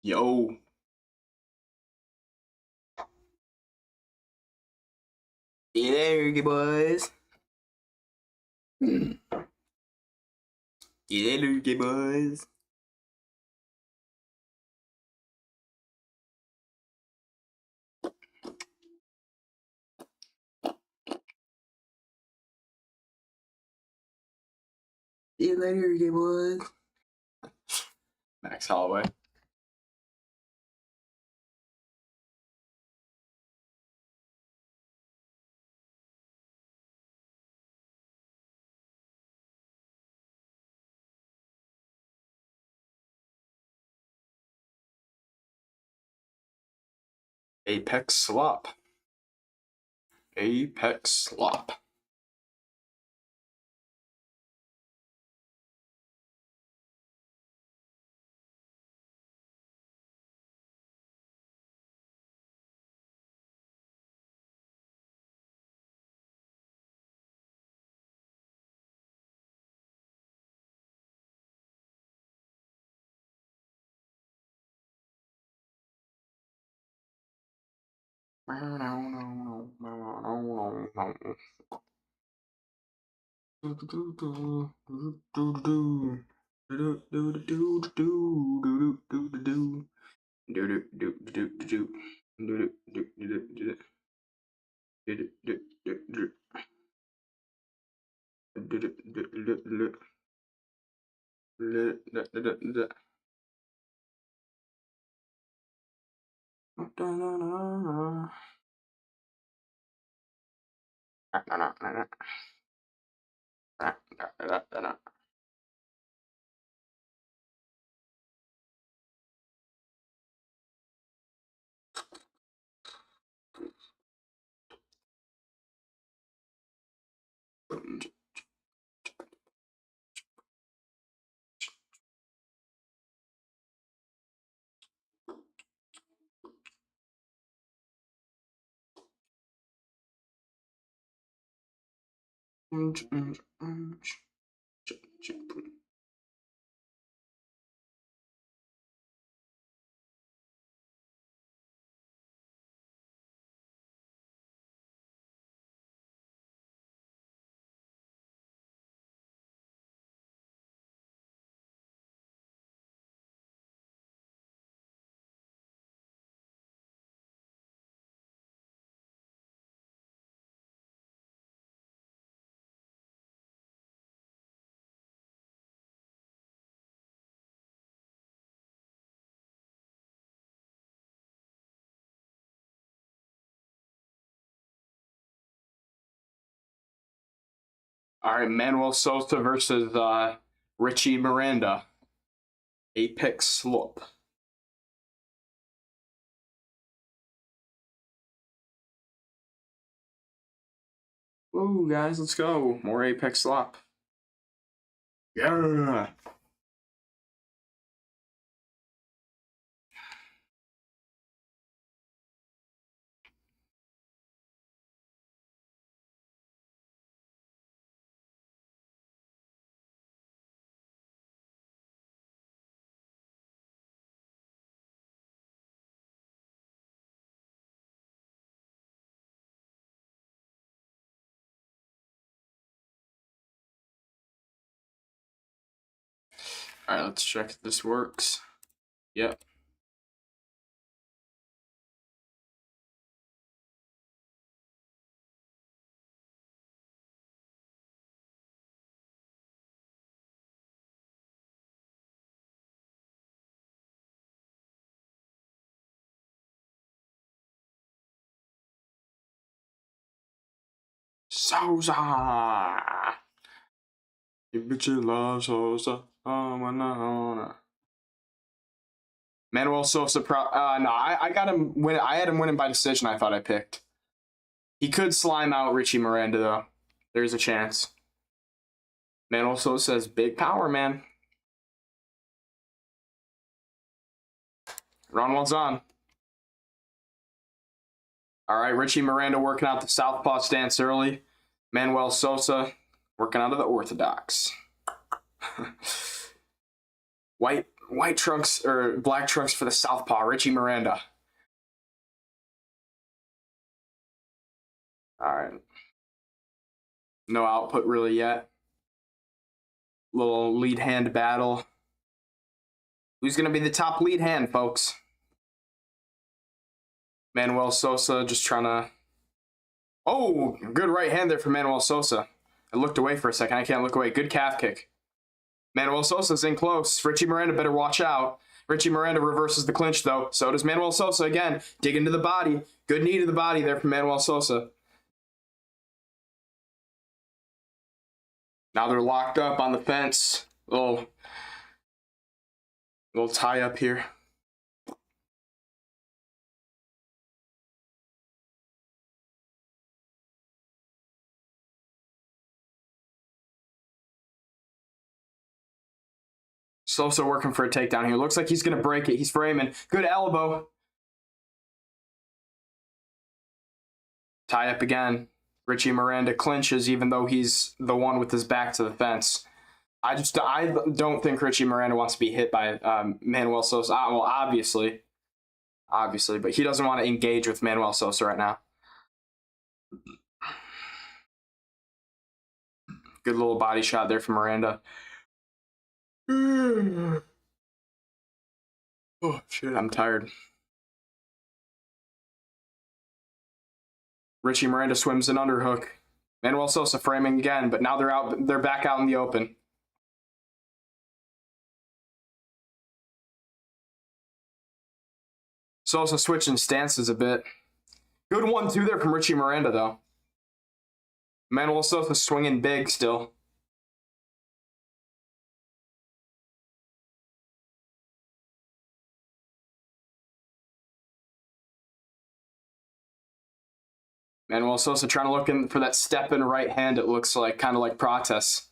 Yo. Yeah, there, boys. Yeah, there, boys. See you later, gay boys. Max Holloway. Apex Slop. Apex Slop. All right, Manuel Sosa versus Richie Miranda. Apex Slop. Whoa, guys, let's go. More Apex Slop. Yeah. All right, let's check if this works. Yep. Sosa. You bitch you love Sosa. Oh my no. Manuel Sosa. No, I got him win. I had him winning by decision. I thought I picked. He could slime out Richie Miranda though. There's a chance. Manuel Sosa has big power, man. Round one's on. All right, Richie Miranda working out the southpaw stance early. Manuel Sosa working out of the orthodox. White white trunks or black trunks for the southpaw, Richie Miranda. All right. No output really yet. Little lead hand battle. Who's going to be the top lead hand, folks? Manuel Sosa just trying to... Oh, good right hand there from Manuel Sosa. I looked away for a second. I can't look away. Good calf kick. Manuel Sosa's in close. Richie Miranda better watch out. Richie Miranda reverses the clinch, though. So does Manuel Sosa again. Dig into the body. Good knee to the body there from Manuel Sosa. Now they're locked up on the fence. Little tie up here. Sosa working for a takedown here. Looks like he's going to break it. He's framing. Good elbow. Tie up again. Richie Miranda clinches even though he's the one with his back to the fence. I don't think Richie Miranda wants to be hit by Manuel Sosa. Well, obviously, but he doesn't want to engage with Manuel Sosa right now. Good little body shot there from Miranda. Oh, shit, I'm tired. Richie Miranda swims an underhook. Manuel Sosa framing again, but now they're back out in the open. Sosa switching stances a bit. Good 1-2 there from Richie Miranda, though. Manuel Sosa swinging big still. Manuel Sosa trying to look in for that step in right hand, it looks like, kind of like protests.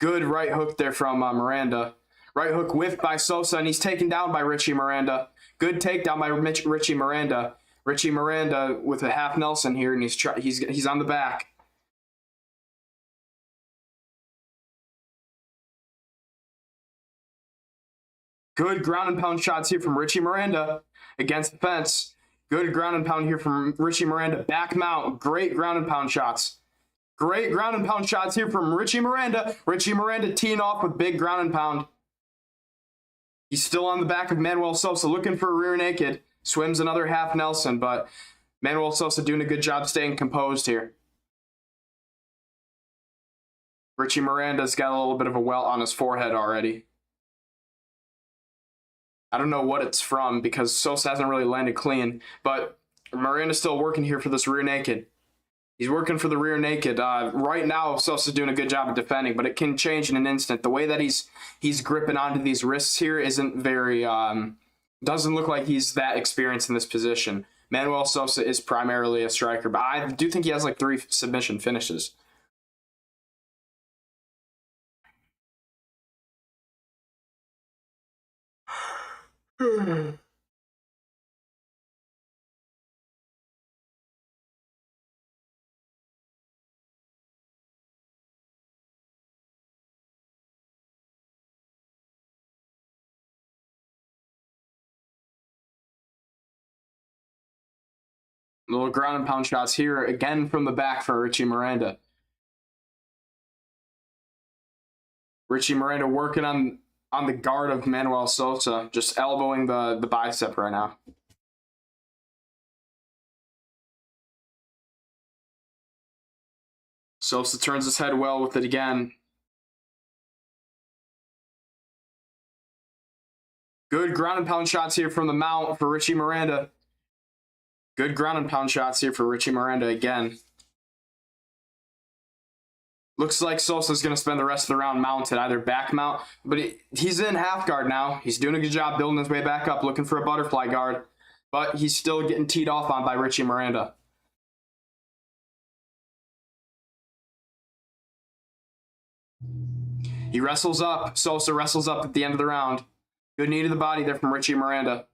Good right hook there from Miranda. Right hook whiffed by Sosa, and he's taken down by Richie Miranda. Good takedown by Richie Miranda. Richie Miranda with a half Nelson here, and he's on the back. Good ground and pound shots here from Richie Miranda against the fence. Good ground and pound here from Richie Miranda. Back mount. Great ground and pound shots. Great ground and pound shots here from Richie Miranda. Richie Miranda teeing off with big ground and pound. He's still on the back of Manuel Sosa, looking for a rear naked. Swims another half Nelson, but Manuel Sosa doing a good job staying composed here. Richie Miranda's got a little bit of a welt on his forehead already. I don't know what it's from because Sosa hasn't really landed clean, but Miranda's still working here for this rear naked. He's working for the rear naked. Right now, Sosa's doing a good job of defending, but it can change in an instant. The way that he's gripping onto these wrists here isn't very, doesn't look like he's that experienced in this position. Manuel Sosa is primarily a striker, but I do think he has like 3 submission finishes. Little ground and pound shots here again from the back for Richie Miranda. Richie Miranda working on the guard of Manuel Sosa, just elbowing the bicep right now. Sosa turns his head well with it again. Good ground and pound shots here from the mount for Richie Miranda. Good ground and pound shots here for Richie Miranda again. Looks like Sosa's going to spend the rest of the round mounted, either back mount, but he's in half guard now. He's doing a good job building his way back up, looking for a butterfly guard, but he's still getting teed off on by Richie Miranda. He wrestles up. Sosa wrestles up at the end of the round. Good knee to the body there from Richie Miranda.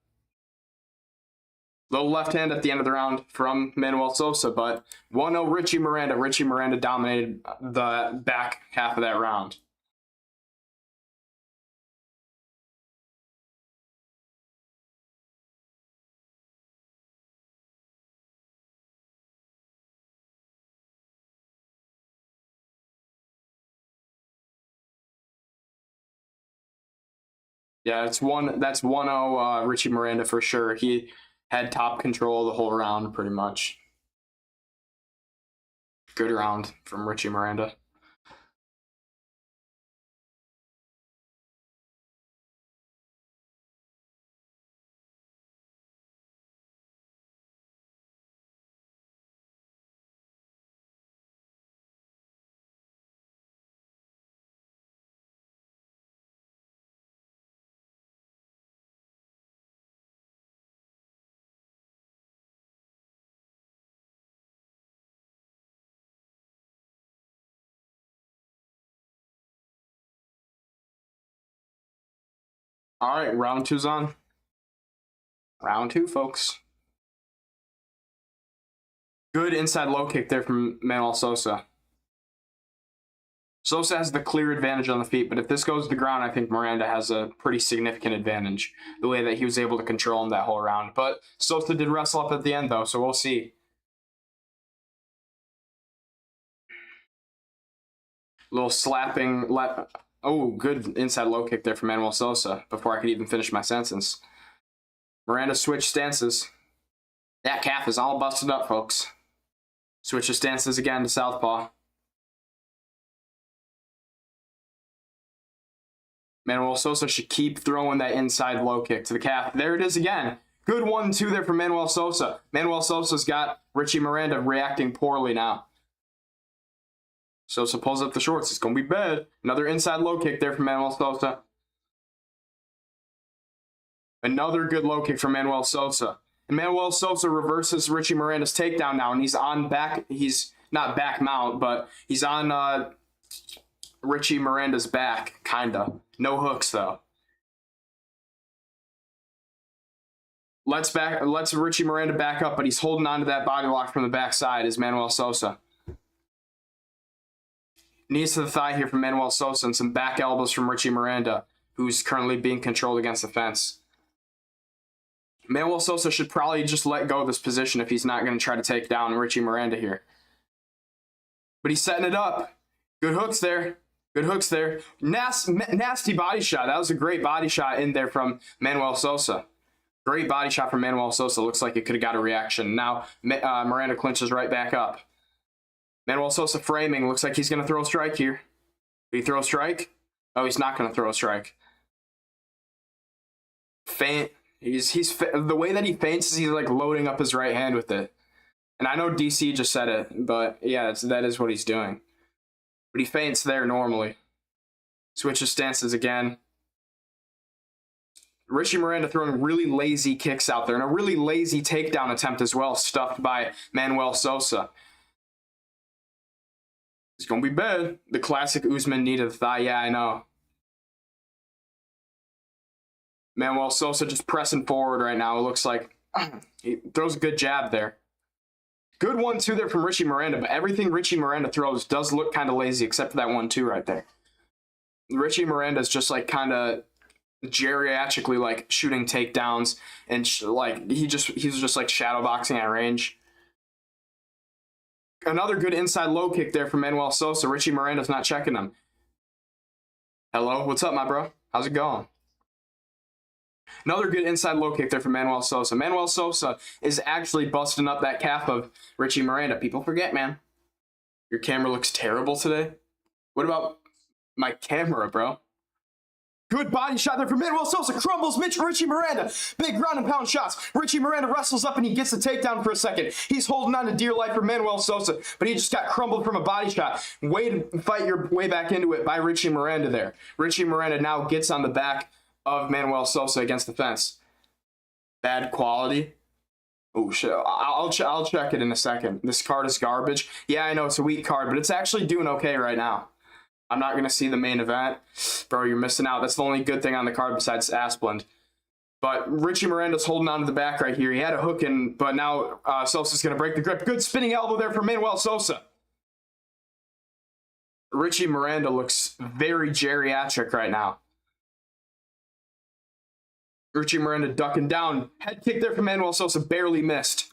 Little left hand at the end of the round from Manuel Sosa, but 1-0 Richie Miranda. Richie Miranda dominated the back half of that round. Yeah, it's one. That's 1-0 Richie Miranda for sure. He had top control the whole round, pretty much. Good round from Richie Miranda. All right, round two's on. Round two, folks. Good inside low kick there from Manuel Sosa. Sosa has the clear advantage on the feet, but if this goes to the ground, I think Miranda has a pretty significant advantage, the way that he was able to control him that whole round. But Sosa did wrestle up at the end, though, so we'll see. Little slapping left. Oh, good inside low kick there from Manuel Sosa before I could even finish my sentence. Miranda switched stances. That calf is all busted up, folks. Switches stances again to southpaw. Manuel Sosa should keep throwing that inside low kick to the calf. There it is again. Good 1-2 there from Manuel Sosa. Manuel Sosa's got Richie Miranda reacting poorly now. Sosa pulls up the shorts. It's going to be bad. Another inside low kick there from Manuel Sosa. Another good low kick from Manuel Sosa. And Manuel Sosa reverses Richie Miranda's takedown now, and he's on back. He's not back mount, but he's on Richie Miranda's back, kinda. No hooks though. Let's Richie Miranda back up, but he's holding on to that body lock from the backside is Manuel Sosa. Knees to the thigh here from Manuel Sosa and some back elbows from Richie Miranda, who's currently being controlled against the fence. Manuel Sosa should probably just let go of this position if he's not going to try to take down Richie Miranda here. But he's setting it up. Good hooks there. Good hooks there. Nasty body shot. That was a great body shot in there from Manuel Sosa. Great body shot from Manuel Sosa. Looks like it could have got a reaction. Now Miranda clinches right back up. Manuel Sosa framing. Looks like he's going to throw a strike here. Did he throw a strike? Oh, he's not going to throw a strike. Feint. The way that he feints is he's like loading up his right hand with it. And I know DC just said it, but yeah, that is what he's doing. But he feints there normally. Switches stances again. Richie Miranda throwing really lazy kicks out there and a really lazy takedown attempt as well, stuffed by Manuel Sosa. It's going to be bad. The classic Usman knee to the thigh. Yeah, I know. Manuel Sosa just pressing forward right now. It looks like he throws a good jab there. Good 1-2 there from Richie Miranda, but everything Richie Miranda throws does look kind of lazy except for that 1-2 right there. Richie Miranda's just like kind of geriatrically like shooting takedowns and like he's just like shadow boxing at range. Another good inside low kick there from Manuel Sosa. Richie Miranda's not checking him. Hello, what's up, my bro? How's it going? Another good inside low kick there from Manuel Sosa. Manuel Sosa is actually busting up that calf of Richie Miranda. People forget, man. Your camera looks terrible today. What about my camera, bro? Good body shot there from Manuel Sosa. Crumbles Richie Miranda. Big ground and pound shots. Richie Miranda wrestles up and he gets the takedown for a second. He's holding on to dear life for Manuel Sosa, but he just got crumbled from a body shot. Way to fight your way back into it by Richie Miranda there. Richie Miranda now gets on the back of Manuel Sosa against the fence. Bad quality. Oh shit! I'll check it in a second. This card is garbage. Yeah, I know it's a weak card, but it's actually doing okay right now. I'm not gonna see the main event, bro. You're missing out. That's the only good thing on the card besides Asplund. But Richie Miranda's holding on to the back right here. He had a hook in, but now Sosa's gonna break the grip. Good spinning elbow there from Manuel Sosa. Richie Miranda looks very geriatric right now. Richie Miranda ducking down. Head kick there from Manuel Sosa, barely missed.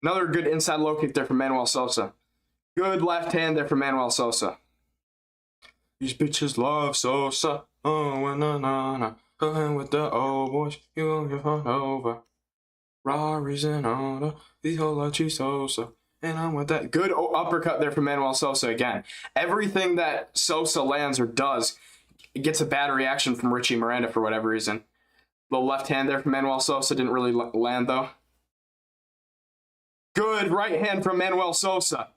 Another good inside low kick there from Manuel Sosa. Good left hand there from Manuel Sosa. These bitches love Sosa. Oh, na na na. Going with the old boys. You won't get fun over. Rari's and Honda. The whole Sosa. And I'm with that. Good uppercut there from Manuel Sosa again. Everything that Sosa lands or does, it gets a bad reaction from Richie Miranda for whatever reason. Little left hand there from Manuel Sosa. Didn't really land, though. Good right hand from Manuel Sosa.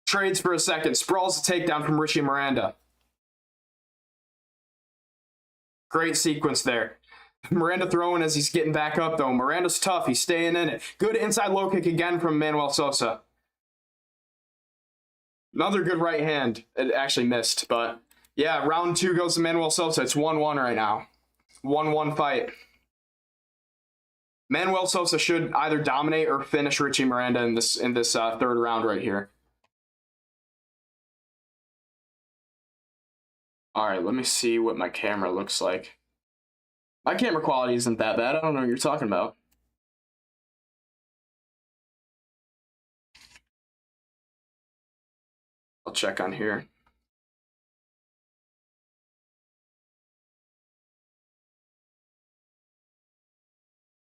Trades for a second. Sprawls a takedown from Richie Miranda. Great sequence there. Miranda throwing as he's getting back up, though. Miranda's tough. He's staying in it. Good inside low kick again from Manuel Sosa. Another good right hand. It actually missed, but yeah, round 2 goes to Manuel Sosa. It's 1-1 right now. 1-1 fight. Manuel Sosa should either dominate or finish Richie Miranda in this third round right here. All right, let me see what my camera looks like. My camera quality isn't that bad. I don't know what you're talking about. I'll check on here.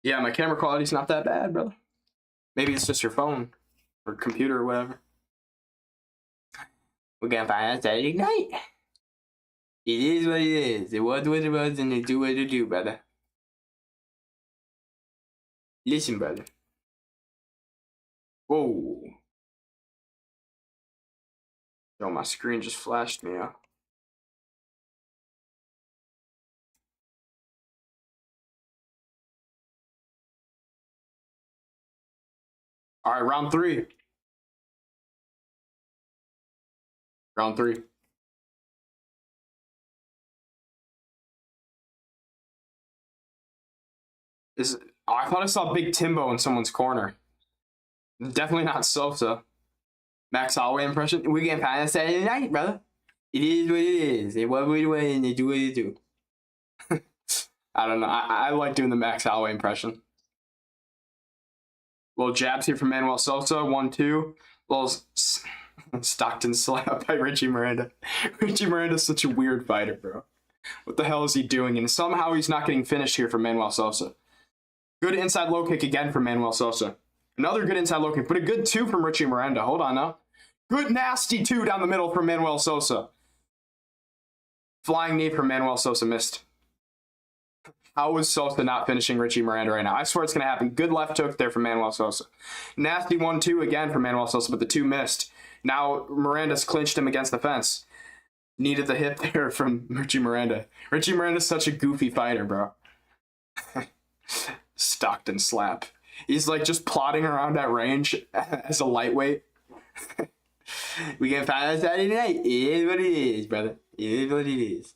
Yeah, my camera quality's not that bad, brother. Maybe it's just your phone or computer or whatever. We're gonna find out Saturday night. It is what it is. It was what it was, and it do what it do, brother. Listen, brother. Whoa. Yo, my screen just flashed me up. All right, round 3. Round 3. I thought I saw Big Timbo in someone's corner. Definitely not Sosa. Max Holloway impression. We can find out Saturday night, brother. It is what it is. It was what it was, and they do what they do. I don't know. I like doing the Max Holloway impression. Little jabs here from Manuel Sosa. 1-2. Little Stockton slap by Richie Miranda. Richie Miranda's such a weird fighter, bro. What the hell is he doing? And somehow he's not getting finished here from Manuel Sosa. Good inside low kick again from Manuel Sosa. Another good inside low kick, but a good 2 from Richie Miranda. Hold on now. Good nasty 2 down the middle from Manuel Sosa. Flying knee from Manuel Sosa missed. How is Sosa not finishing Richie Miranda right now? I swear it's going to happen. Good left hook there from Manuel Sosa. Nasty 1-2 again from Manuel Sosa, but the 2 missed. Now Miranda's clinched him against the fence. Needed the hit there from Richie Miranda. Richie Miranda's such a goofy fighter, bro. Stockton slap. He's like just plodding around that range as a lightweight. We can find out Saturday night. It is what it is, brother. It is what it is.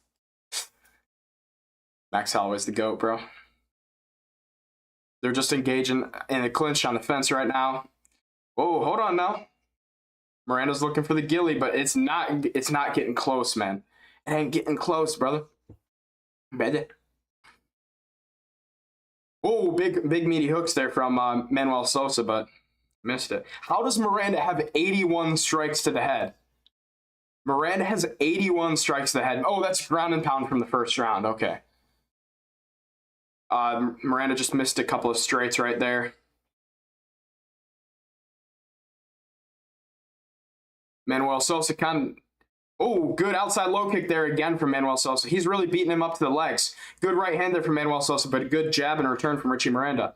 Max Holloway's the GOAT, bro. They're just engaging in a clinch on the fence right now. Whoa, hold on now. Miranda's looking for the ghillie, but it's not getting close, man. It ain't getting close, brother. Brother. Oh, big meaty hooks there from Manuel Sosa, but missed it. How does Miranda have 81 strikes to the head? Miranda has 81 strikes to the head. Oh, that's ground and pound from the first round. Okay. Miranda just missed a couple of straights right there. Manuel Sosa oh, good outside low kick there again from Manuel Sosa. He's really beating him up to the legs. Good right hand there from Manuel Sosa, but a good jab in return from Richie Miranda.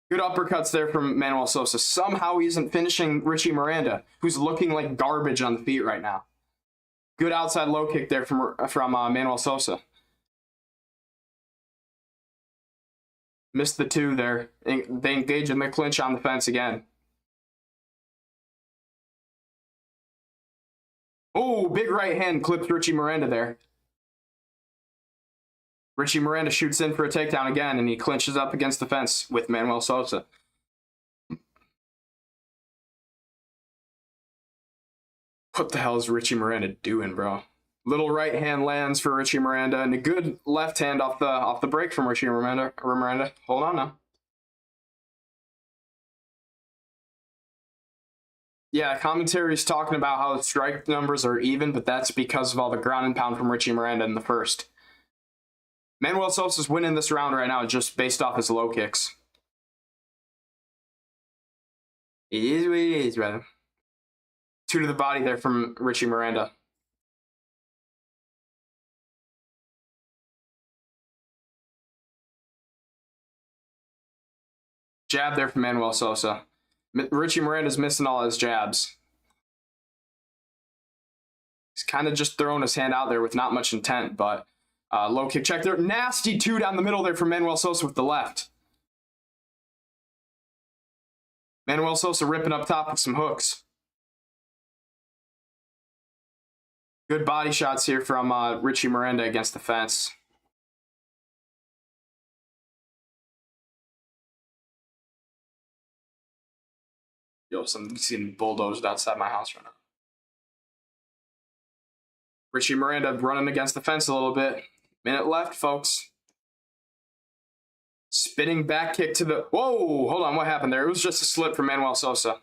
Good uppercuts there from Manuel Sosa. Somehow he isn't finishing Richie Miranda, who's looking like garbage on the feet right now. Good outside low kick there from Manuel Sosa. Missed the 2 there. They engage in the clinch on the fence again. Oh, big right hand clips Richie Miranda there. Richie Miranda shoots in for a takedown again, and he clinches up against the fence with Manuel Sosa. What the hell is Richie Miranda doing, bro? Little right hand lands for Richie Miranda, and a good left hand off the break from Richie Miranda. Hold on now. Yeah, commentary's talking about how the strike numbers are even, but that's because of all the ground and pound from Richie Miranda in the first. Manuel Sosa's winning this round right now just based off his low kicks. It is what it is, brother. 2 to the body there from Richie Miranda. Jab there from Manuel Sosa. Richie Miranda's missing all his jabs. He's kind of just throwing his hand out there with not much intent, but low kick check there. Nasty 2 down the middle there from Manuel Sosa with the left. Manuel Sosa ripping up top with some hooks. Good body shots here from Richie Miranda against the fence. Yo, something's getting bulldozed outside my house right now. Richie Miranda running against the fence a little bit. Minute left, folks. Spinning back kick to the... Whoa, hold on, what happened there? It was just a slip from Manuel Sosa.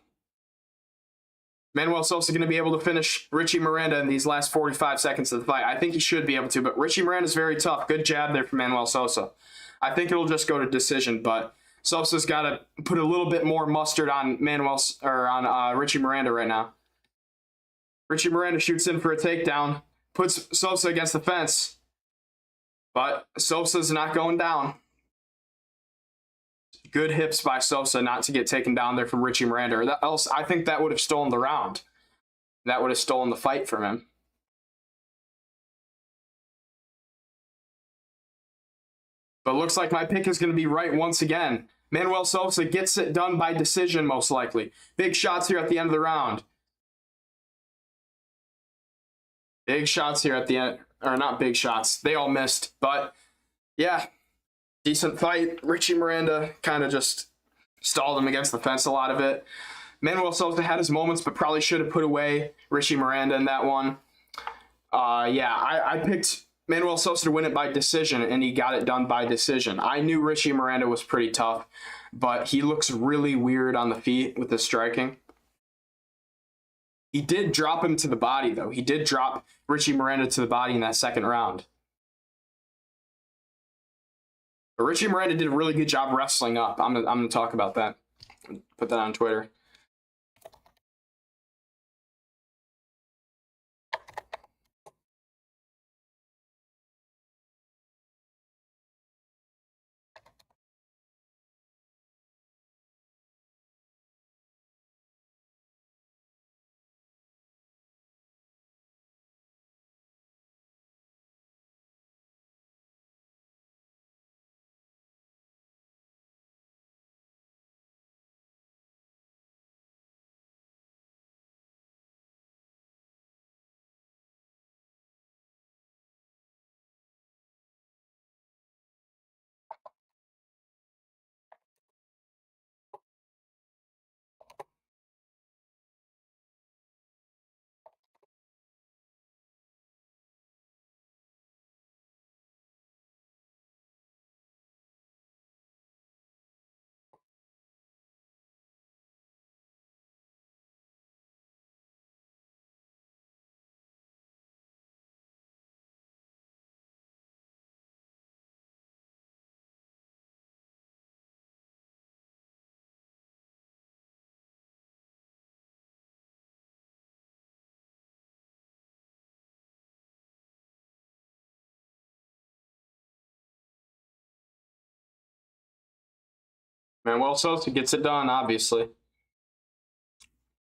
Manuel Sosa going to be able to finish Richie Miranda in these last 45 seconds of the fight. I think he should be able to, but Richie Miranda's very tough. Good jab there from Manuel Sosa. I think it'll just go to decision, but Sosa's got to put a little bit more mustard on Richie Miranda right now. Richie Miranda shoots in for a takedown, puts Sosa against the fence, but Sosa's not going down. Good hips by Sosa not to get taken down there from Richie Miranda. Or else, I think that would have stolen the round. That would have stolen the fight from him. But looks like my pick is going to be right once again. Manuel Sosa gets it done by decision, most likely. Big shots here at the end of the round. Big shots here at the end. Or not big shots. They all missed. But, yeah. Decent fight. Richie Miranda kind of just stalled him against the fence a lot of it. Manuel Sosa had his moments, but probably should have put away Richie Miranda in that one. I picked Manuel Sosa to win it by decision, and he got it done by decision. I knew Richie Miranda was pretty tough, but he looks really weird on the feet with his striking. He did drop him to the body, though. He did drop Richie Miranda to the body in that second round. But Richie Miranda did a really good job wrestling up. I'm gonna talk about that. Put that on Twitter. Manuel Sosa gets it done, obviously.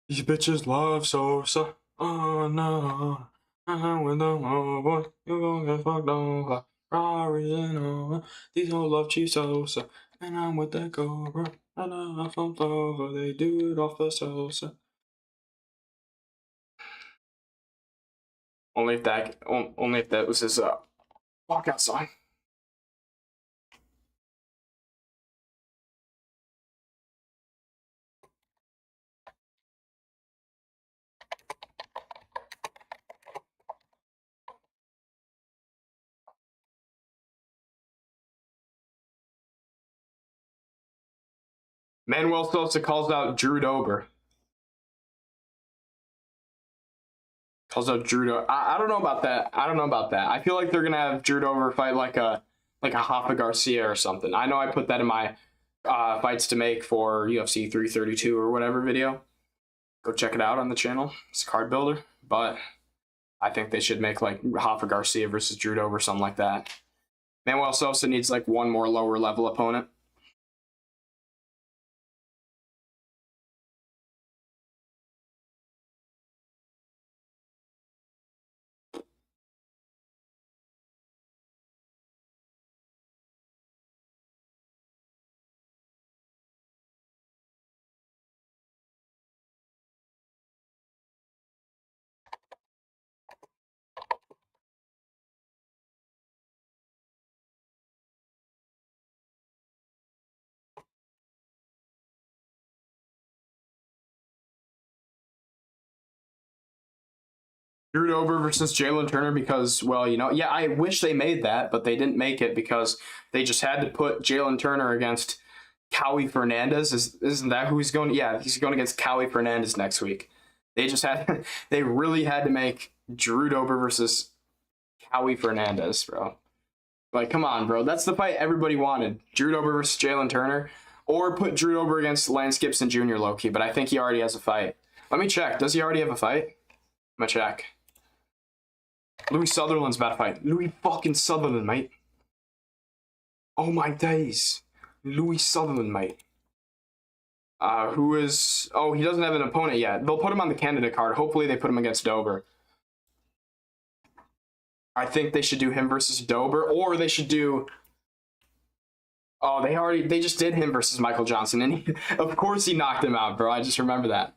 These bitches love Sosa. Oh no. When the boy, you gon' get fucked over. Rari's and over. These hoes love Chief Sosa. And I'm with that Cobra. I know I'm from Clover. They do it off the Sosa. Only if that was his walkout song. Manuel Sosa calls out Drew Dober. Calls out Drew. I don't know about that. I don't know about that. I feel like they're gonna have Drew Dober fight like a Hoffa Garcia or something. I know I put that in my fights to make for UFC 332 or whatever video. Go check it out on the channel. It's a card builder, but I think they should make like Hoffa Garcia versus Drew Dober, something like that. Manuel Sosa needs like one more lower level opponent. Drew Dober versus Jalen Turner because, well, yeah, I wish they made that, but they didn't make it because they just had to put Jalen Turner against Cowie Fernandez. Isn't that who he's going? Yeah, he's going against Cowie Fernandez next week. They just had, they really had to make Drew Dober versus Cowie Fernandez, bro. Like, come on, bro. That's the fight everybody wanted. Drew Dober versus Jalen Turner. Or put Drew Dober against Lance Gibson Jr. low-key, but I think he already has a fight. Let me check. Does he already have a fight? I'm gonna check. Louis Sutherland's about to fight. Louis fucking Sutherland, mate. Oh my days. Louis Sutherland, mate. Who is... Oh, he doesn't have an opponent yet. They'll put him on the Canada card. Hopefully they put him against Dober. I think they should do him versus Dober, or they should do... Oh, they just did him versus Michael Johnson, and of course he knocked him out, bro. I just remember that.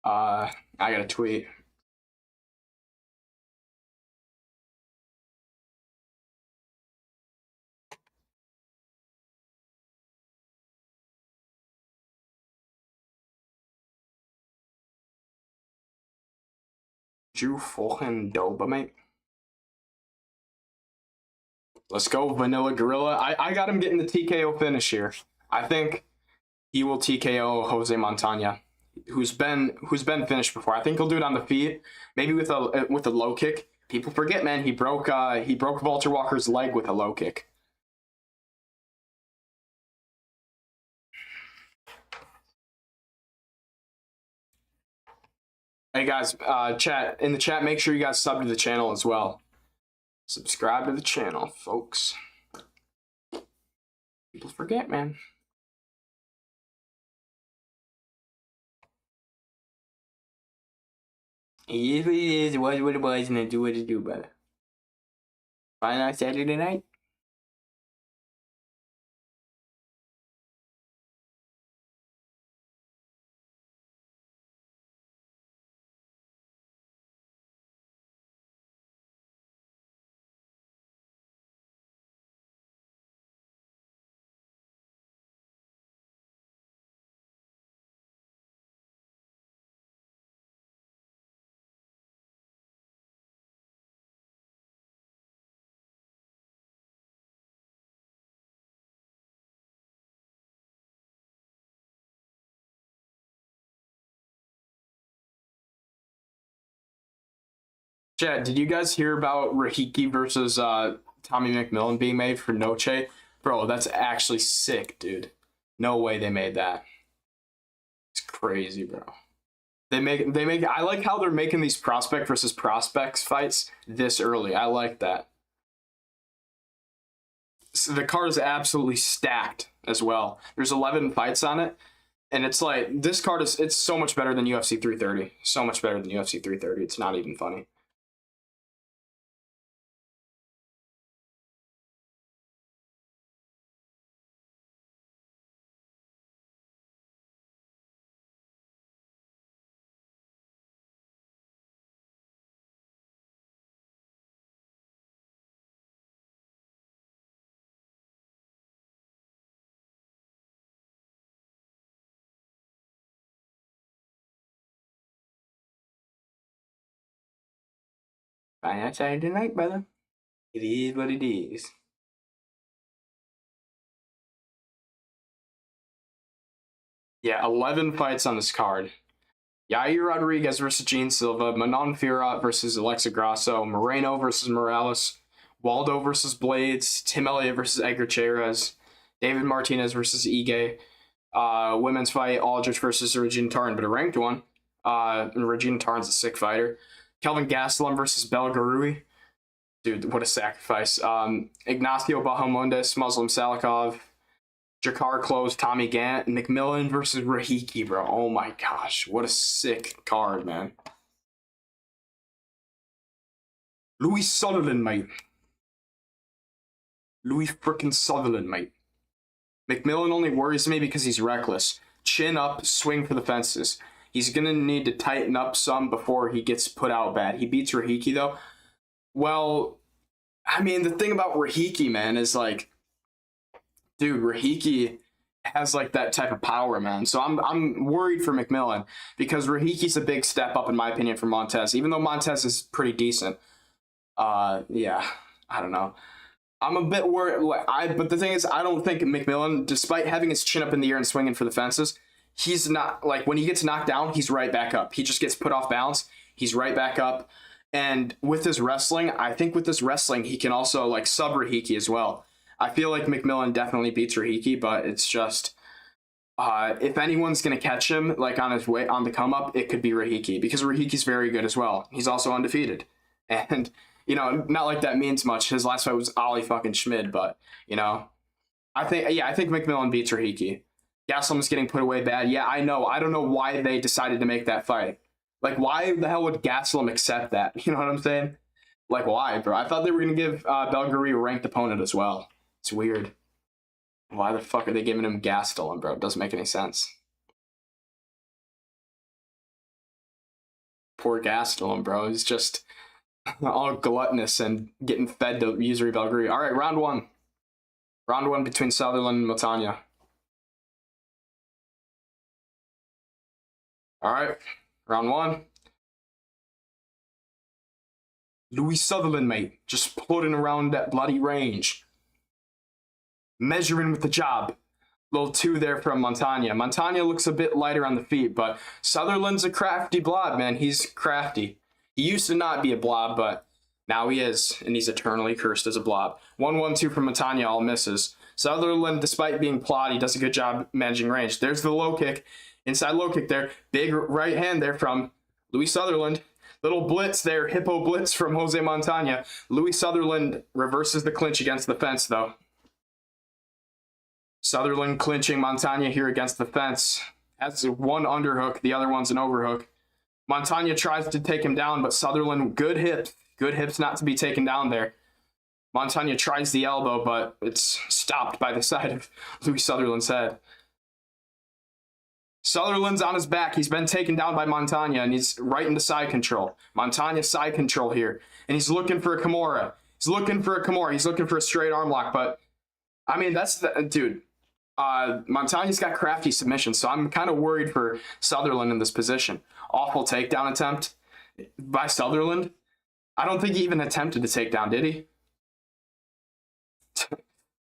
I got a tweet. Drew fucking Dober, mate. Let's go, Vanilla Gorilla. I got him getting the TKO finish here. I think he will TKO Jose Montana, who's been finished before. I think he'll do it on the feet, maybe with a low kick. People forget, man. He broke Walter Walker's leg with a low kick. Hey guys, chat in the chat. Make sure you guys sub to the channel as well. Subscribe to the channel, folks. People forget, man. It is what it is. It was what it was, and I do what it do, brother. Fine on Saturday night. Chat, did you guys hear about Rahiki versus Tommy McMillan being made for Noche? Bro, that's actually sick, dude. No way they made that. It's crazy, bro. They make I like how they're making these prospect versus prospects fights this early. I like that. So the card is absolutely stacked as well. There's 11 fights on it. And it's like, this card it's so much better than UFC 330. So much better than UFC 330. It's not even funny. Fine, that's Saturday night, brother. It is what it is. Yeah, 11 fights on this card. Yair Rodriguez versus Gene Silva, Manon Fiorot versus Alexa Grasso, Moreno versus Morales, Waldo versus Blades, Tim Elliott versus Edgar Chairez, David Martinez versus Ige, women's fight, Aldrich versus Regina Tarn, but a ranked one. Regina Tarn's a sick fighter. Kelvin Gastelum versus Belgarui. Dude, what a sacrifice. Ignacio Bahamondes, Muslim Salikov, Jakar Close, Tommy Gant, McMillan versus Rahiki, bro. Oh my gosh, what a sick card, man. Louis Sutherland, mate. Louis frickin' Sutherland, mate. McMillan only worries me because he's reckless. Chin up, swing for the fences. He's going to need to tighten up some before he gets put out bad. He beats Rahiki, though. Well, I mean, the thing about Rahiki, man, is like, dude, Rahiki has like that type of power, man. So I'm worried for McMillan because Rahiki's a big step up, in my opinion, from Montez, even though Montez is pretty decent. Yeah, I don't know. I'm a bit worried. But the thing is, I don't think McMillan, despite having his chin up in the air and swinging for the fences, he's not, like, when he gets knocked down, he's right back up. He just gets put off balance. He's right back up. And with his wrestling, I think with his wrestling, he can also, like, sub Rahiki as well. I feel like McMillan definitely beats Rahiki, but it's just, if anyone's going to catch him, like, on his way, on the come up, it could be Rahiki, because Rahiki's very good as well. He's also undefeated. And, you know, not like that means much. His last fight was Ollie fucking Schmid, but, you know, I think McMillan beats Rahiki. Gastelum's getting put away bad. Yeah, I know. I don't know why they decided to make that fight. Like, why the hell would Gastelum accept that? You know what I'm saying? Like, why, bro? I thought they were going to give Belgari a ranked opponent as well. It's weird. Why the fuck are they giving him Gastelum, bro? It doesn't make any sense. Poor Gastelum, bro. He's just all gluttonous and getting fed to Yusri Belgari. All right, round one. Round one between Sutherland and Matanya. All right, round one. Louis Sutherland, mate, just plodding around that bloody range. Measuring with the jab. Little two there from Montagna. Montagna looks a bit lighter on the feet, but Sutherland's a crafty blob, man. He's crafty. He used to not be a blob, but now he is, and he's eternally cursed as a blob. 1-1-2 from Montagna, all misses. Sutherland, despite being plotty, does a good job managing range. There's the low kick. Inside low kick there. Big right hand there from Louis Sutherland. Little blitz there, hippo blitz from Jose Montagna. Louis Sutherland reverses the clinch against the fence, though. Sutherland clinching Montagna here against the fence. Has one underhook, the other one's an overhook. Montagna tries to take him down, but Sutherland, good hips not to be taken down there. Montagna tries the elbow, but it's stopped by the side of Louis Sutherland's head. Sutherland's on his back. He's been taken down by Montagna, and he's right into side control. Montagna's side control here, and he's looking for a Kimura. He's looking for a straight arm lock, but, I mean, that's the, dude. Montagna's got crafty submissions, so I'm kind of worried for Sutherland in this position. Awful takedown attempt by Sutherland. I don't think he even attempted to take down, did he?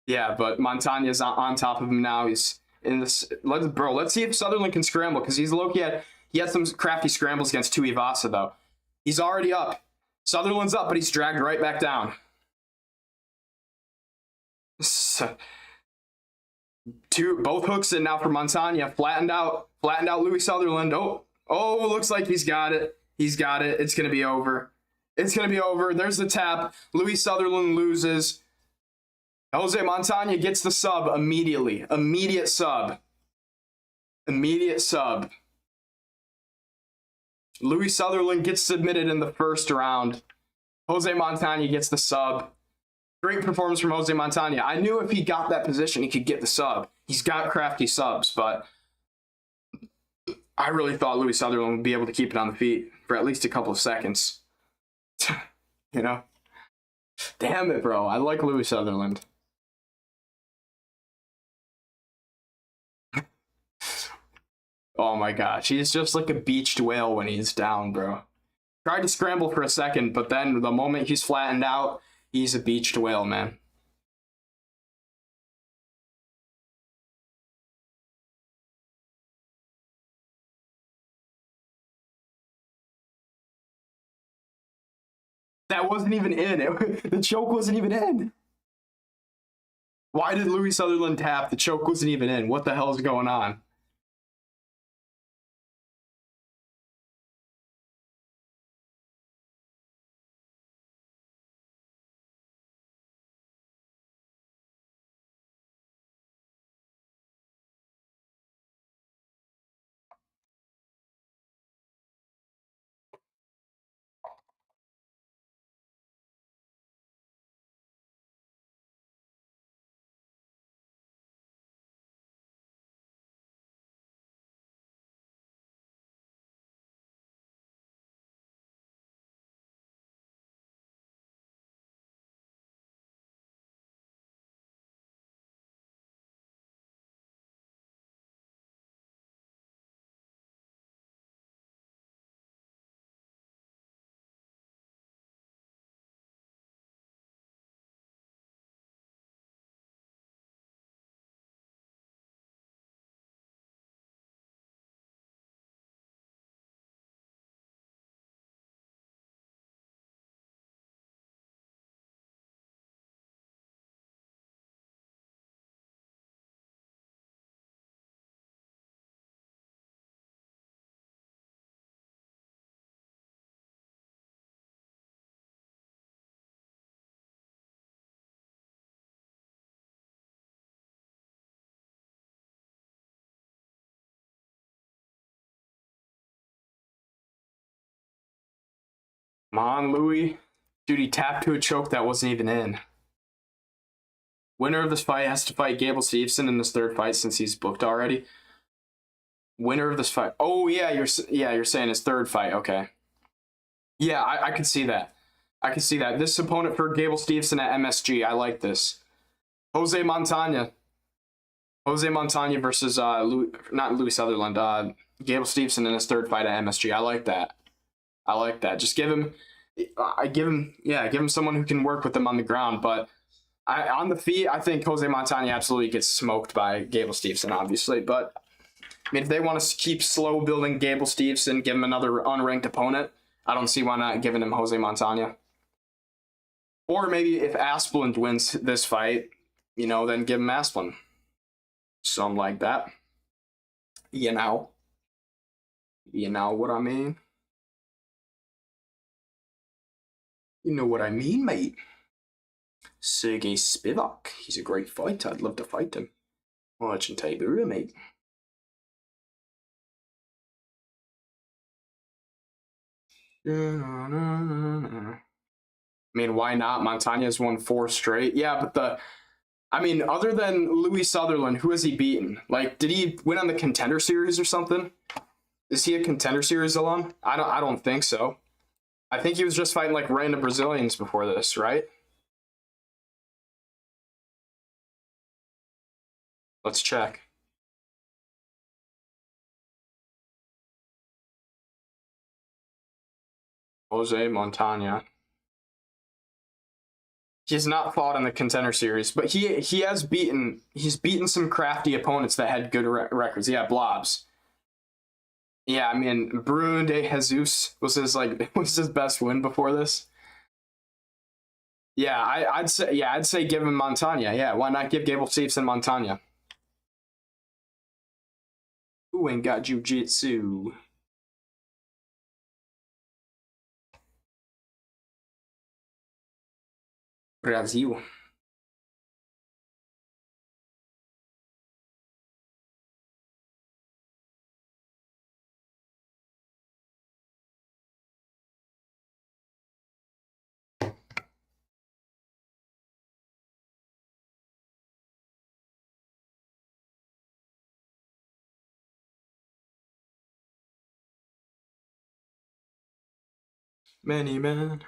Yeah, but Montagna's on top of him now. He's in this. Let's see if Sutherland can scramble, because he's low-key he had some crafty scrambles against Tuivasa, though. He's already up. Sutherland's up, but he's dragged right back down. Both hooks in now for Montagna. Flattened out Louis Sutherland. Oh, looks like he's got it. It's going to be over. There's the tap. Louis Sutherland loses. Jose Montagna gets the sub immediately. Immediate sub. Louis Sutherland gets submitted in the first round. Jose Montagna gets the sub. Great performance from Jose Montagna. I knew if he got that position, he could get the sub. He's got crafty subs, but I really thought Louis Sutherland would be able to keep it on the feet for at least a couple of seconds. You know? Damn it, bro. I like Louis Sutherland. Oh my gosh. He's just like a beached whale when he's down, bro. Tried to scramble for a second, but then the moment he's flattened out, he's a beached whale, man. That wasn't even in. The choke wasn't even in. Why did Louis Sutherland tap? The choke wasn't even in. What the hell is going on? Come on, Louis. Dude, he tapped to a choke that wasn't even in. Winner of this fight has to fight Gable Steveson in this third fight since he's booked already. Winner of this fight. Oh yeah, you're saying his third fight. Okay. Yeah, I could see that. I could see that. This opponent for Gable Steveson at MSG. I like this. Jose Montana. Jose Montana versus not Louis Sutherland. Gable Steveson in his third fight at MSG. I like that. I like that. Just give him. Give him someone who can work with him on the ground. But on the feet, I think Jose Montana absolutely gets smoked by Gable Steveson, obviously. But I mean, if they want to keep slow building Gable Steveson, give him another unranked opponent, I don't see why not giving him Jose Montana. Or maybe if Asplund wins this fight, then give him Asplund. Something like that. You know what I mean? You know what I mean, mate. Sergey Spivak. He's a great fighter. I'd love to fight him. Watch and take the room, mate. I mean, why not? Montana's won 4 straight. Yeah, but other than Louis Sutherland, who has he beaten? Like, did he win on the Contender Series or something? Is he a Contender Series alum? I don't think so. I think he was just fighting like random Brazilians before this, right? Let's check. Jose Montana. He's not fought in the Contender Series, but he's beaten some crafty opponents that had good records. Yeah, Blobs. Yeah, I mean, Bruno de Jesus was his best win before this. Yeah, I'd say give him Montana. Yeah, why not give Gable Steveson Montana? Who ain't got jiu-jitsu? Brazil. Many men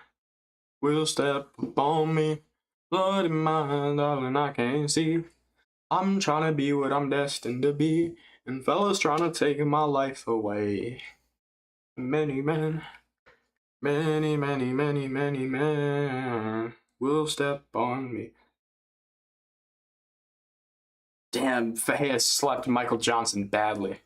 will step upon me. Blood in my hand, darling, I can't see. I'm trying to be what I'm destined to be, and fellas trying to take my life away. Many men, many men will step on me. Damn, Fahey slept Michael Johnson badly.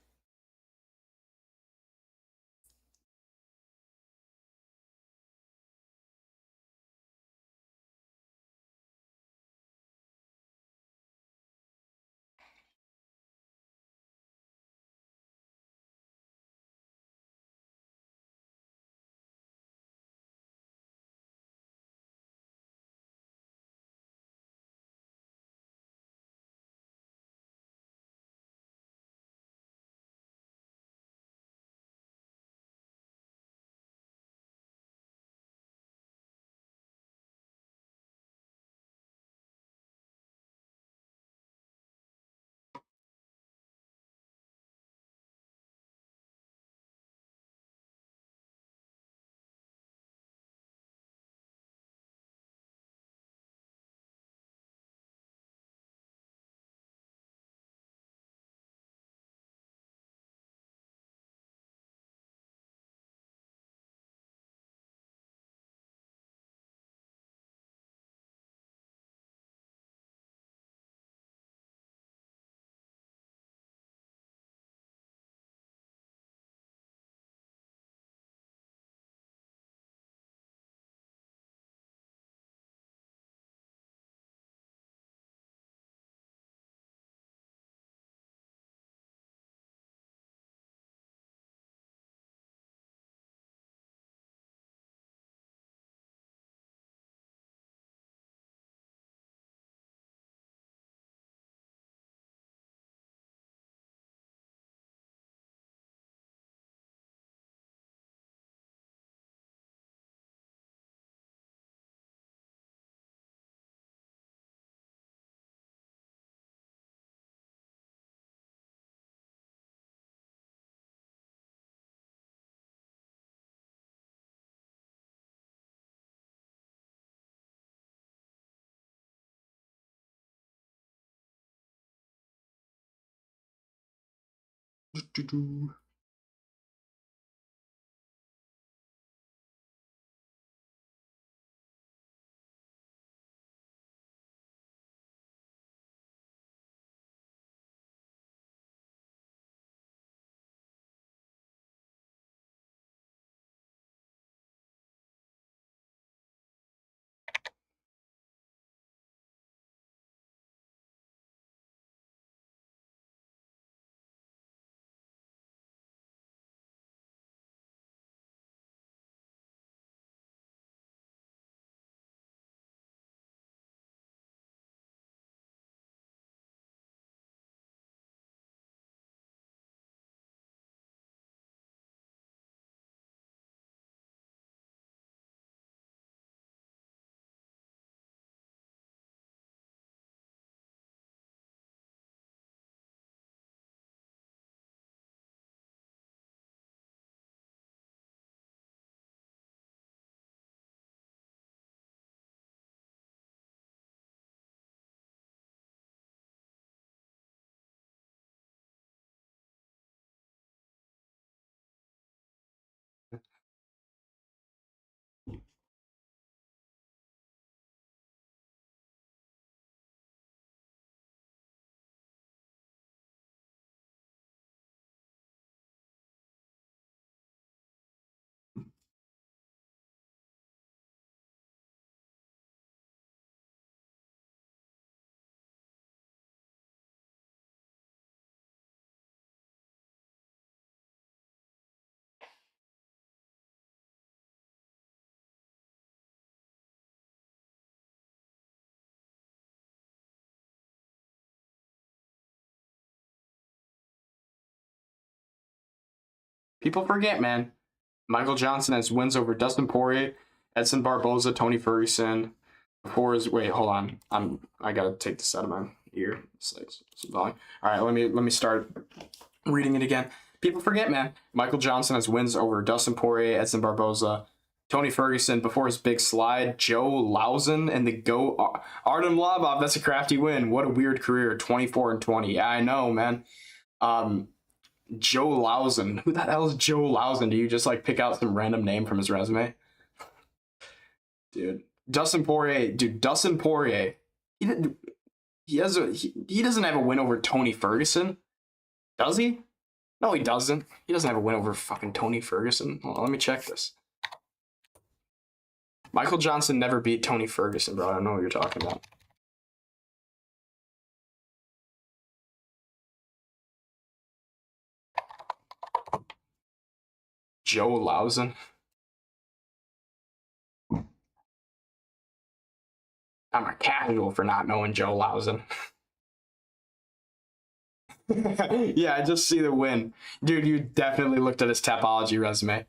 People forget, man. Michael Johnson has wins over Dustin Poirier, Edson Barboza, Tony Ferguson. Before his hold on, I gotta take this out of my ear. It's like some volume. All right, let me start reading it again. People forget, man. Michael Johnson has wins over Dustin Poirier, Edson Barboza, Tony Ferguson. Before his big slide, Joe Lausen and the GOAT Artem Lobov. That's a crafty win. What a weird career. 24-20. Yeah, I know, man. Joe Lausen. Who the hell is Joe Lausen? Do you just like pick out some random name from his resume? Dude. Dustin Poirier. He doesn't have a win over Tony Ferguson. Does he? No, he doesn't. He doesn't have a win over fucking Tony Ferguson. Hold on, let me check this. Michael Johnson never beat Tony Ferguson, bro. I don't know what you're talking about. Joe Lausen. I'm a casual for not knowing Joe Lausen. Yeah, I just see the win. Dude, you definitely looked at his Tapology resume.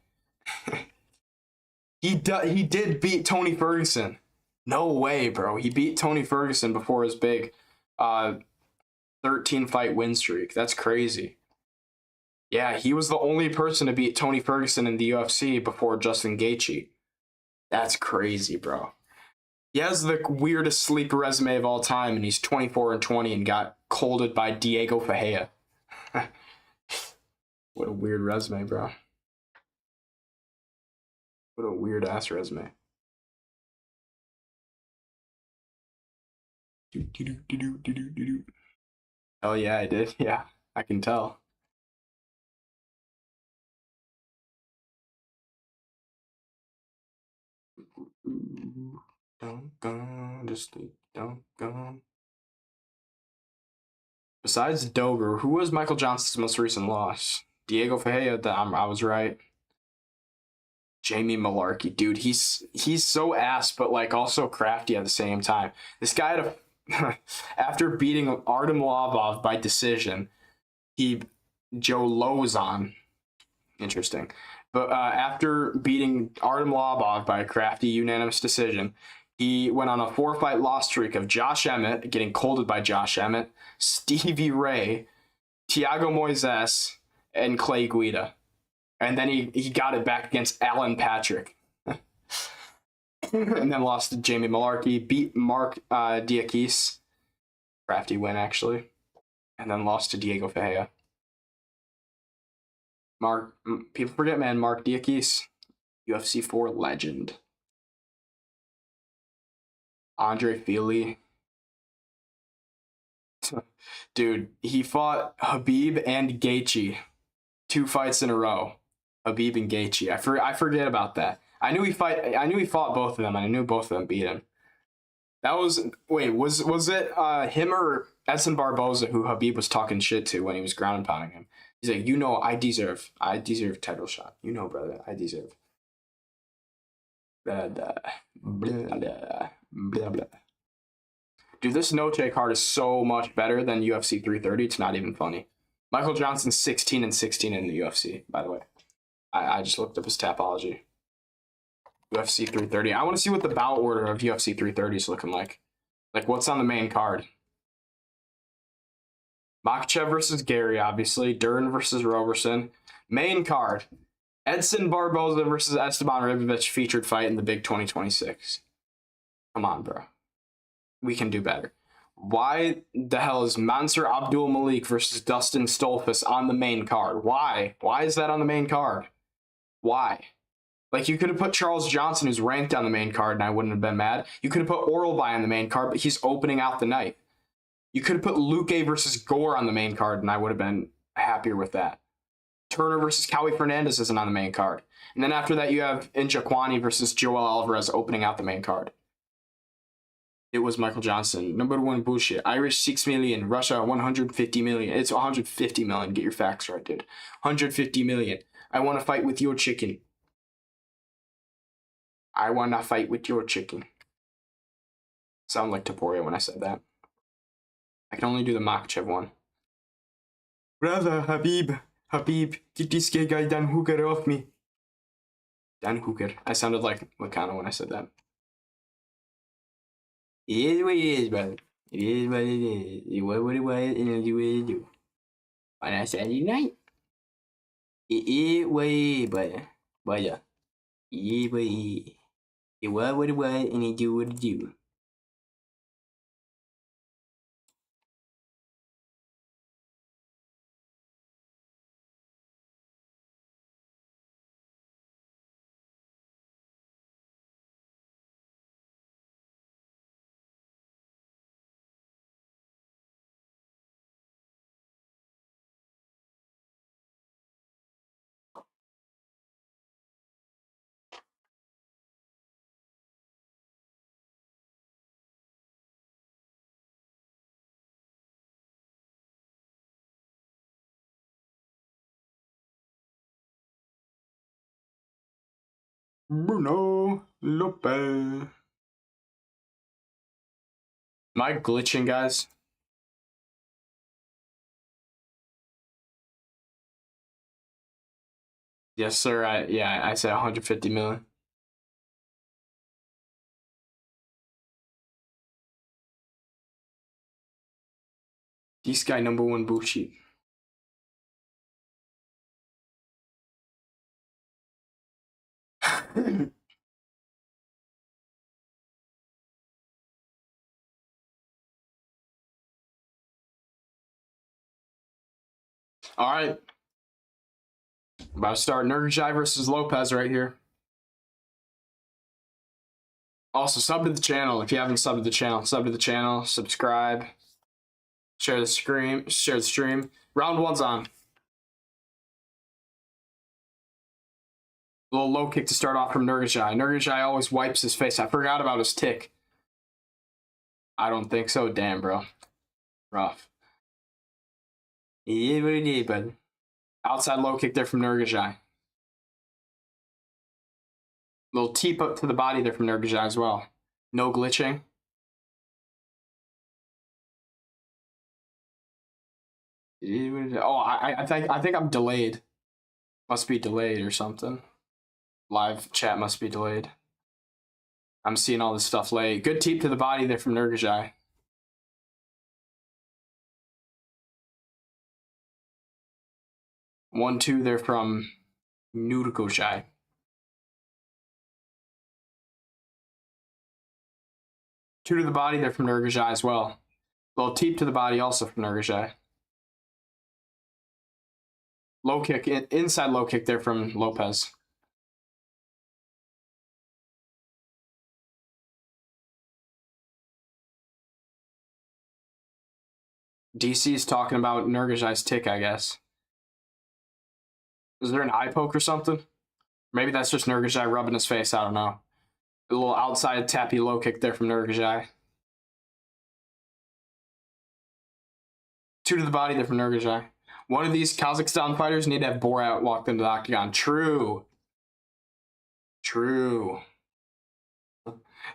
He did beat Tony Ferguson. No way, bro. He beat Tony Ferguson before his big 13 fight win streak. That's crazy. Yeah, he was the only person to beat Tony Ferguson in the UFC before Justin Gaethje. That's crazy, bro. He has the weirdest sleeper resume of all time, and he's 24-20 and got colded by Diego Ferreira. What a weird resume, bro. What a weird ass resume. Oh yeah, I did. Yeah, I can tell. Don't go, just don't go. Besides Dober, who was Michael Johnson's most recent loss? Diego Ferreira. I was right. Jamie Malarkey, dude, he's so ass, but like also crafty at the same time. This guy had a after beating Artem Lobov by decision, Joe Lozon, interesting. But after beating Artem Lobov by a crafty unanimous decision, he went on a 4-fight loss streak of Josh Emmett, getting colded by Josh Emmett, Stevie Ray, Thiago Moises, and Clay Guida. And then he got it back against Alan Patrick. And then lost to Jamie Malarkey, beat Mark Diakis. Crafty win, actually. And then lost to Diego Ferreira. People forget, man. Mark Diakis, UFC 4 legend. Andre Fili. Dude, he fought Habib and Gaethje 2 fights in a row. Habib and Gaethje. I forget about that. I knew he fought both of them, and I knew both of them beat him. That was was it him or Edson Barboza who Habib was talking shit to when he was ground and pounding him? He's like, I deserve a title shot. Brother, I deserve. Blah, blah, blah, blah, blah, blah. Dude, this no-take card is so much better than UFC 330. It's not even funny. Michael Johnson's 16-16 in the UFC, by the way. I just looked up his Tapology. UFC 330. I want to see what the bout order of UFC 330 is looking like. Like, what's on the main card? Makhachev versus Gary, obviously. Dern versus Roberson. Main card. Edson Barboza versus Esteban Ribovic featured fight in the Big 2026. Come on, bro. We can do better. Why the hell is Mansour Abdul Malik versus Dustin Stolfus on the main card? Why? Why is that on the main card? Why? Like, you could have put Charles Johnson, who's ranked on the main card, and I wouldn't have been mad. You could have put Oralby on the main card, but he's opening out the night. You could have put Luque versus Gore on the main card, and I would have been happier with that. Turner versus Cowie Fernandez isn't on the main card. And then after that, you have Njokuani versus Joel Alvarez opening out the main card. It was Michael Johnson. Number one bullshit. Irish 6 million. Russia 150 million. It's 150 million. Get your facts right, dude. 150 million. I want to fight with your chicken. I want to fight with your chicken. Sound like Taporia when I said that. I can only do the Makhachev one. Brother, Habib, get this gay guy Dan Hooker off me. Dan Hooker. I sounded like Lacano when I said that. It is what it is, brother. It is what it is. It was what it was, and it's what it do. On that Saturday night. It is what it is, brother. Brother. It is what it is. It was what it was, and it do what it do. Bruno Lopez. Am I glitching, guys? Yes, sir. I said 150 million. This guy number one bullshit. All right. About to start Nurgajai versus Lopez right here. Also, sub to the channel if you haven't subbed to the channel. Sub to the channel, subscribe, share the stream. Round one's on. A little low kick to start off from Nurgajai. Nurgajai always wipes his face. I forgot about his tick. I don't think so. Damn, bro. Rough. Yeah, what it is, bud. Outside low kick there from Nurgajai. Little teep up to the body there from Nurgajai as well. No glitching. Oh, I think I'm delayed. Must be delayed or something. Live chat must be delayed. I'm seeing all this stuff late. Good teep to the body there from Nurgajai. 1-2 there from Nurgajai. Two to the body there from Nurgajai as well. Little teep to the body also from Nurgajai. Low kick, inside low kick there from Lopez. DC's talking about Nurgajai's tick, I guess. Is there an eye poke or something? Maybe that's just Nurgajai rubbing his face. I don't know. A little outside tappy low kick there from Nurgajai. 2 to the body there from Nurgajai. One of these Kazakhstan fighters need to have Borat walked into the octagon. True.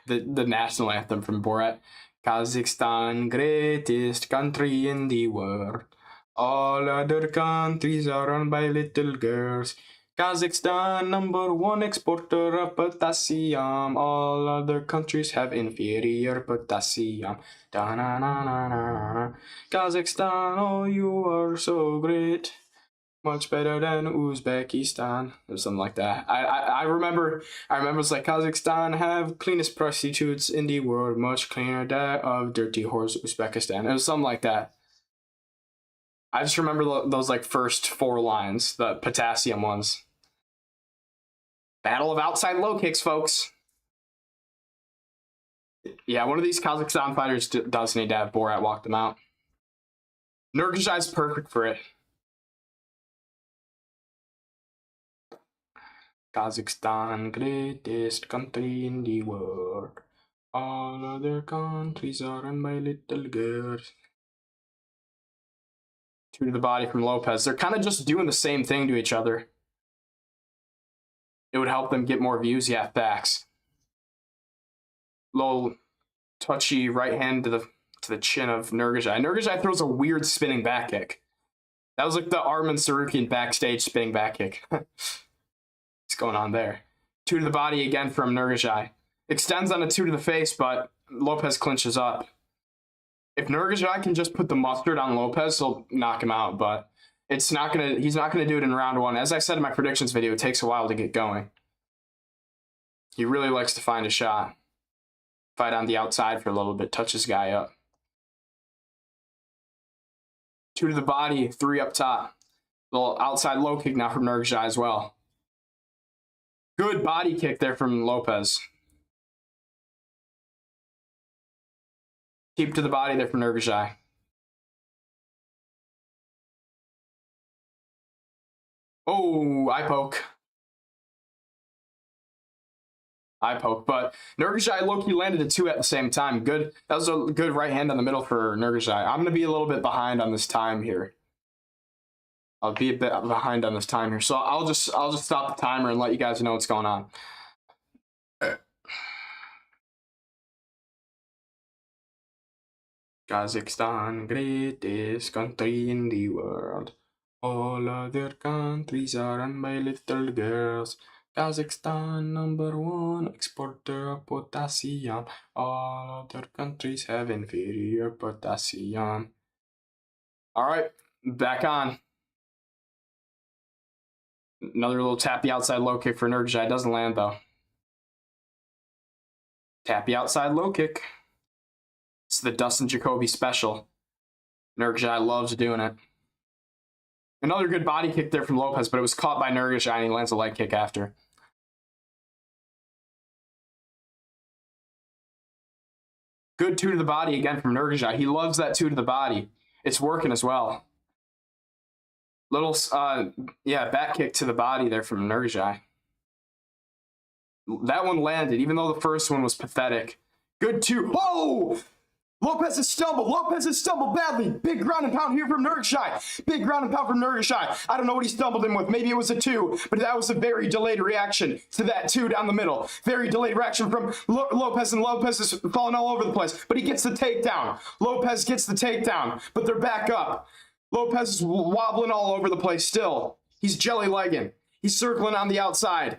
The national anthem from Borat. Kazakhstan, greatest country in the world. All other countries are run by little girls. Kazakhstan, #1 exporter of potassium. All other countries have inferior potassium. Da-na-na-na-na-na. Kazakhstan, oh, you are so great. Much better than Uzbekistan, or something like that. I remember it's like Kazakhstan have cleanest prostitutes in the world, much cleaner that of dirty horse Uzbekistan. It was something like that. I just remember those like first 4 lines, the potassium ones. Battle of outside low kicks, folks. Yeah, one of these Kazakhstan fighters does need to have Borat walk them out. Nurgajai's perfect for it. Kazakhstan, greatest country in the world. All other countries are run by little girls. 2 to the body from Lopez. They're kind of just doing the same thing to each other. It would help them get more views. Yeah, facts. Little touchy right hand to the chin of Nurgajai. Nurgajai throws a weird spinning back kick. That was like the Arman Sarukian backstage spinning back kick. What's going on there? 2 to the body again from Nurgajai. Extends on a 2 to the face, but Lopez clinches up. If Nurgajai can just put the mustard on Lopez, he'll knock him out, but he's not gonna do it in round 1. As I said in my predictions video, it takes a while to get going. He really likes to find a shot. Fight on the outside for a little bit, touch his guy up. 2 to the body, 3 up top. Little outside low kick now from Nurgajai as well. Good body kick there from Lopez. Keep to the body there from Nurgajai. Oh, eye poke. But Nurgajai low-key landed a 2 at the same time. Good. That was a good right hand on the middle for Nurgajai. I'm going to be a little bit behind on this time here. I'll be a bit behind on this time here. So I'll just stop the timer and let you guys know what's going on. Kazakhstan, greatest country in the world. All other countries are run by little girls. Kazakhstan, #1 exporter of potassium. All other countries have inferior potassium. All right, back on. Another little tappy outside low kick for Nurgajai. Doesn't land though. Tappy outside low kick. It's the Dustin Jacoby special. Nurgajai loves doing it. Another good body kick there from Lopez, but it was caught by Nurgajai and he lands a leg kick after. Good 2 to the body again from Nurgajai. He loves that 2 to the body. It's working as well. Little, back kick to the body there from Nurgajai. That one landed, even though the first one was pathetic. Good 2. Whoa! Lopez has stumbled badly. Big ground and pound here from Nurgajai. Big ground and pound from Nurgajai. I don't know what he stumbled in with. Maybe it was a 2, but that was a very delayed reaction to that 2 down the middle. Very delayed reaction from Lopez, and Lopez is falling all over the place, but he gets the takedown. Lopez gets the takedown, but they're back up. Lopez is wobbling all over the place still. He's jelly legging. He's circling on the outside.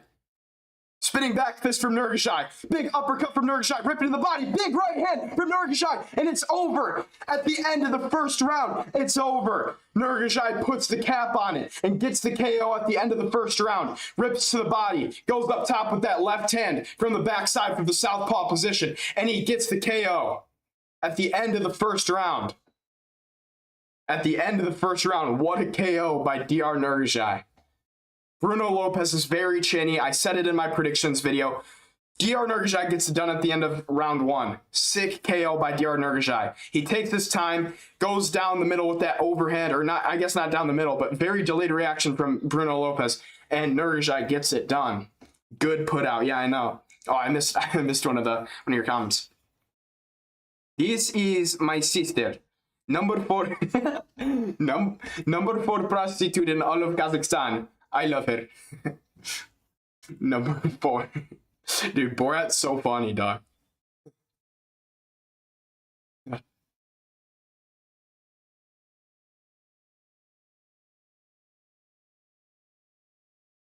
Spinning back fist from Nurgajai. Big uppercut from Nurgajai. Ripping in the body. Big right hand from Nurgajai. And it's over. At the end of the first round, it's over. Nurgajai puts the cap on it and gets the KO at the end of the first round. Rips to the body. Goes up top with that left hand from the backside from the southpaw position. And he gets the KO at the end of the first round. at the end of the first round. What a KO by Dr. Nurgazai. Bruno Lopez is very chinny. I said it in my predictions video. Dr. Nurgazai gets it done at the end of round 1. Sick KO by Dr. Nurgazai. He takes his time, goes down the middle with that overhand, or not, I guess not down the middle, but very delayed reaction from Bruno Lopez, and Nurgazai gets it done. Good put out. Yeah, I know. Oh, I missed one of your comments. This is my sister. Number 4 number 4 prostitute in all of Kazakhstan. I love her. Number 4. Dude, Borat's so funny, dog.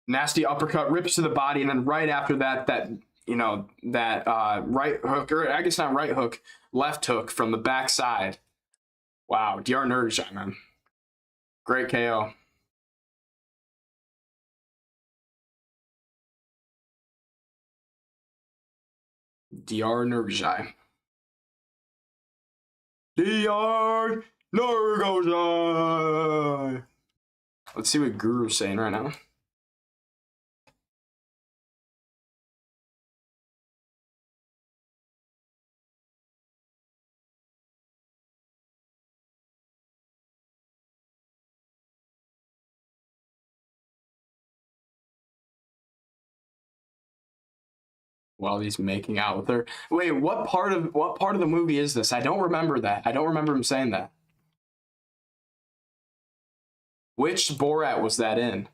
Nasty uppercut, rips to the body, and then right after that right hook, or I guess not right hook, left hook from the backside. Wow, Dr. Nurgazai, man. Great KO. Dr. Nurgazai. Dr. Nurgazai. Let's see what Guru's saying right now. While he's making out with her. Wait, what part of the movie is this? I don't remember that. I don't remember him saying that. Which Borat was that in?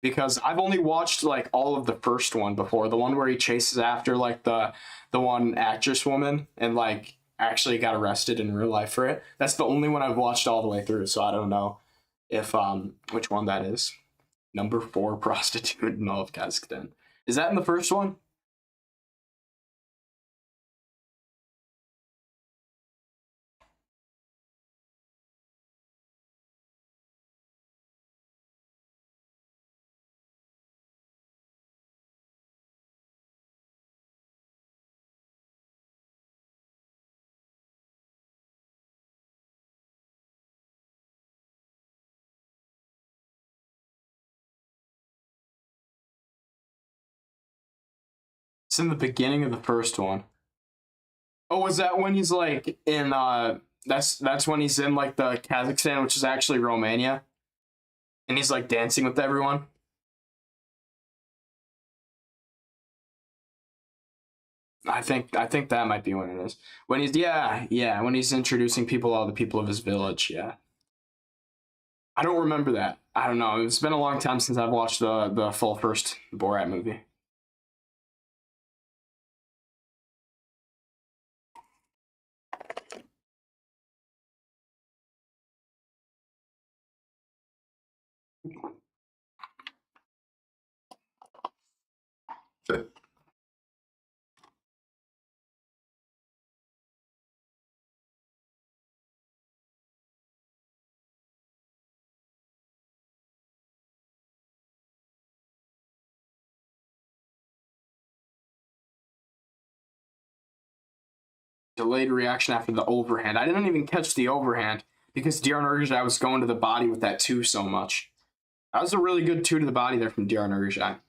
Because I've only watched like all of the first one before, the one where he chases after like the one actress woman and like actually got arrested in real life for it. That's the only one I've watched all the way through, so I don't know if which one that is. Number 4 prostitute in all of Kazakhstan. Is that in the first one? It's in the beginning of the first one. Oh, was that when he's like in that's when he's in like the Kazakhstan, which is actually Romania, and he's like dancing with everyone? I think that might be when it is. When he's when he's introducing all the people of his village, yeah. I don't remember that. I don't know. It's been a long time since I've watched the full first Borat movie. Delayed reaction after the overhand. I didn't even catch the overhand because Dr. Nurgazai was going to the body with that 2 so much. That was a really good 2 to the body there from Dr. Nurgazai.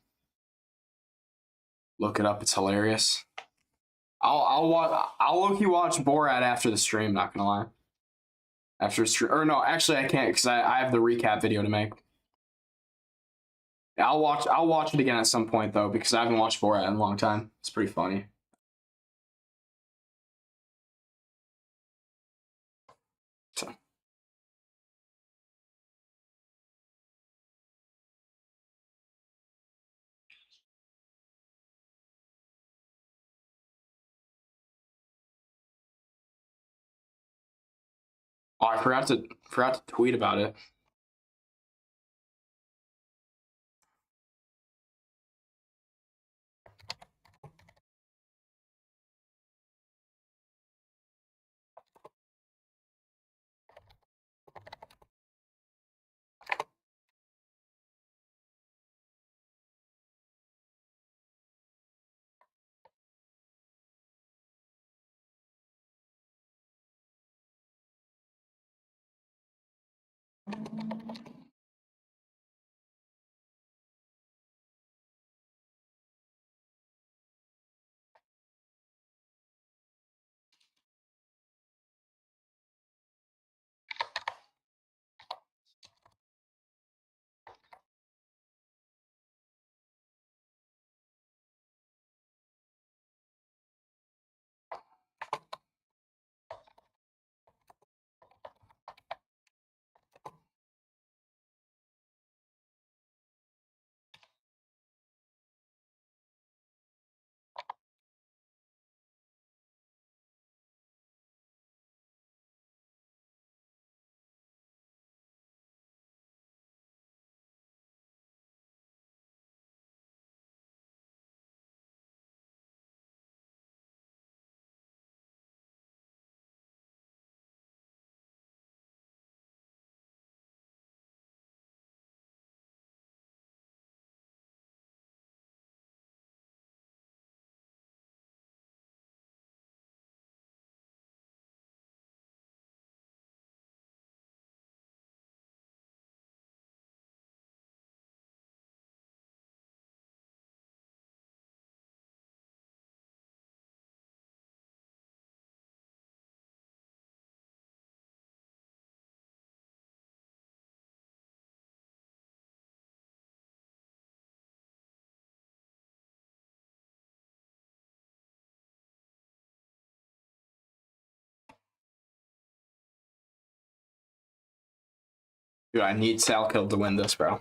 Look it up. It's hilarious. I'll look watch Borat after the stream. Not gonna lie. After stream, or no, actually I can't because I have the recap video to make. I'll watch it again at some point though because I haven't watched Borat in a long time. It's pretty funny. So. Oh, I forgot to tweet about it. Dude, I need Salkilld to win this, bro.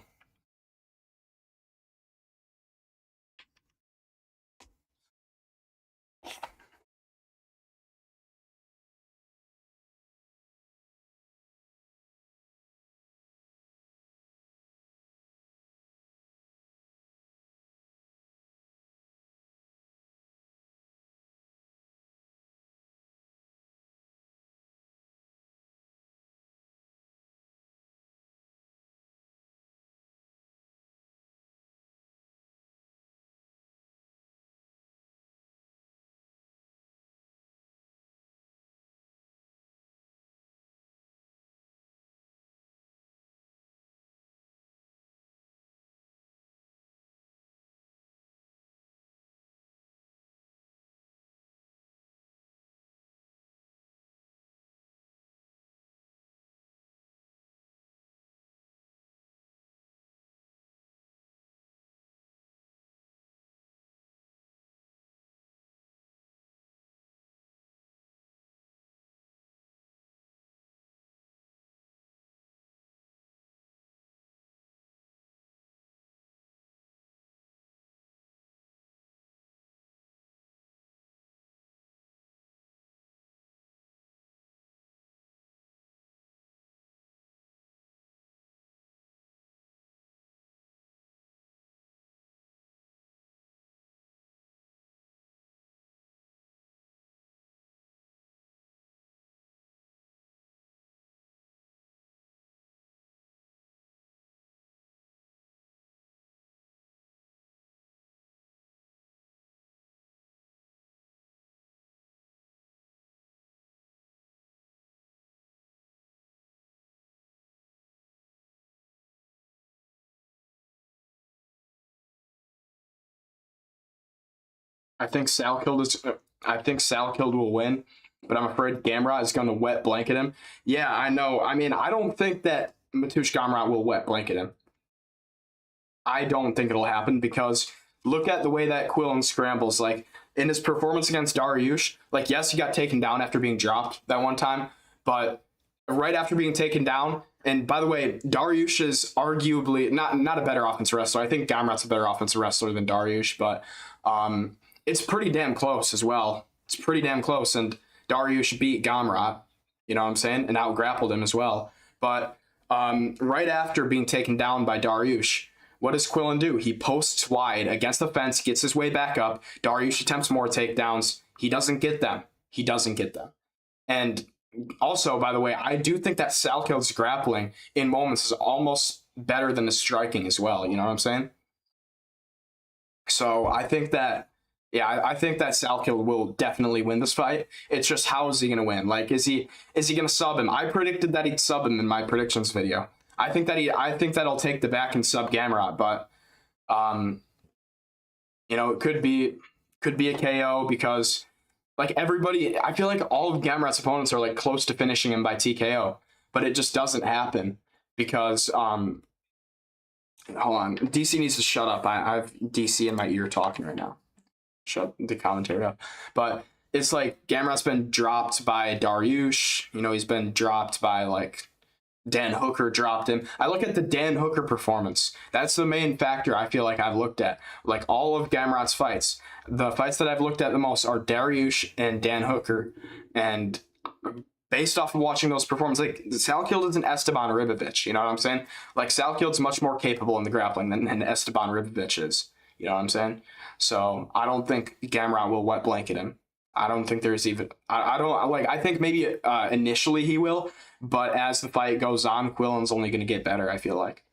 I think Salkilld is. I think Salkilld will win, but I'm afraid Gamrot is going to wet blanket him. Yeah, I know. I mean, I don't think that Matush Gamrot will wet blanket him. I don't think it'll happen because look at the way that Quillen scrambles. Like in his performance against Dariush, like yes, he got taken down after being dropped that one time, but right after being taken down. And by the way, Dariush is arguably not a better offensive wrestler. I think Gamrot's a better offensive wrestler than Dariush, but it's pretty damn close as well. It's pretty damn close, and Dariush beat Gamrot. You know what I'm saying? And out grappled him as well. But right after being taken down by Dariush, what does Quillen do? He posts wide against the fence, gets his way back up. Dariush attempts more takedowns. He doesn't get them. He doesn't get them. And also, by the way, I do think that Salkild's grappling in moments is almost better than the striking as well. You know what I'm saying? So I think that, yeah, I think that Salkilld will definitely win this fight. It's just how is he going to win? Like, is he going to sub him? I predicted that he'd sub him in my predictions video. I think that he'll take the back and sub Gamrot, but it could be a KO because like everybody, I feel like all of Gamrot's opponents are like close to finishing him by TKO, but it just doesn't happen because hold on, DC needs to shut up. I have DC in my ear talking right now. Shut the commentary up. But it's like Gamrot's been dropped by Dariush. He's been dropped by like Dan Hooker dropped him. I look at the Dan Hooker performance. That's the main factor I feel like I've looked at. Like all of Gamrot's fights. The fights that I've looked at the most are Dariush and Dan Hooker. And based off of watching those performances, like Salkilld is an Esteban Ribovic. You know what I'm saying? Like Salkild's much more capable in the grappling than Esteban Ribovic is. You know what I'm saying? So I don't think Gamrot will wet blanket him. I don't think there's even. I don't like. I think maybe initially he will, but as the fight goes on, Quillen's only going to get better. I feel like.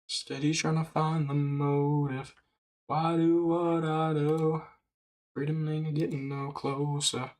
Steady trying to find the motive. Why do what I do? Freedom ain't getting no closer.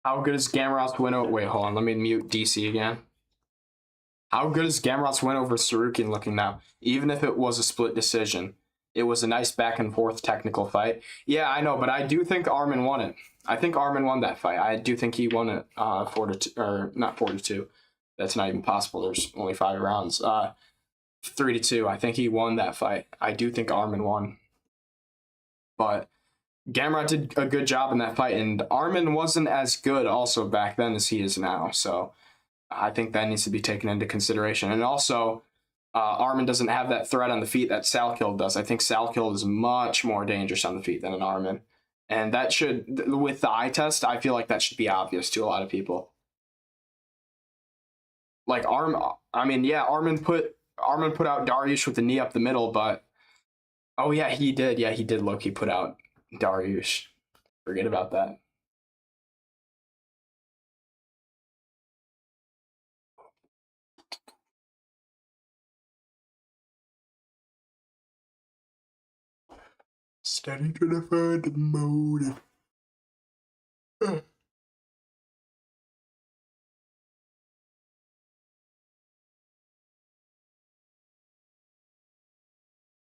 How good is Gamrot's win over? Wait, hold on. Let me mute DC again. How good is Gamrot's win over Sarukian looking now? Even if it was a split decision, it was a nice back and forth technical fight. Yeah, I know, but I do think Armin won it. I think Armin won that fight. I do think he won it 4-2, or not 4-2. That's not even possible. There's only 5 rounds. 3-2. I think he won that fight. I do think Armin won. But Gamrot did a good job in that fight, and Armin wasn't as good also back then as he is now. So I think that needs to be taken into consideration. And also, Armin doesn't have that threat on the feet that Salkilld does. I think Salkilld is much more dangerous on the feet than an Armin. And that should, with the eye test, I feel like that should be obvious to a lot of people. Like Armin put out Dariush with the knee up the middle, but oh yeah, he did. Yeah, he did low-key put out Dariush. Forget about that. Steady trying to find the motive.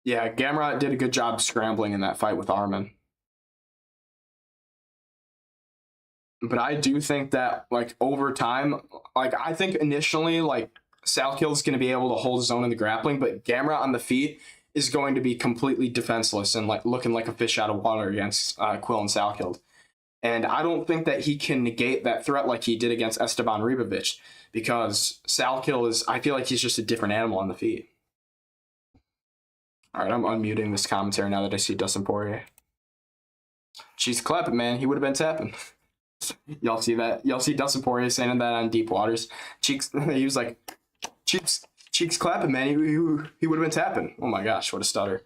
Yeah, Gamrot did a good job scrambling in that fight with Armin. But I do think that, like, over time, like, I think initially, like, Salkild's going to be able to hold his own in the grappling, but Gamrot on the feet is going to be completely defenseless and, like, looking like a fish out of water against Quill and Salkilld. And I don't think that he can negate that threat like he did against Esteban Ribovic, because Salkilld is, I feel like he's just a different animal on the feet. All right, I'm unmuting this commentary now that I see Dustin Poirier. She's clapping, man. He would have been tapping. Y'all see that? Y'all see Dustin Poirier saying that on Deep Waters? Cheeks. He was like, cheeks clapping, man. He would have been tapping. Oh my gosh, what a stutter.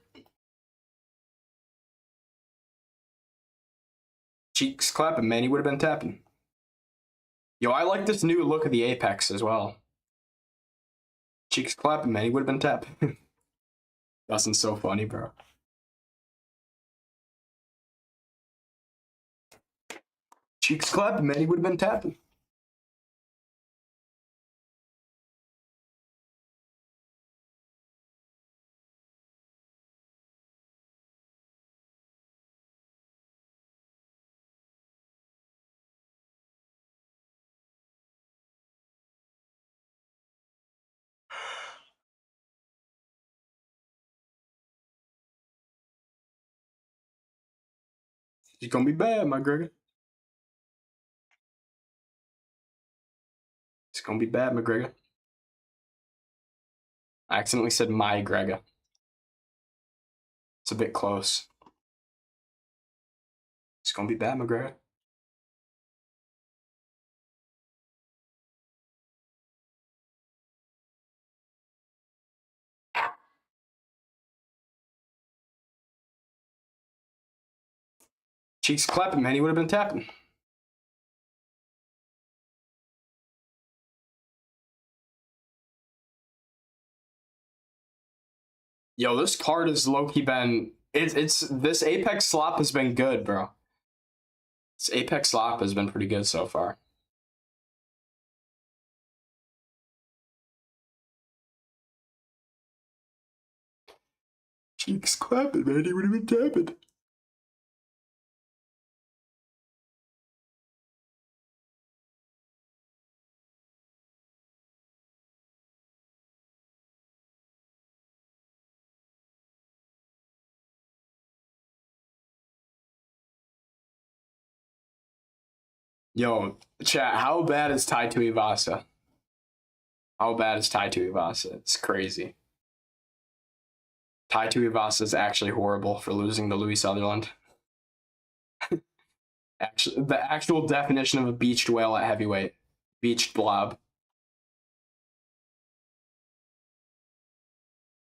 Cheeks clapping, man. He would have been tapping. Yo, I like this new look of the Apex as well. Cheeks clapping, man. He would have been tapping. Dustin's so funny, bro. Cheeks clapping, man. He would have been tapping. He's gonna be bad, my Gregor. It's gonna be bad, McGregor. I accidentally said my Gregor. It's a bit close. It's gonna be bad, McGregor. Cheeks clapping, man. He would have been tapping. Yo, this card has low-key been... It's this Apex slop has been good, bro. This Apex slop has been pretty good so far. Cheeks clapping, man. He would have been tapping. Yo, chat, how bad is Tai Tuivasa? How bad is Tai Tuivasa? It's crazy. Tai Tuivasa is actually horrible for losing to Louis Sutherland. Actually, the actual definition of a beached whale at heavyweight. Beached blob.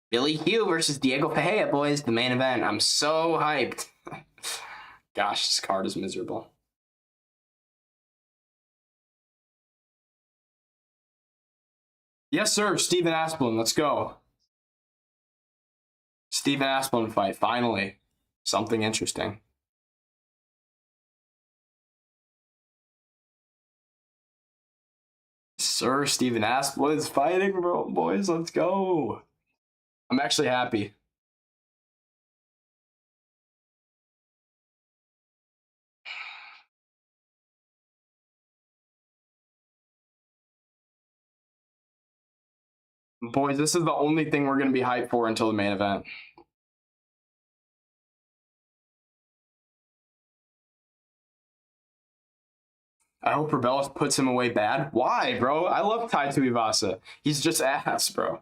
Billy Hugh versus Diego Pereira, boys. The main event. I'm so hyped. Gosh, this card is miserable. Yes, sir. Steven Asplund. Let's go. Steven Asplund fight. Finally. Something interesting. Sir Steven Aspel is fighting, bro. Boys, let's go. I'm actually happy. Boys, this is the only thing we're going to be hyped for until the main event. I hope Rebellis puts him away bad. Why, bro? I love Tai Tuivasa. He's just ass, bro.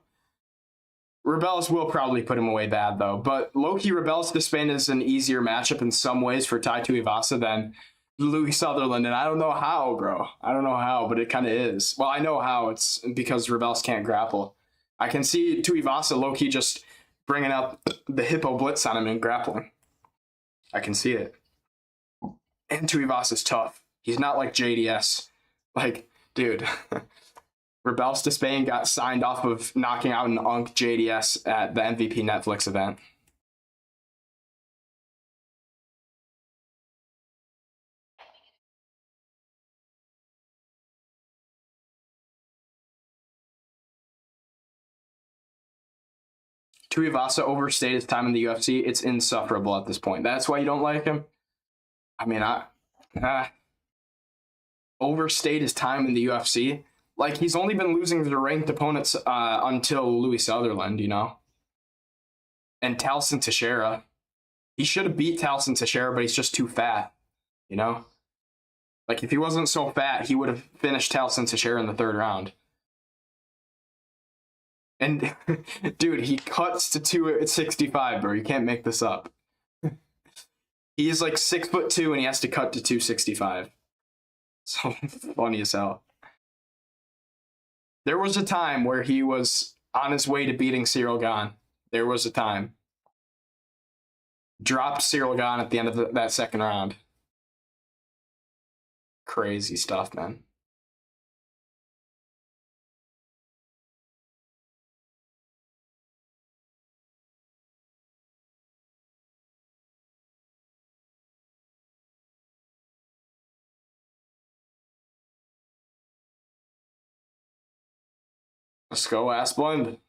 Rebellis will probably put him away bad, though. But low-key, Rebellis Despain is an easier matchup in some ways for Tai Tuivasa than Louis Sutherland. And I don't know how, bro. I don't know how, but it kind of is. Well, I know how. It's because Rebellis can't grapple. I can see Tuivasa low-key just bringing up the hippo blitz on him and grappling. I can see it. And Tuivasa's tough. He's not like JDS. Like, dude, Rebellis Despain got signed off of knocking out an Unk JDS at the MVP Netflix event. Tuivasa overstayed his time in the UFC. It's insufferable at this point. That's why you don't like him? I mean, overstayed his time in the UFC. Like, he's only been losing to ranked opponents until Louis Sutherland, you know? And Talson Teixeira. He should have beat Talson Teixeira, but he's just too fat, you know? Like, if he wasn't so fat, he would have finished Talson Teixeira in the third round. And, dude, he cuts to 265, bro. You can't make this up. He is like 6'2", and he has to cut to 265. So funny as hell. There was a time where he was on his way to beating Cyril Gane. There was a time. Dropped Cyril Gane at the end of that second round. Crazy stuff, man. Let's go, Asplund.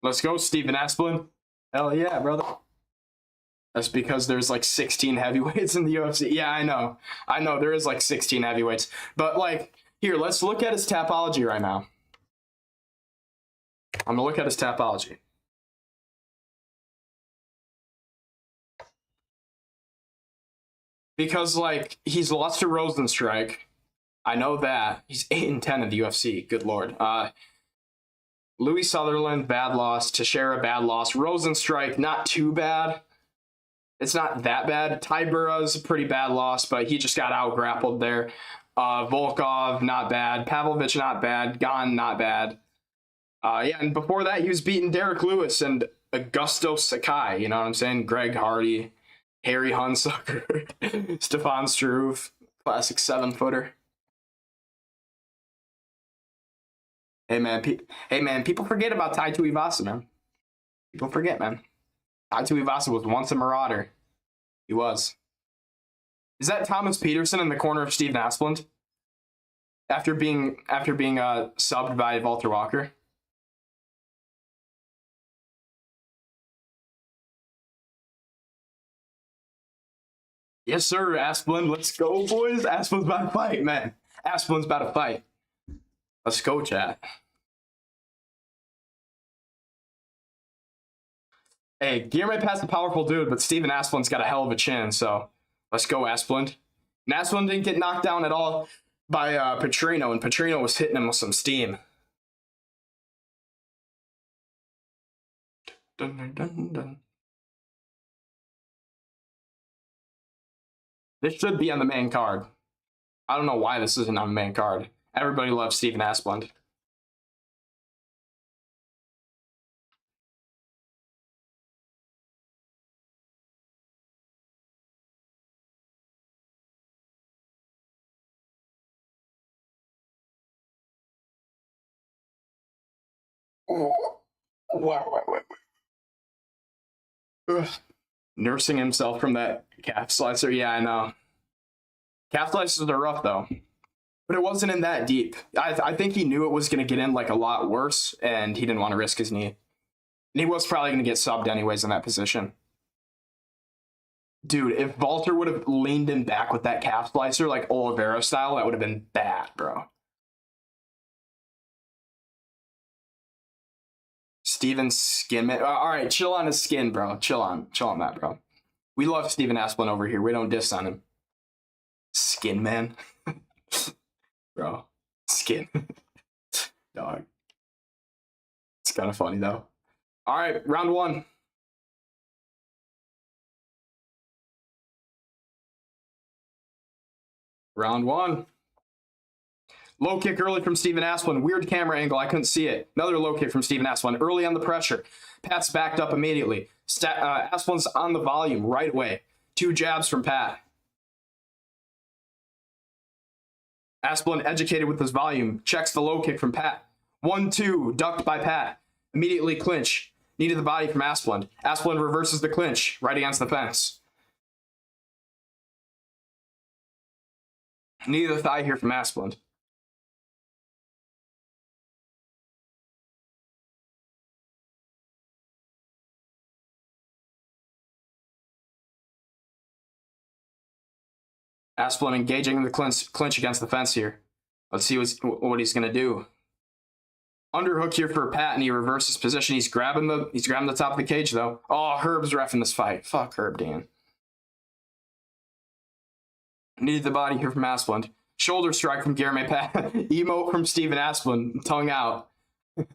Let's go, Steven Asplund. Hell yeah, brother. That's because there's like 16 heavyweights in the UFC. Yeah, I know. I know there is like 16 heavyweights. But like, here, let's look at his Tapology right now. I'm going to look at his Tapology. Because, like, he's lost to Rosenstrike. I know that. He's 8-10 in the UFC. Good lord. Louis Sutherland, bad loss. Teixeira, bad loss. Rosenstrike, not too bad. It's not that bad. Ty Burroughs, a pretty bad loss, but he just got out-grappled there. Volkov, not bad. Pavlovich, not bad. Gane, not bad. Yeah, and before that, he was beating Derek Lewis and Augusto Sakai. You know what I'm saying? Greg Hardy, Harry Hunsucker, Stefan Struve, classic 7-footer. Hey man, people forget about Tai Tuivasa, man. People forget, man. Tai Tuivasa was once a marauder. He was. Is that Thomas Peterson in the corner of Steven Asplund? After being subbed by Walter Walker? Yes, sir, Asplund. Let's go, boys. Asplund's about to fight, man. Asplund's about to fight. Let's go, chat. Hey, Gear might pass a powerful dude, but Steven Asplund's got a hell of a chin, so let's go, Asplund. And Asplund didn't get knocked down at all by Petrino, and Petrino was hitting him with some steam. Dun, dun, dun, dun. This should be on the main card. I don't know why this isn't on the main card. Everybody loves Steven Asplund. Wait. Ugh. Nursing himself from that calf slicer. Yeah, I know. Calf slicers are rough, though. But it wasn't in that deep. I think he knew it was going to get in like a lot worse, and he didn't want to risk his knee. And he was probably going to get subbed anyways in that position. Dude, if Walter would have leaned him back with that calf slicer, like Oliveira style, that would have been bad, bro. Steven Skin, man. All right, chill on his skin, bro. Chill on that, bro. We love Steven Asplin over here. We don't diss on him. Skin, man. Bro. Skin. Dog. It's kind of funny, though. All right, round one. Round one. Low kick early from Steven Asplin. Weird camera angle. I couldn't see it. Another low kick from Steven Asplin. Early on the pressure. Pat's backed up immediately. Asplin's on the volume right away. 2 jabs from Pat. Asplin educated with his volume. Checks the low kick from Pat. 1-2. Ducked by Pat. Immediately clinch. Knee to the body from Asplin. Asplin reverses the clinch. Right against the fence. Knee to the thigh here from Asplin. Asplin engaging in the clinch against the fence here. Let's see what he's going to do. Underhook here for Pat, and he reverses position. He's grabbing the top of the cage, though. Oh, Herb's reffing this fight. Fuck Herb, Dan. Knee to the body here from Asplin. Shoulder strike from Gamrot Pat. Emote from Steven Asplin. Tongue out. The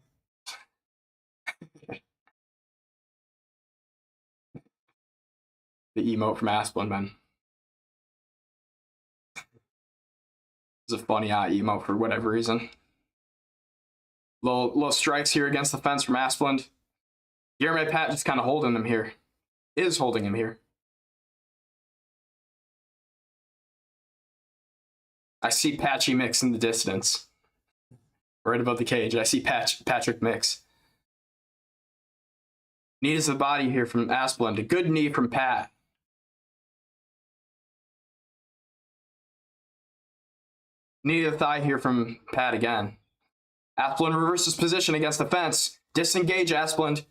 emote from Asplin, man. It's a funny emote for whatever reason. Little strikes here against the fence from Asplin. Gamrot Pat just kind of holding him here. Is holding him here. I see Patchy Mix in the distance. Right above the cage, I see Patrick Mix. Knee to the body here from Asplin. A good knee from Pat. Knee to the thigh here from Pat again. Asplin reverses position against the fence. Disengage, Asplin.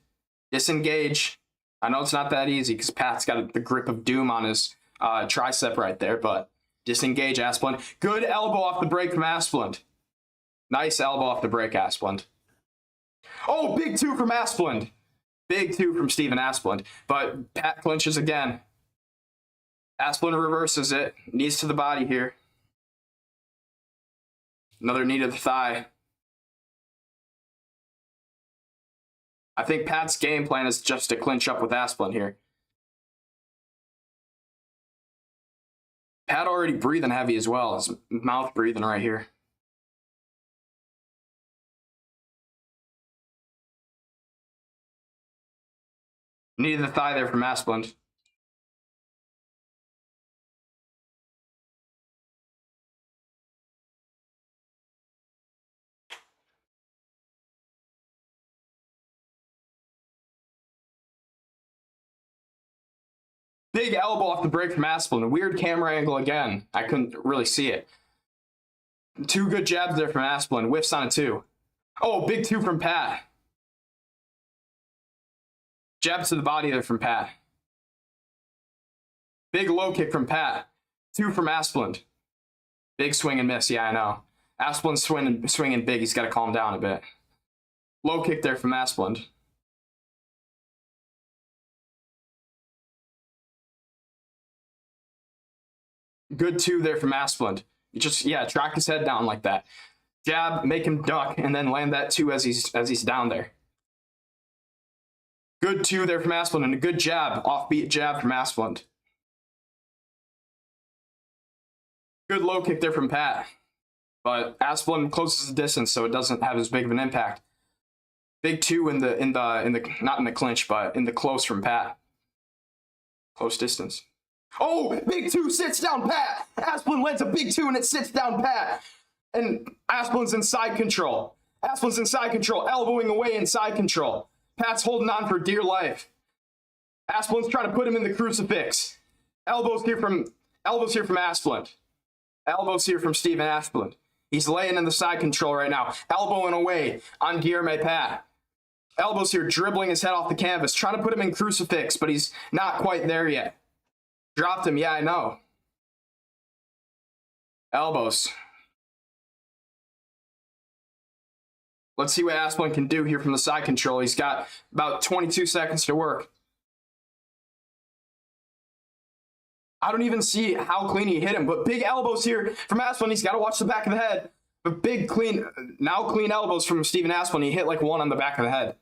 Disengage. I know it's not that easy because Pat's got the grip of doom on his tricep right there, but disengage, Asplin. Good elbow off the break from Asplin. Nice elbow off the break, Asplin. Oh, big 2 from Asplin. Big 2 from Steven Asplin. But Pat clinches again. Asplin reverses it. Knees to the body here. Another knee to the thigh. I think Pat's game plan is just to clinch up with Asplin here. Pat already breathing heavy as well. His mouth breathing right here. Knee to the thigh there from Asplin. Big elbow off the break from Asplin. A weird camera angle again. I couldn't really see it. 2 good jabs there from Asplin. Whiffs on a 2. Oh, big 2 from Pat. Jabs to the body there from Pat. Big low kick from Pat. 2 from Asplin. Big swing and miss. Yeah, I know. Asplin's swinging big. He's got to calm down a bit. Low kick there from Asplin. Good 2 there from Asplin. You just, track his head down like that. Jab, make him duck, and then land that 2 as he's down there. Good 2 there from Asplin, and a good jab, offbeat jab from Asplin. Good low kick there from Pat. But Asplin closes the distance, so it doesn't have as big of an impact. Big 2 in the not in the clinch, but in the close from Pat. Close distance. Oh, big 2 sits down Pat. Asplin lands a big 2 and it sits down Pat. And Asplin's in side control. Asplin's in side control, elbowing away in side control. Pat's holding on for dear life. Asplin's trying to put him in the crucifix. Elbows here from Asplund. Elbows here from Steven Asplund. He's laying in the side control right now. Elbowing away on Guilherme Pat. Elbows here, dribbling his head off the canvas. Trying to put him in crucifix, but he's not quite there yet. Dropped him, yeah, I know. Elbows. Let's see what Asplund can do here from the side control. He's got about 22 seconds to work. I don't even see how clean he hit him, but big elbows here from Asplund. He's got to watch the back of the head. But big, clean elbows from Steven Asplund. He hit like one on the back of the head.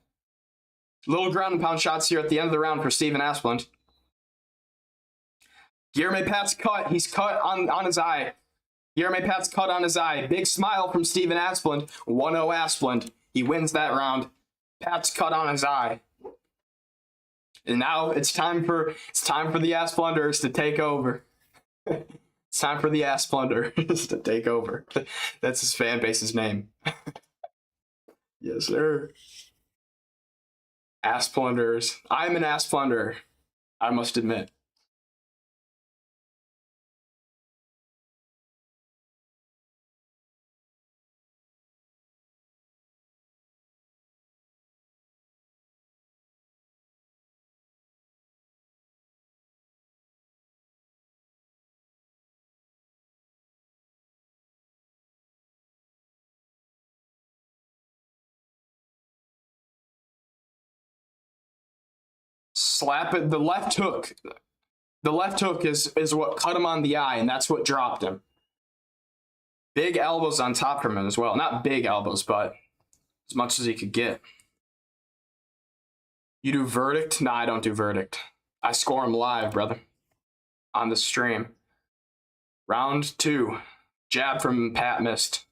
Little ground and pound shots here at the end of the round for Steven Asplund. Guilherme Pat's cut. He's cut on his eye. Guilherme Pat's cut on his eye. Big smile from Steven Asplund. 1-0 Asplund. He wins that round. Pat's cut on his eye. And now it's time for the Asplunders to take over. It's time for the Asplunders to take over. That's his fan base's name. Yes, sir. Asplunders. I'm an Asplunder, I must admit. Slap it. The left hook. The left hook is what cut him on the eye, and that's what dropped him. Big elbows on top from him as well. Not big elbows, but as much as he could get. You do verdict? Nah, I don't do verdict. I score him live, brother. On the stream. Round 2. Jab from Pat missed.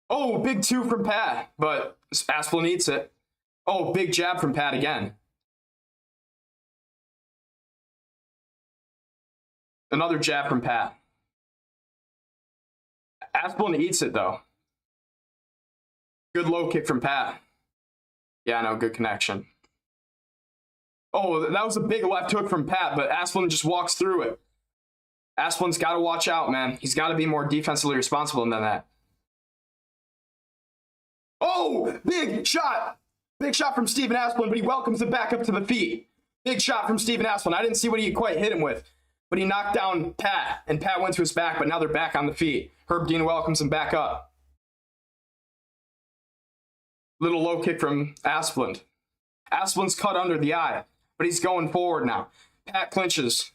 Oh, big 2 from Pat, but Asplund eats it. Oh, big jab from Pat again. Another jab from Pat. Asplund eats it, though. Good low kick from Pat. Yeah, no, good connection. Oh, that was a big left hook from Pat, but Asplund just walks through it. Asplund's got to watch out, man. He's got to be more defensively responsible than that. Oh, big shot. Big shot from Steven Asplund, but he welcomes it back up to the feet. Big shot from Steven Asplund. I didn't see what he quite hit him with, but he knocked down Pat, and Pat went to his back, but now they're back on the feet. Herb Dean welcomes him back up. Little low kick from Asplund. Asplund's cut under the eye, but he's going forward now. Pat clinches.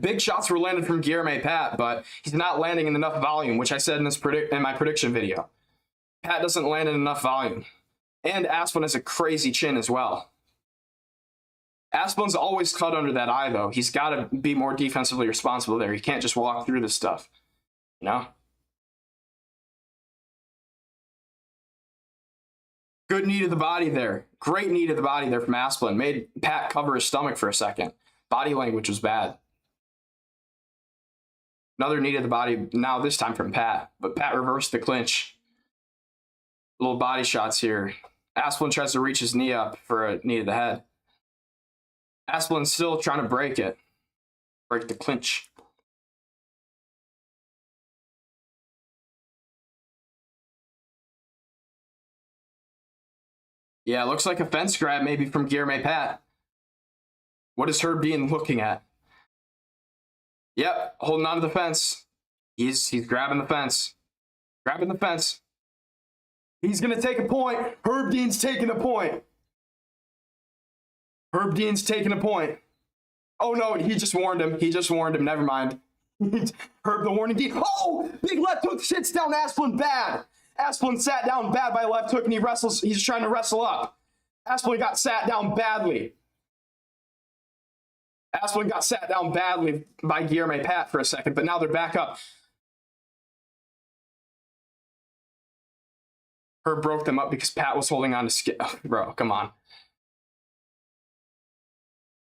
Big shots were landed from Guilherme Pat, but he's not landing in enough volume, which I said in my prediction video. Pat doesn't land in enough volume. And Asplund has a crazy chin as well. Asplund's always cut under that eye, though. He's got to be more defensively responsible there. He can't just walk through this stuff. You know? Good knee to the body there. Great knee to the body there from Asplund. Made Pat cover his stomach for a second. Body language was bad. Another knee to the body, now this time from Pat. But Pat reversed the clinch. Little body shots here. Asplund tries to reach his knee up for a knee to the head. Asplund's still trying to break it. Break the clinch. Yeah, looks like a fence grab maybe from Guilherme Pat. What is Herb Dean looking at? Yep, holding on to the fence. He's grabbing the fence. Grabbing the fence. He's going to take a point. Herb Dean's taking a point. Herb Dean's taking a point. Oh, no, he just warned him. He just warned him. Never mind. Herb the warning Dean. Oh, big left hook sits down Asplund bad. Asplund sat down bad by left hook, and he wrestles. He's trying to wrestle up. Asplund got sat down badly. Asplund got sat down badly by Guilherme Pat for a second, but now they're back up. Herb broke them up because Pat was holding on to skin. Oh, bro, come on.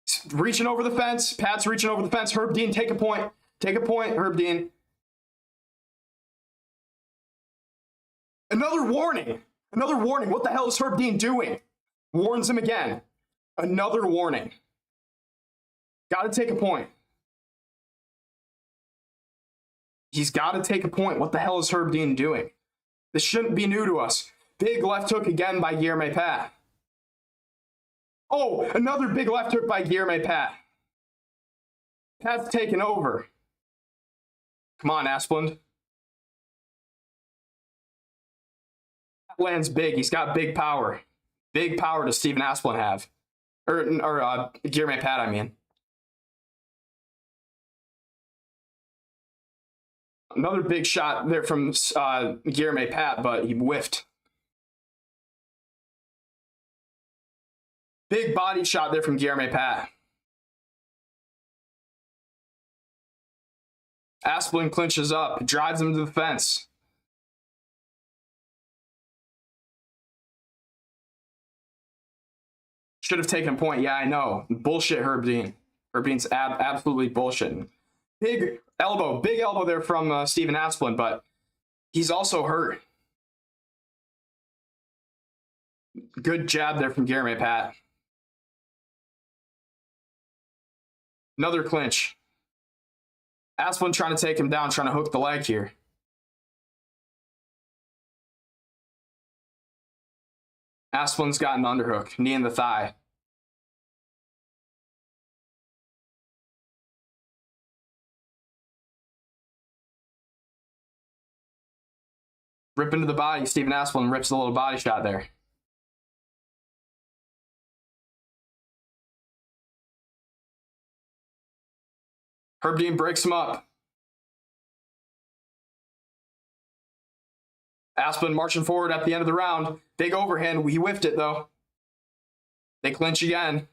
He's reaching over the fence. Pat's reaching over the fence. Herb Dean, take a point. Take a point, Herb Dean. Another warning. Another warning. What the hell is Herb Dean doing? Warns him again. Another warning. Got to take a point. He's got to take a point. What the hell is Herb Dean doing? This shouldn't be new to us. Big left hook again by Guilherme Pat. Oh, another big left hook by Guilherme Pat. Pat's taken over. Come on, Asplund. Lands big. He's got big power. Big power does Steven Asplund have. Or Guilherme Pat, I mean. Another big shot there from Guilherme Pat, but he whiffed. Big body shot there from Guilherme Pat. Asplund clinches up, drives him to the fence. Should have taken a point. Yeah, I know. Bullshit, Herb Dean. Herb Dean's absolutely bullshitting. Big elbow there from Steven Asplund, but he's also hurt. Good jab there from Guilherme Pat. Another clinch. Asplund trying to take him down, trying to hook the leg here. Asplund's got an underhook, knee in the thigh. Rip into the body. Steven Asplund rips a little body shot there. Herb Dean breaks him up. Asplund marching forward at the end of the round. Big overhand. He whiffed it, though. They clinch again.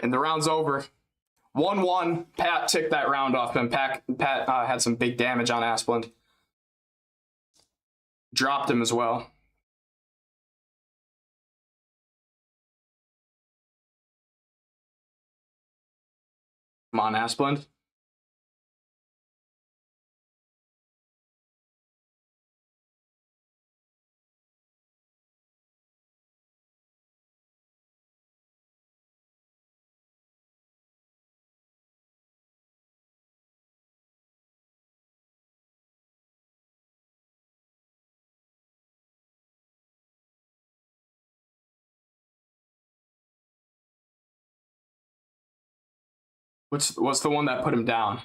And the round's over. 1-1. Pat ticked that round off him. Pat had some big damage on Asplund. Dropped him as well. Come on, Asplund. What's the one that put him down?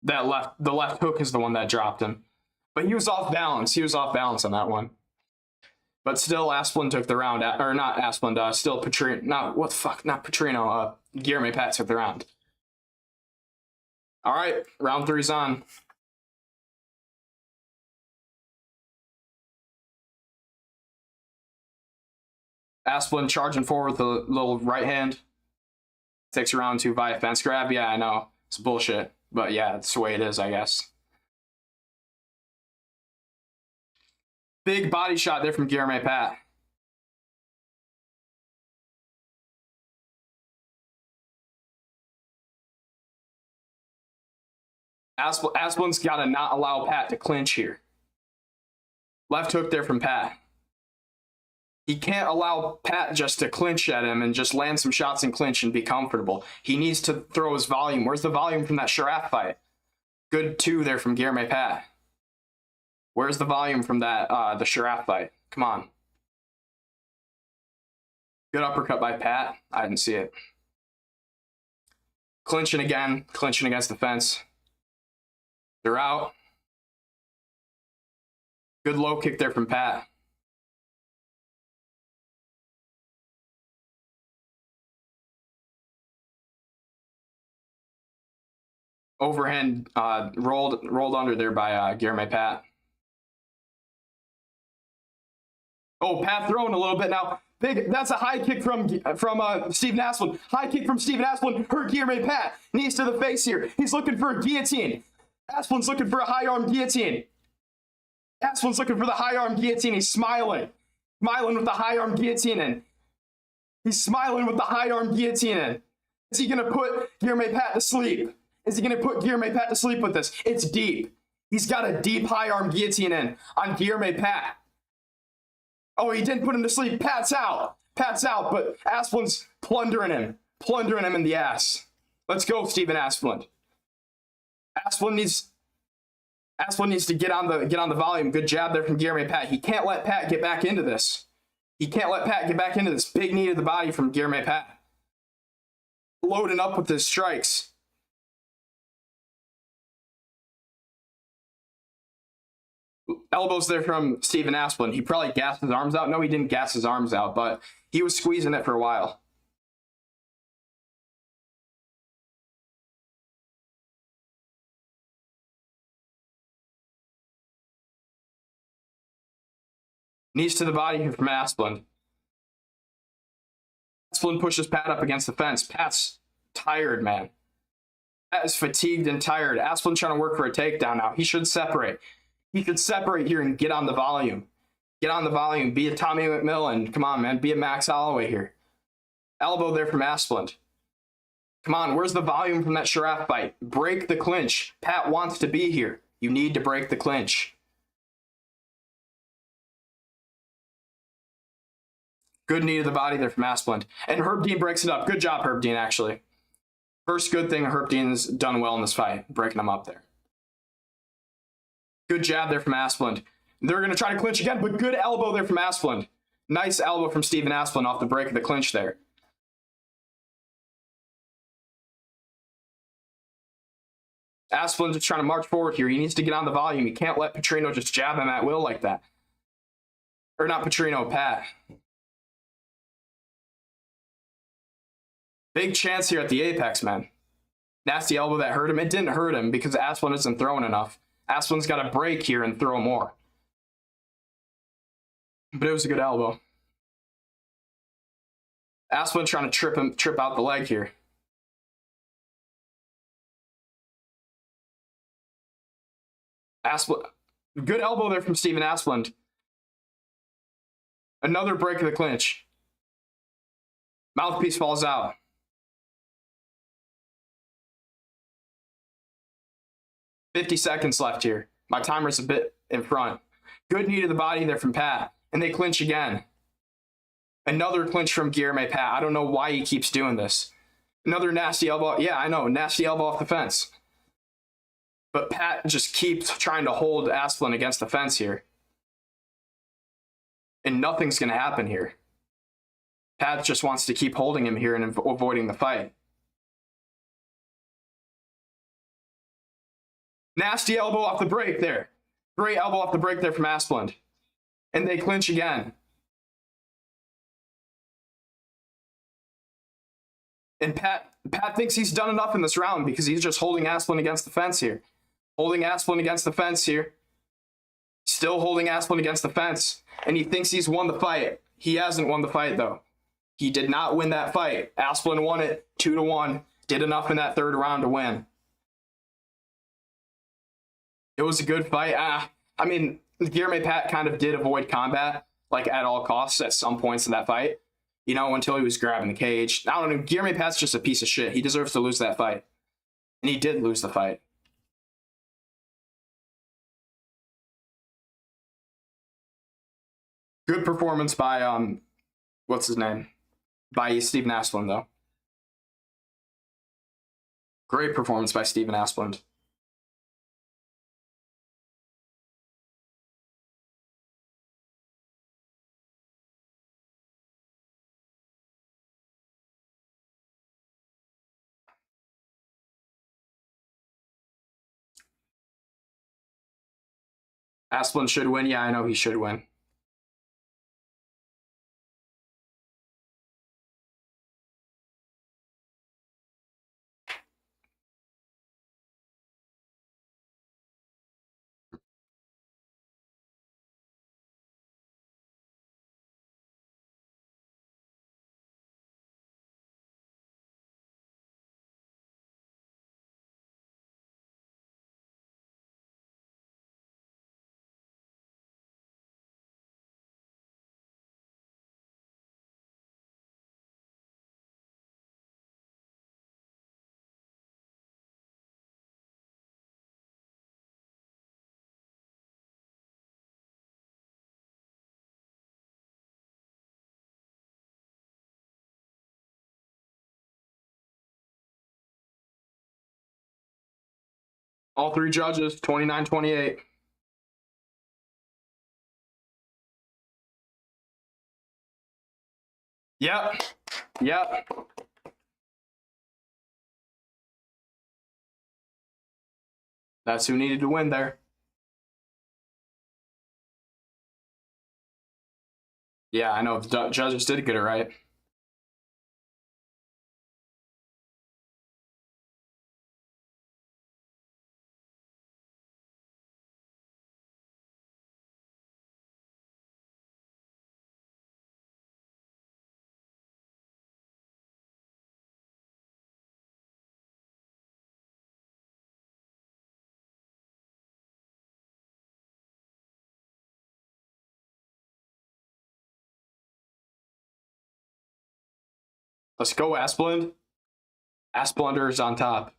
The left hook is the one that dropped him. But he was off balance. He was off balance on that one. But still, Asplund took the round. Or not Asplund, still Petrino. Not Petrino. Guilherme Pat took the round. All right, round 3's on. Asplund charging forward with a little right hand. Takes round 2 via fence grab. Yeah, I know. It's bullshit. But yeah, it's the way it is, I guess. Big body shot there from Guilherme Pat. Asplund's got to not allow Pat to clinch here. Left hook there from Pat. He can't allow Pat just to clinch at him and just land some shots and clinch and be comfortable. He needs to throw his volume. Where's the volume from that Sharaf fight? Good 2 there from Guilherme Pat. Where's the volume from that the Sharaf fight? Come on. Good uppercut by Pat. I didn't see it. Clinching again. Clinching against the fence. They're out. Good low kick there from Pat. Overhand rolled under there by Guilherme Pat. Oh, Pat throwing a little bit now. Big. That's a high kick from Steven Asplund. High kick from Steven Asplund. Hurt Guilherme Pat. Knees to the face here. He's looking for a guillotine. Asplund's looking for a high arm guillotine. Asplund's looking for the high arm guillotine. He's smiling. Smiling with the high arm guillotine in. He's smiling with the high arm guillotine in. Is he going to put Guillermo Pat to sleep? Is he going to put Guillermo Pat to sleep with this? It's deep. He's got a deep high arm guillotine in on Guillermo Pat. Oh, he didn't put him to sleep. Pat's out. Pat's out, but Asplin's plundering him in the ass. Let's go, Stephen Asplund. Asplund needs to get on the volume. Good jab there from Guillermo Pat. He can't let Pat get back into this. Big knee to the body from Guillermo Pat. Loading up with his strikes. Elbows there from Stephen Asplund. He probably gassed his arms out. No, he didn't gas his arms out, but he was squeezing it for a while. Knees to the body here from Asplund. Asplund pushes Pat up against the fence. Pat's tired, man. Pat is fatigued and tired. Asplund trying to work for a takedown now. He should separate. He could separate here and get on the volume. Get on the volume. Be a Tommy McMillan. Come on, man. Be a Max Holloway here. Elbow there from Asplund. Come on. Where's the volume from that Sharaf fight? Break the clinch. Pat wants to be here. You need to break the clinch. Good knee to the body there from Asplund. And Herb Dean breaks it up. Good job, Herb Dean, actually. First good thing Herb Dean's done well in this fight, breaking him up there. Good jab there from Asplund. They're going to try to clinch again, but good elbow there from Asplund. Nice elbow from Stephen Asplund off the break of the clinch there. Asplund just trying to march forward here. He needs to get on the volume. He can't let Petrino just jab him at will like that. Or not Petrino, Pat. Big chance here at the apex, man. Nasty elbow that hurt him. It didn't hurt him because Asplund isn't throwing enough. Asplund's got to break here and throw more. But it was a good elbow. Asplund trying to trip out the leg here. Asplund, good elbow there from Stephen Asplund. Another break of the clinch. Mouthpiece falls out. $50 seconds left here. My timer's a bit in front. Good knee to the body there from Pat. And they clinch again. Another clinch from Guillermo Pat. I don't know why he keeps doing this. Another nasty elbow. Yeah, I know. Nasty elbow off the fence. But Pat just keeps trying to hold Asplund against the fence here. And nothing's going to happen here. Pat just wants to keep holding him here and avoiding the fight. Nasty elbow off the break there. Great elbow off the break there from Asplund. And they clinch again. And Pat thinks he's done enough in this round because he's just holding Asplund against the fence here. Holding Asplund against the fence here. Still holding Asplund against the fence. And he thinks he's won the fight. He hasn't won the fight, though. He did not win that fight. Asplund won it 2-1. Did enough in that third round to win. It was a good fight. I mean, Guillermo Pat kind of did avoid combat, like at all costs at some points in that fight. You know, until he was grabbing the cage. I don't know. Guillermo Pat's just a piece of shit. He deserves to lose that fight. And he did lose the fight. Good performance by, what's his name? By Stephen Asplund, though. Great performance by Stephen Asplund. Asplund should win. Yeah, I know he should win. All three judges, 29-28. Yep. Yep. That's who needed to win there. Yeah, I know. The judges did get it right. Let's go, Asplund. Asplunder is on top.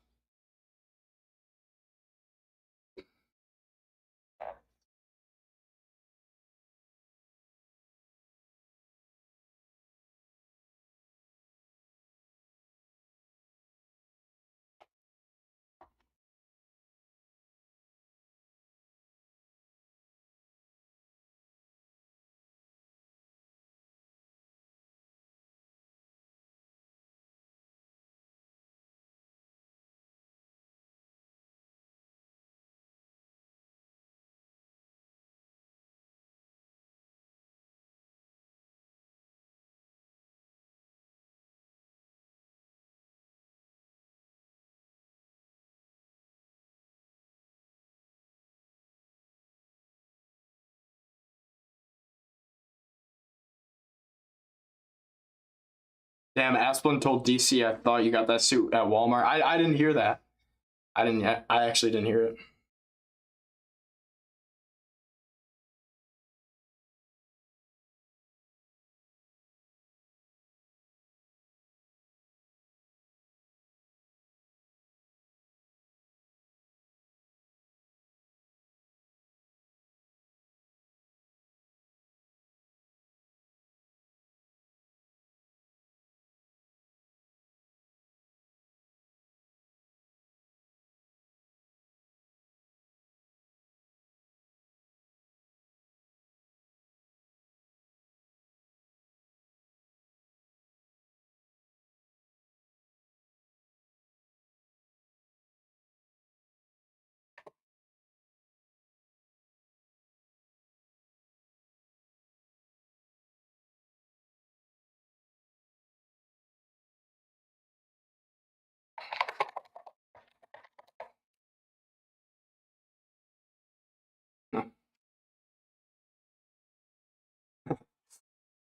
Damn, Asplund told DC, I thought you got that suit at Walmart. I didn't hear that. I actually didn't hear it.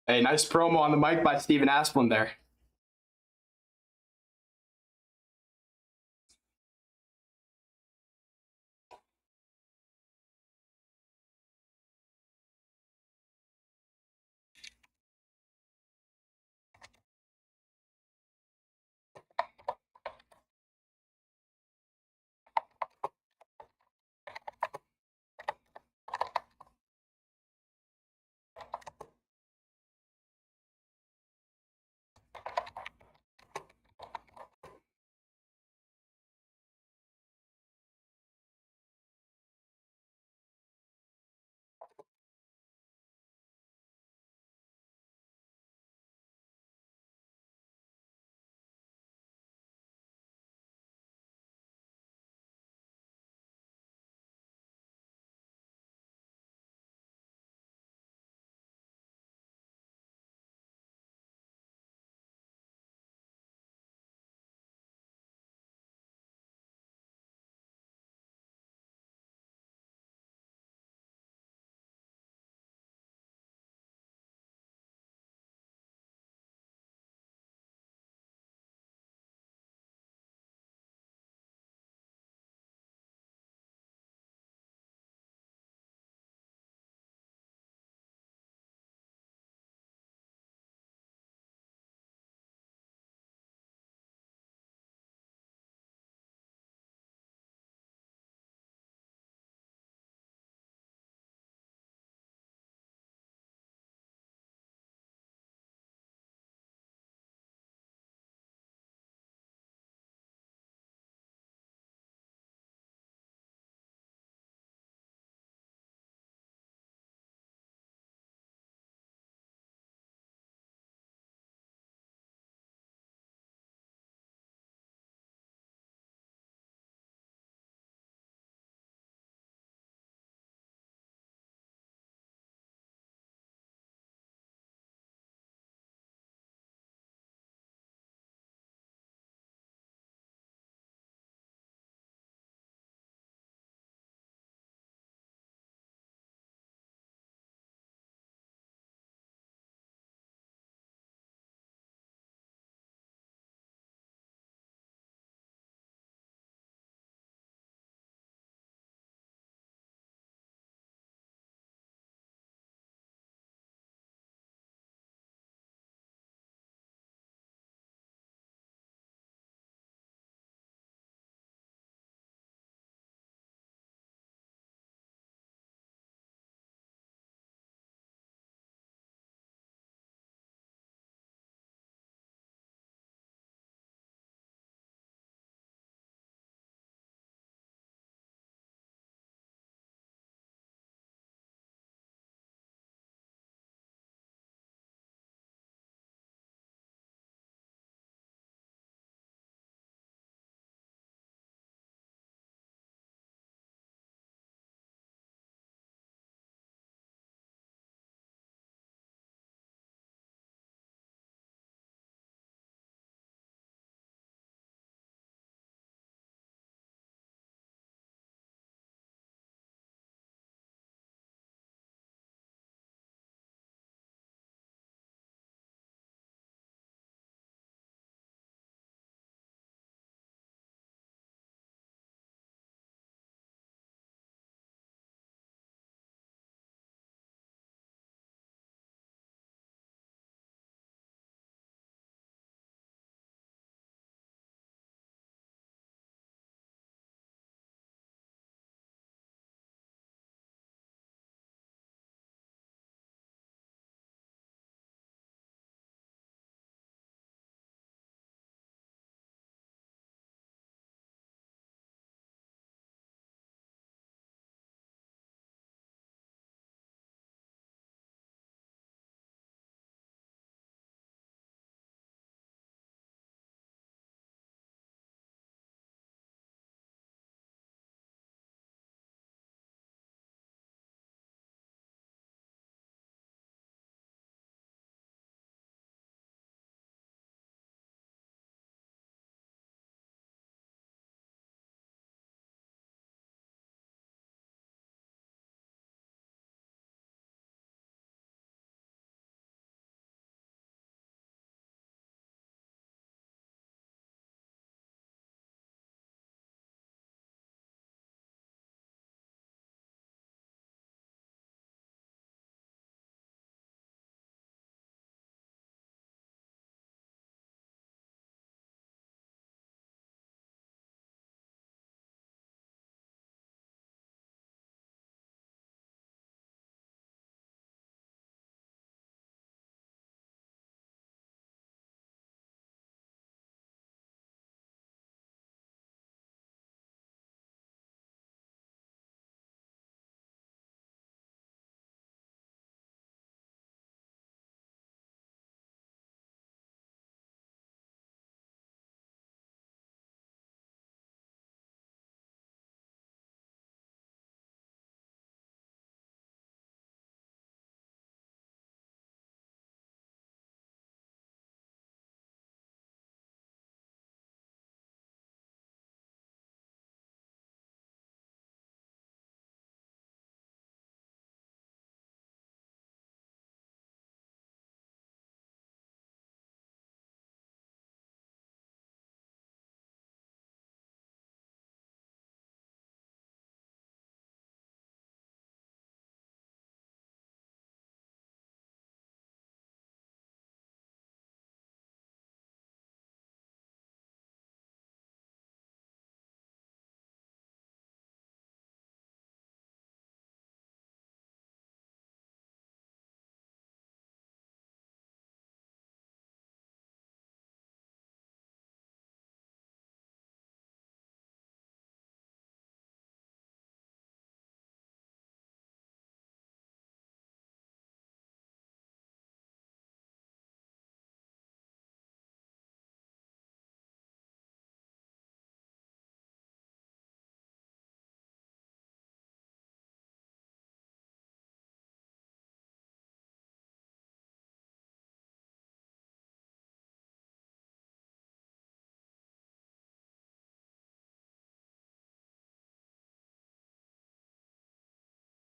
Hey, nice promo on the mic by Steven Asplund there.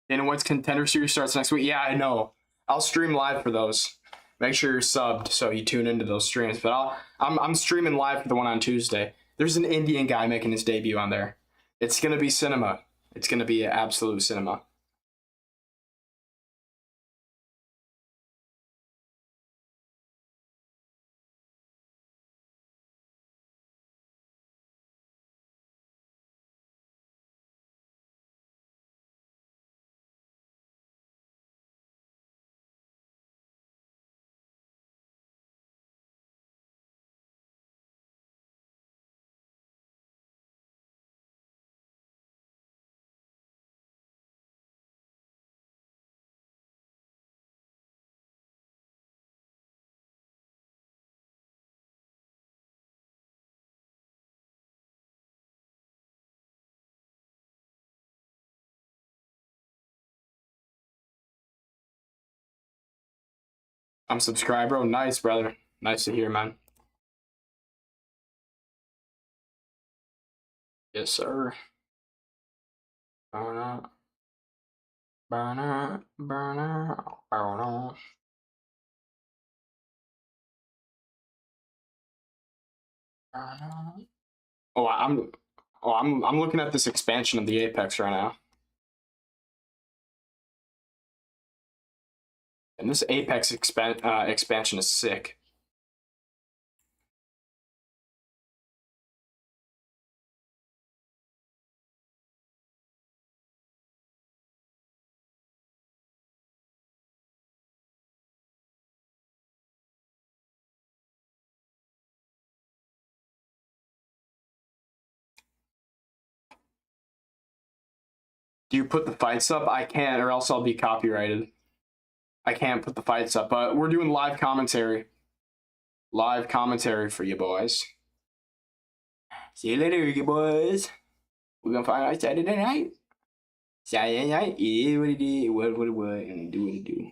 Dana White's Contender Series starts next week. Yeah, I know. I'll stream live for those. Make sure you're subbed so you tune into those streams. But I'm streaming live for the one on Tuesday. There's an Indian guy making his debut on there. It's gonna be cinema. It's gonna be absolute cinema. I'm subscribed, bro. Nice, brother. Nice to hear, man. Yes, sir. Burn up. Burn up. Burn up. Burn up. Burn up. Oh, I'm looking at this expansion of the Apex right now. And this Apex expansion is sick. Do you put the fights up? I can't, or else I'll be copyrighted. I can't put the fights up, but we're doing live commentary. Live commentary for you boys. See you later, you boys. We're gonna find out Saturday night. Saturday night, it is what it is, what, and do what it do.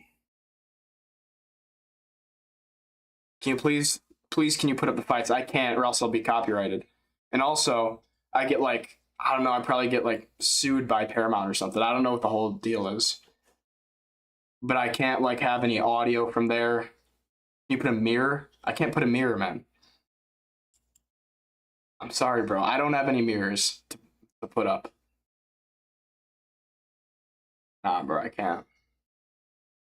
Can you please, can you put up the fights? I can't, or else I'll be copyrighted. And also, I get like, I don't know, I probably get like sued by Paramount or something. I don't know what the whole deal is. But I can't like have any audio from there. Can you put a mirror? I can't put a mirror, man. I'm sorry, bro. I don't have any mirrors to put up. Nah, bro, I can't.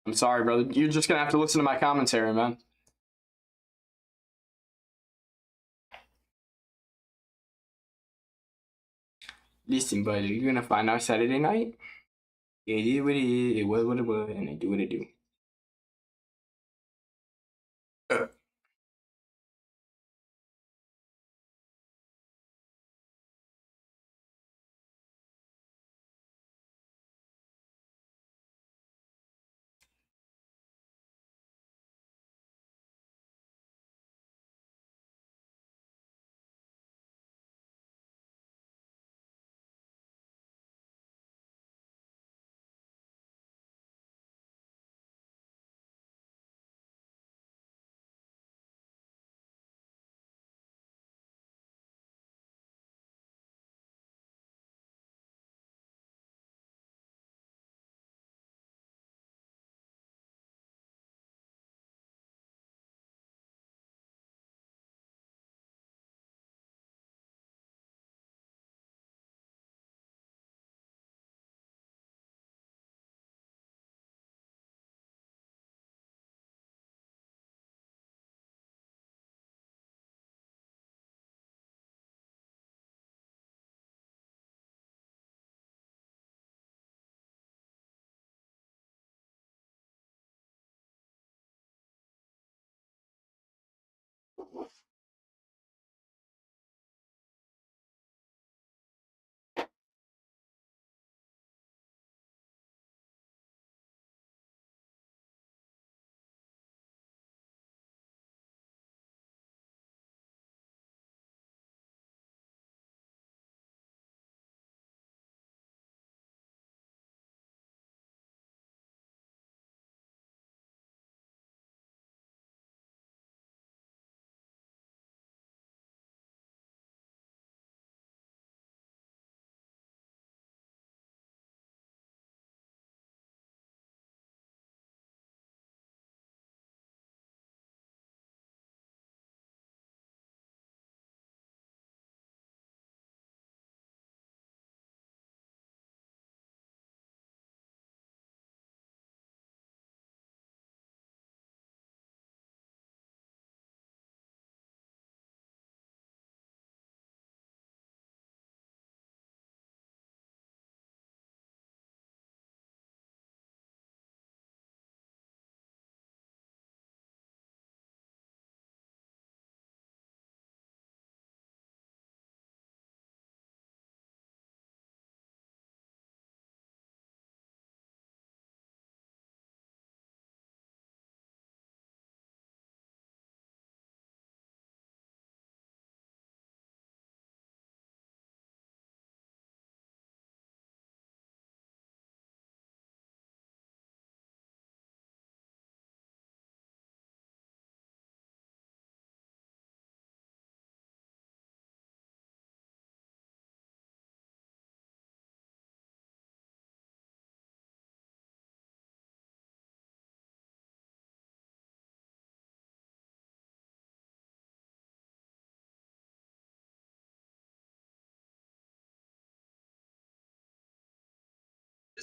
I'm sorry, brother. You're just gonna have to listen to my commentary, man. Listen, buddy, you're gonna find out Saturday night. It is what it is, it was what it was, and they do what it do.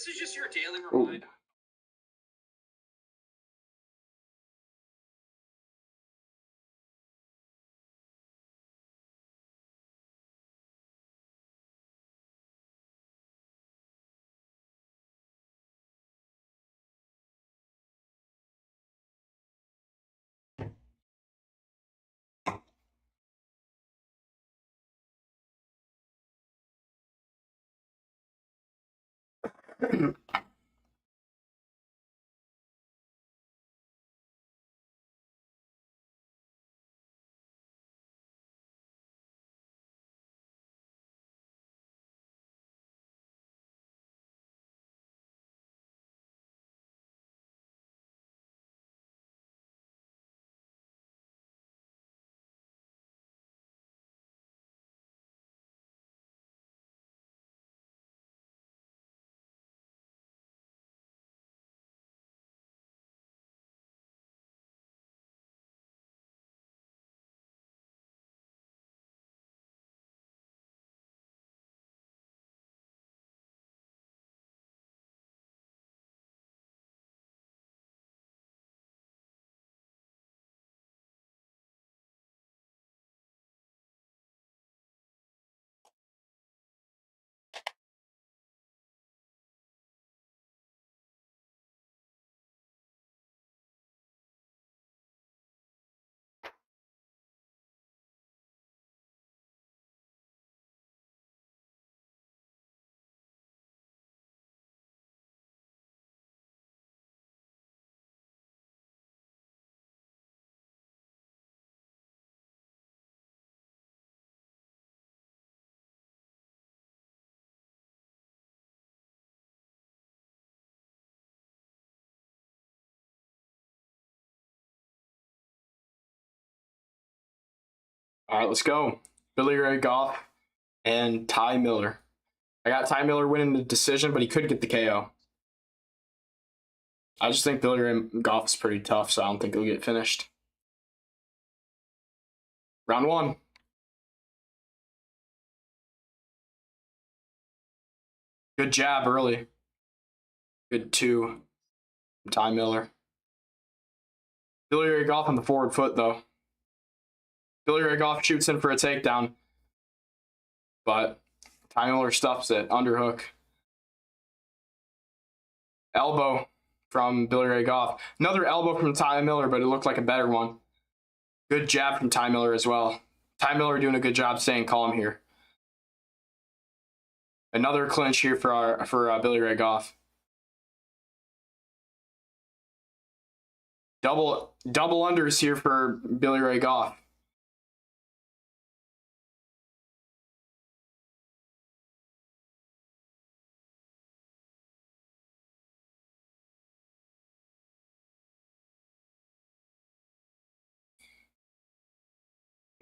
This is just your daily reminder. All right, let's go. Billy Ray Goff and Ty Miller. I got Ty Miller winning the decision, but he could get the KO. I just think Billy Ray Goff is pretty tough, so I don't think he'll get finished. Round 1. Good jab early. Good 2 from Ty Miller. Billy Ray Goff on the forward foot, though. Billy Ray Goff shoots in for a takedown, but Ty Miller stuffs it. Underhook. Elbow from Billy Ray Goff. Another elbow from Ty Miller, but it looked like a better one. Good jab from Ty Miller as well. Ty Miller doing a good job staying calm here. Another clinch here for Billy Ray Goff. Double unders here for Billy Ray Goff.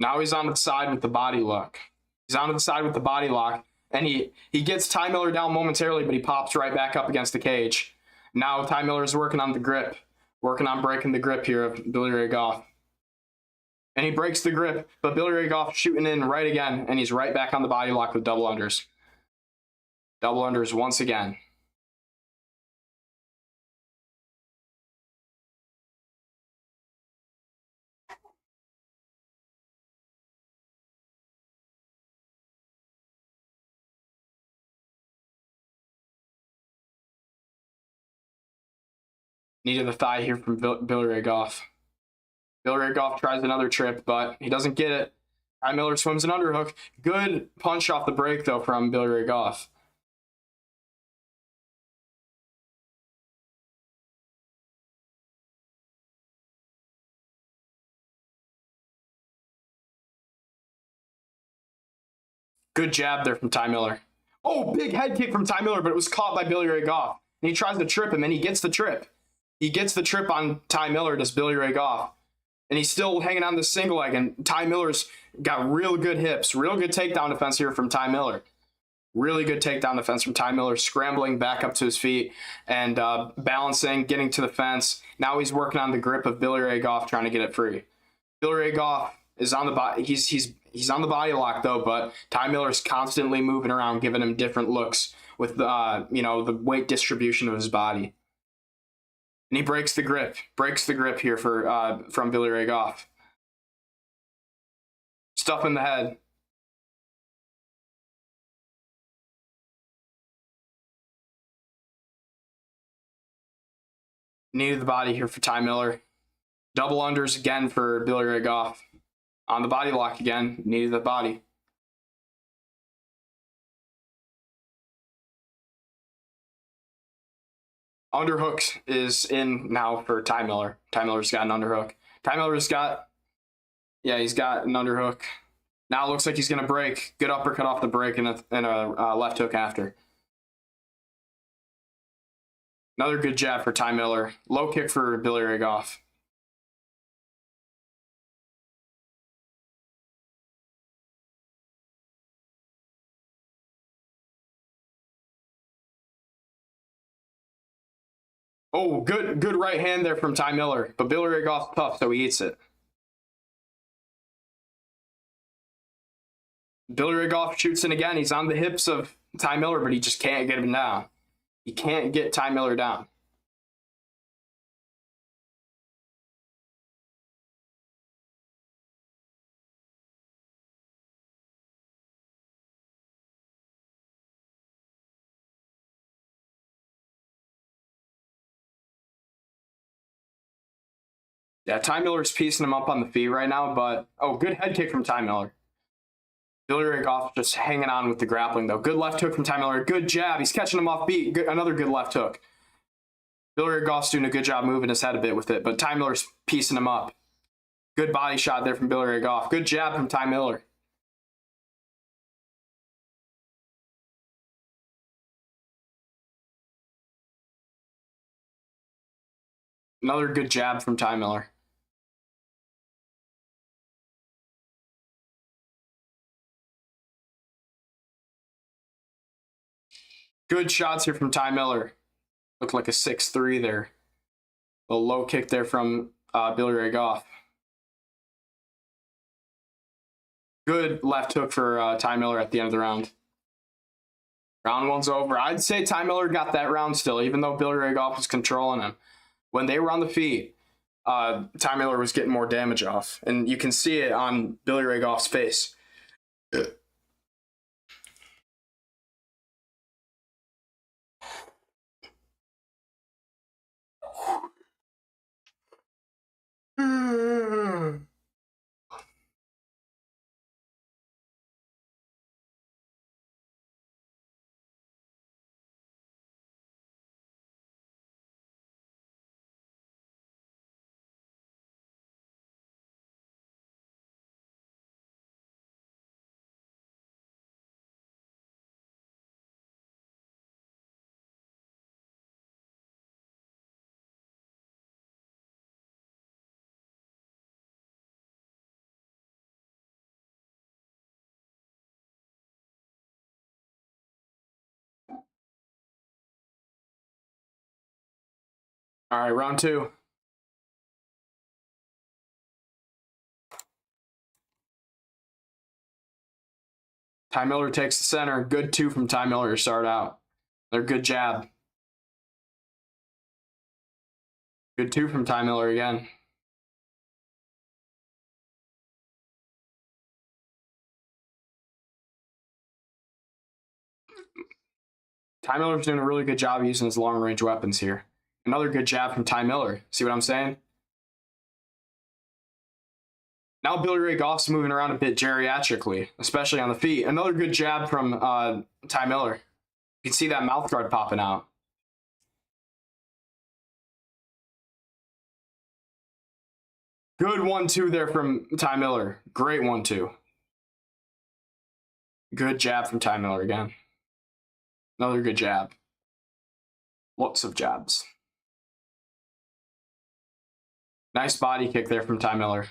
Now he's on the side with the body lock. He's on the side with the body lock, and he gets Ty Miller down momentarily, but he pops right back up against the cage. Now Ty Miller is working on the grip, working on breaking the grip here of Billy Ray Goff. And he breaks the grip, but Billy Ray Goff shooting in right again, and he's right back on the body lock with double unders. Double unders once again. Knee to the thigh here from Billy Ray Goff. Billy Ray Goff tries another trip, but he doesn't get it. Ty Miller swims an underhook. Good punch off the break, though, from Billy Ray Goff. Good jab there from Ty Miller. Oh, big head kick from Ty Miller, but it was caught by Billy Ray Goff. And he tries to trip him, and he gets the trip. He gets the trip on Ty Miller, does Billy Ray Goff. And he's still hanging on the single leg, and Ty Miller's got real good hips. Real good takedown defense here from Ty Miller. Really good takedown defense from Ty Miller, scrambling back up to his feet and balancing, getting to the fence. Now he's working on the grip of Billy Ray Goff, trying to get it free. Billy Ray Goff is on the body. He's on the body lock, though, but Ty Miller's constantly moving around, giving him different looks. with the weight distribution of his body. And he breaks the grip here from Billy Ray Goff. Stuff in the head. Knee to the body here for Ty Miller. Double unders again for Billy Ray Goff. On the body lock again, knee to the body. Underhook is in now for Ty Miller. Ty Miller's got an underhook. He's got an underhook. Now it looks like he's going to break. Good uppercut off the break and a left hook after. Another good jab for Ty Miller. Low kick for Billy Ray Goff. Oh, good right hand there from Ty Miller. But Billy Ray Goff's tough, so he eats it. Billy Ray Goff shoots in again. He's on the hips of Ty Miller, but he just can't get him down. He can't get Ty Miller down. Yeah, Ty Miller's piecing him up on the feet right now, but good head kick from Ty Miller. Billy Ray Goff just hanging on with the grappling, though. Good left hook from Ty Miller. Good jab. He's catching him off beat. Another good left hook. Billy Ray Goff's doing a good job moving his head a bit with it, but Ty Miller's piecing him up. Good body shot there from Billy Ray Goff. Good jab from Ty Miller. Another good jab from Ty Miller. Good shots here from Ty Miller. Looked like a 6-3 there. A low kick there from Billy Ray Goff. Good left hook for Ty Miller at the end of the round. Round one's over. I'd say Ty Miller got that round still, even though Billy Ray Goff was controlling him. When they were on the feet, Ty Miller was getting more damage off. And you can see it on Billy Ray Goff's face. All right, round two. Ty Miller takes the center. Good two from Ty Miller to start out. Another good jab. Good two from Ty Miller again. Ty Miller's doing a really good job using his long-range weapons here. Another good jab from Ty Miller. See what I'm saying? Now Billy Ray Goff's moving around a bit geriatrically, especially on the feet. Another good jab from Ty Miller. You can see that mouth guard popping out. Good 1-2 there from Ty Miller. Great 1-2. Good jab from Ty Miller again. Another good jab. Lots of jabs. Nice body kick there from Ty Miller.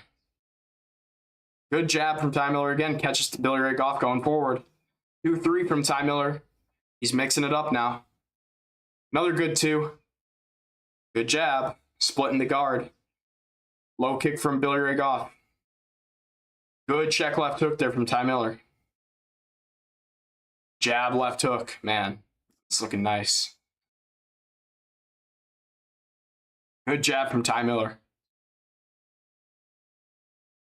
Good jab from Ty Miller again. Catches Billy Ray Goff going forward. 2-3 from Ty Miller. He's mixing it up now. Another good two. Good jab. Splitting the guard. Low kick from Billy Ray Goff. Good check left hook there from Ty Miller. Jab left hook. Man, It's looking nice. Good jab from Ty Miller.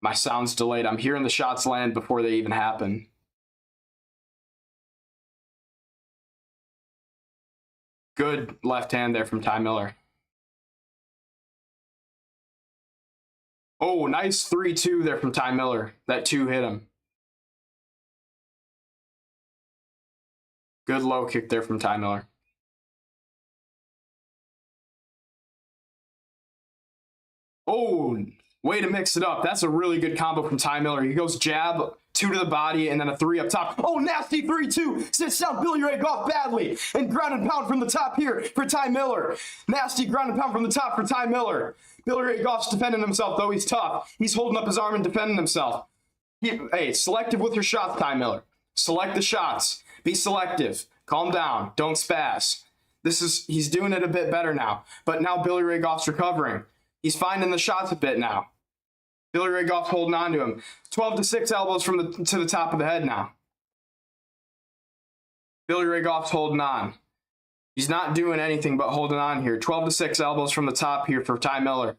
My sound's delayed. I'm hearing the shots land before they even happen. Good left hand there from Ty Miller. Oh, nice 3-2 there from Ty Miller. That 2 hit him. Good low kick there from Ty Miller. Oh, way to mix it up. That's a really good combo from Ty Miller. He goes jab, 2 to the body, and then a 3 up top. Oh, nasty 3-2. Sits down Billy Ray Goff badly. And ground and pound from the top here for Ty Miller. Nasty ground and pound from the top for Ty Miller. Billy Ray Goff's defending himself, though. He's tough. He's holding up his arm and defending himself. Hey, selective with your shots, Ty Miller. Select the shots. Be selective. Calm down. Don't spaz. He's doing it a bit better now. But now Billy Ray Goff's recovering. He's finding the shots a bit now. Billy Ray Goff holding on to him. 12-6 elbows to the top of the head now. Billy Ray Goff's holding on. He's not doing anything but holding on here. 12-6 elbows from the top here for Ty Miller.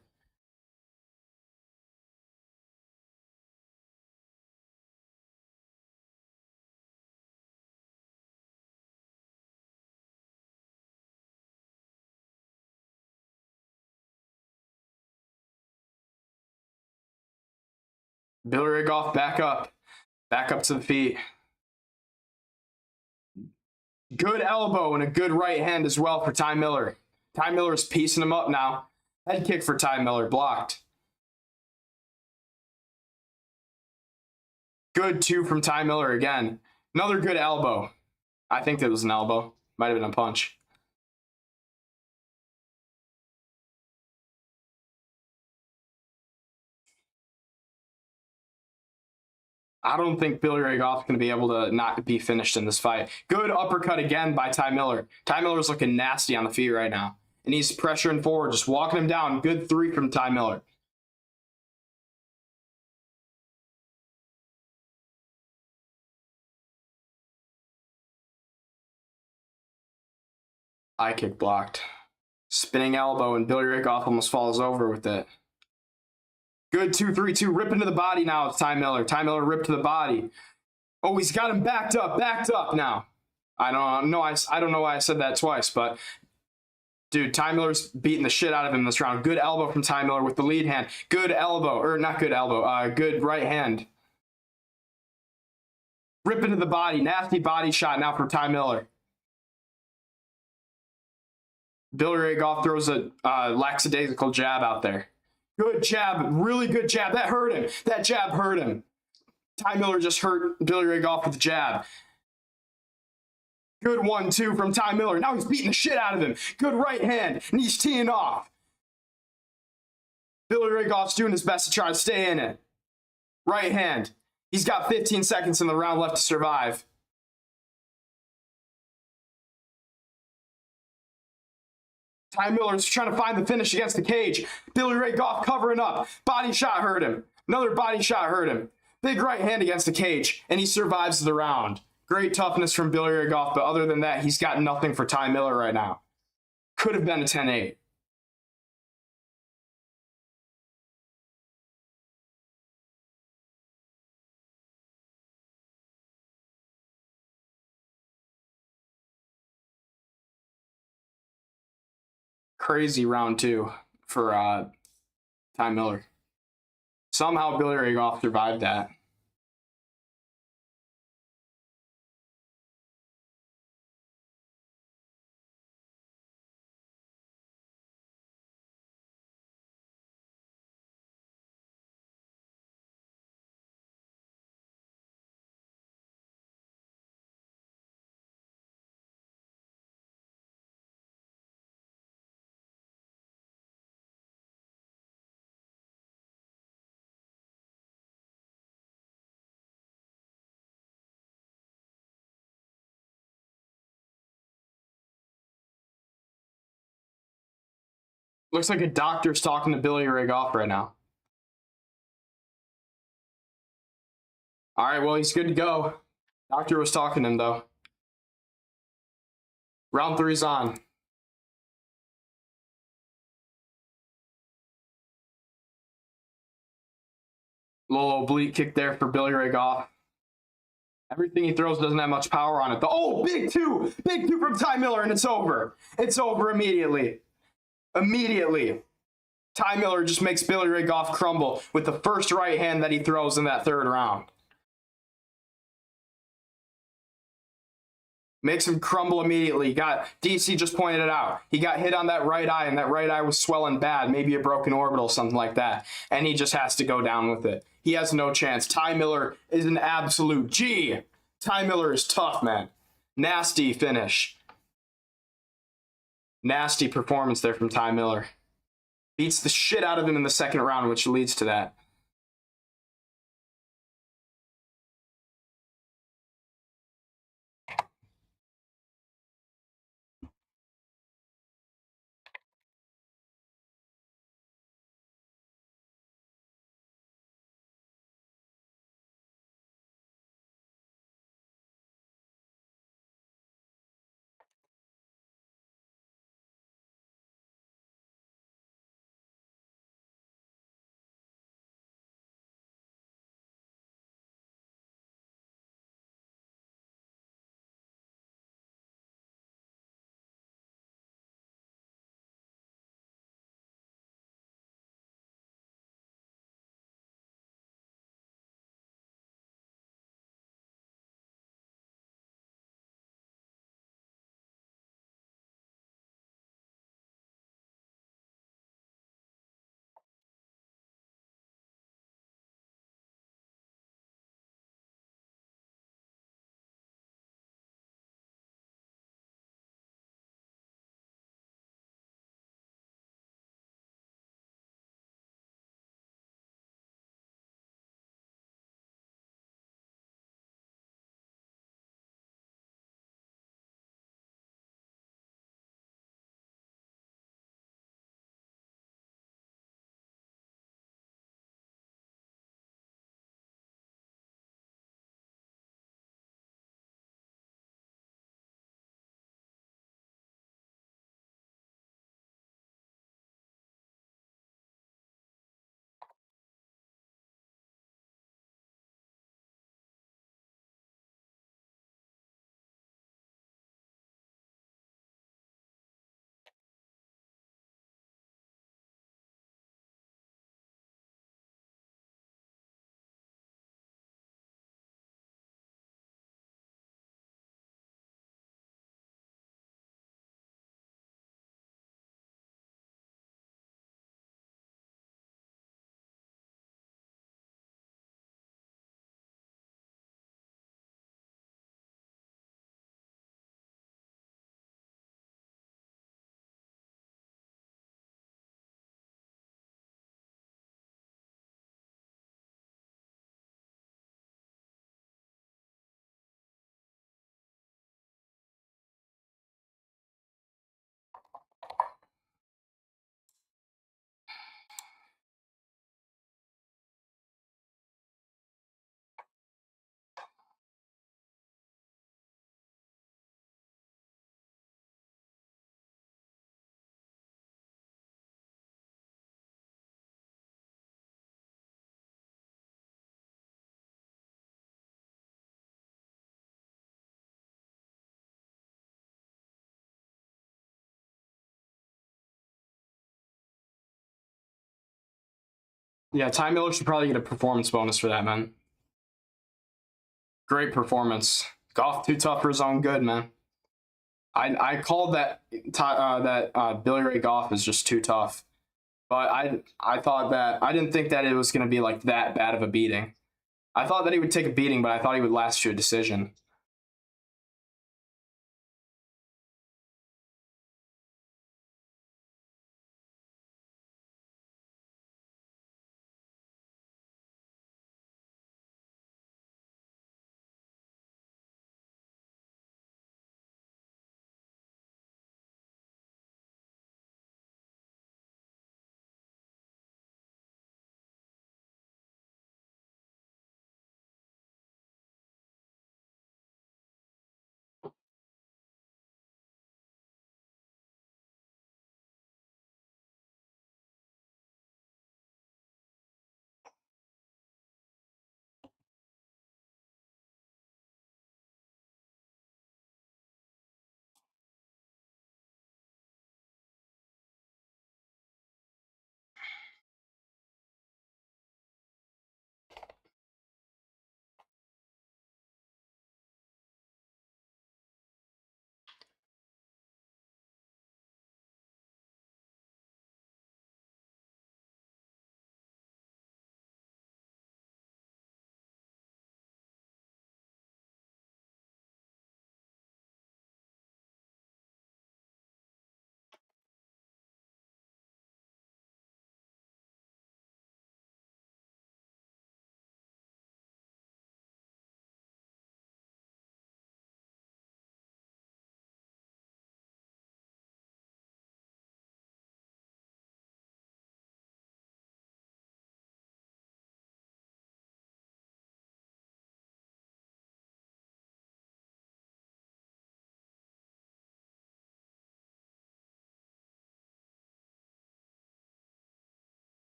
Billy Ray Goff back up. Back up to the feet. Good elbow and a good right hand as well for Ty Miller. Ty Miller's piecing him up now. Head kick for Ty Miller, blocked. Good 2 from Ty Miller again. Another good elbow. I think that was an elbow. Might have been a punch. I don't think Billy Ray Goff's going to be able to not be finished in this fight. Good uppercut again by Ty Miller. Ty Miller's looking nasty on the feet right now. And he's pressuring forward, just walking him down. Good 3 from Ty Miller. High kick blocked. Spinning elbow, and Billy Ray Goff almost falls over with it. Good 2-3-2. Rip into the body now. It's Ty Miller. Ty Miller ripped to the body. Oh, he's got him backed up now. I don't know why I said that twice, but dude, Ty Miller's beating the shit out of him this round. Good elbow from Ty Miller with the lead hand. Good elbow, or not good elbow, good right hand. Rip into the body. Nasty body shot now for Ty Miller. Billy Ray Goff throws a lackadaisical jab out there. Good jab, really good jab. That hurt him. That jab hurt him. Ty Miller just hurt Billy Ray Goff with the jab. Good 1-2 from Ty Miller. Now he's beating the shit out of him. Good right hand, and he's teeing off. Billy Ray Goff's doing his best to try to stay in it. Right hand. He's got 15 seconds in the round left to survive. Ty Miller's trying to find the finish against the cage. Billy Ray Goff covering up. Body shot hurt him. Another body shot hurt him. Big right hand against the cage, and he survives the round. Great toughness from Billy Ray Goff, but other than that, he's got nothing for Ty Miller right now. Could have been a 10-8. Crazy round 2 for Ty Miller. Somehow Billy Ray Goff survived that. Looks like a doctor's talking to Billy Ray Goff right now. All right, well, he's good to go. Doctor was talking to him, though. Round three's on. Little oblique kick there for Billy Ray Goff. Everything he throws doesn't have much power on it. Oh, big two from Ty Miller, and it's over. It's over immediately. Immediately. Ty Miller just makes Billy Ray Goff crumble with the first right hand that he throws in that third round. Makes him crumble immediately. DC just pointed it out. He got hit on that right eye, and that right eye was swelling bad, maybe a broken orbital, something like that. And he just has to go down with it. He has no chance. Ty Miller is an absolute G. Ty Miller is tough, man. Nasty finish. Nasty performance there from Ty Miller. Beats the shit out of him in the second round, which leads to that. Yeah, Ty Miller should probably get a performance bonus for that, man. Great performance. Goff too tough for his own good, man. I called that Billy Ray Goff is just too tough, but I thought that I didn't think that it was going to be like that bad of a beating. I thought that he would take a beating, but I thought he would last to a decision.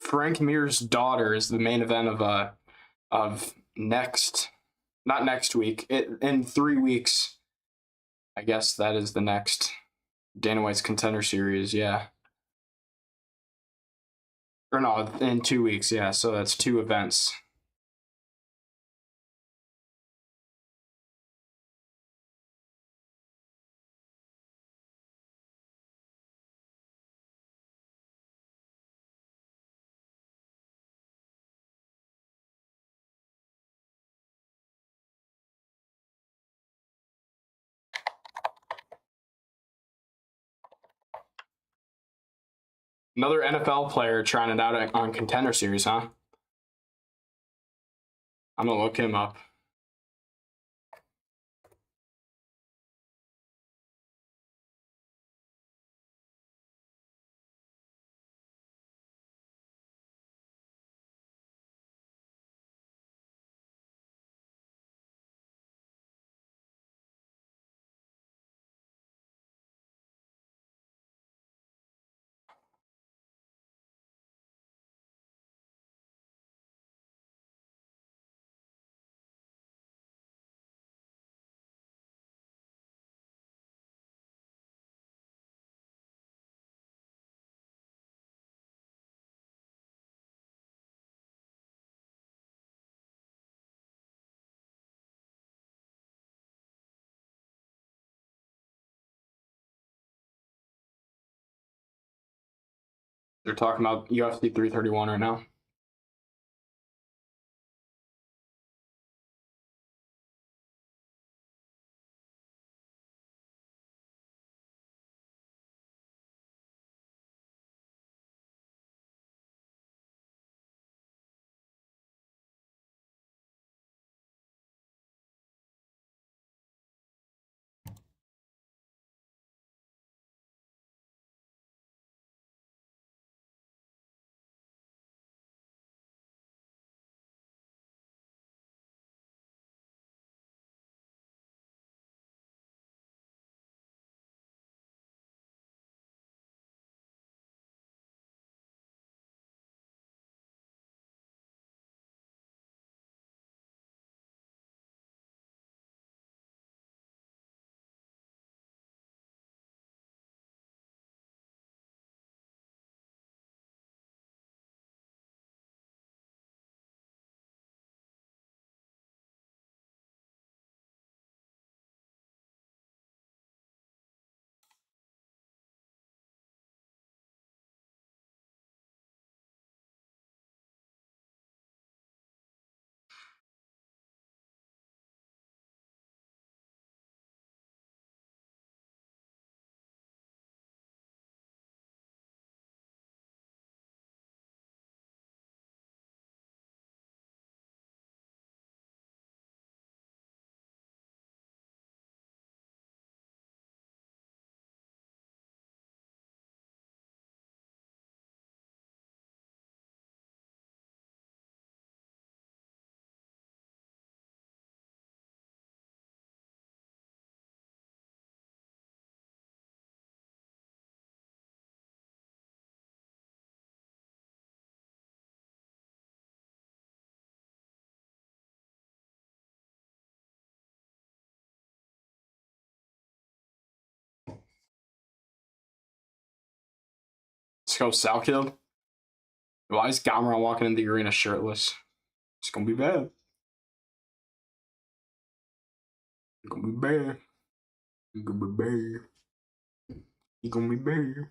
Frank Mir's daughter is the main event of not next week. In 3 weeks. I guess that is the next Dana White's Contender Series. Yeah. Or no, in 2 weeks. Yeah. So that's two events. Another NFL player trying it out on Contender Series, huh? I'm gonna look him up. They're talking about UFC 331 right now. Let's go Salkilld. Why is Gamrot walking in the arena shirtless? It's gonna be bad. It's gonna be bad. It's gonna be bad. It's gonna be bad.